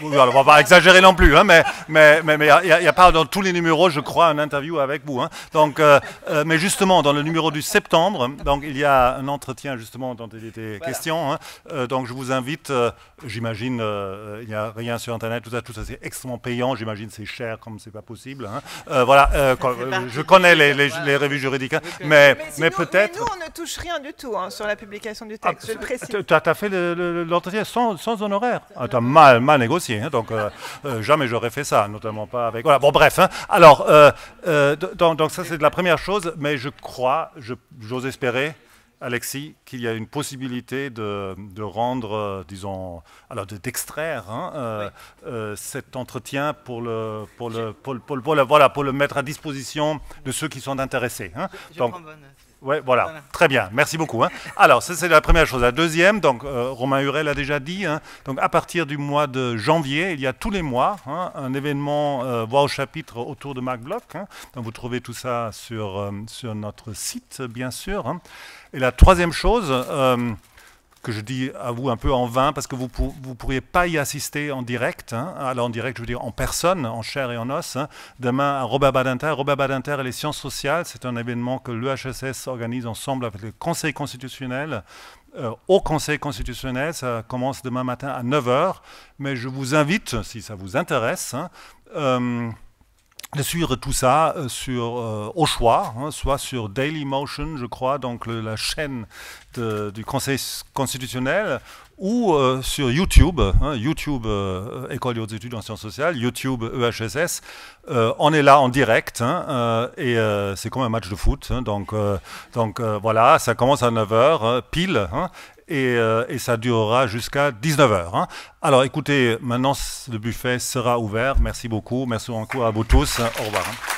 on ne va pas exagérer non plus, hein, mais il n'y a pas dans tous les numéros, je crois, un interview avec vous. Hein. Donc, mais justement, dans le numéro du septembre, donc, il y a un entretien justement dont il était question. Hein. Donc, je vous invite, j'imagine, il n'y a rien sur Internet, tout ça c'est extrêmement payant, j'imagine c'est cher comme c'est pas possible. Hein. Voilà, je connais les revues juridiques, hein, mais peut-être... Mais nous, on ne touche rien du tout hein, sur la publication du texte, je le précise. Tu as fait l'entretien sans honoraire. Ah, tu as mal négocié, hein, donc jamais j'aurais fait ça, notamment pas avec... Voilà, bon bref, hein. Alors, donc ça c'est de la première chose, mais je crois, j'ose espérer, Alexis, qu'il y a une possibilité de rendre, disons, alors d'extraire hein, cet entretien pour le mettre à disposition de ceux qui sont intéressés. Hein. Donc, ouais, voilà, très bien, merci beaucoup. Hein. Alors, ça c'est la première chose. La deuxième, donc Romain Hurel l'a déjà dit, hein, donc à partir du mois de janvier, il y a tous les mois hein, un événement voix au chapitre autour de Marc Bloch. Hein. Donc vous trouvez tout ça sur notre site, bien sûr. Hein. Et la troisième chose, que je dis à vous un peu en vain, parce que vous ne pourriez pas y assister en direct, hein. Alors en direct, je veux dire en personne, en chair et en os, hein. Demain à Robert Badinter et les sciences sociales, c'est un événement que l'EHSS organise ensemble avec le Conseil constitutionnel, au Conseil constitutionnel, ça commence demain matin à 9 h, mais je vous invite, si ça vous intéresse, hein, de suivre tout ça au choix, hein, soit sur Dailymotion, je crois, donc la chaîne du Conseil constitutionnel, ou sur YouTube, hein, YouTube École des hautes études en sciences sociales, YouTube EHSS. On est là en direct, hein, et c'est comme un match de foot. Hein, donc voilà, ça commence à 9h, pile. Hein, et ça durera jusqu'à 19h. Hein. Alors écoutez, maintenant le buffet sera ouvert. Merci beaucoup. Merci encore à vous tous. Au revoir. Hein.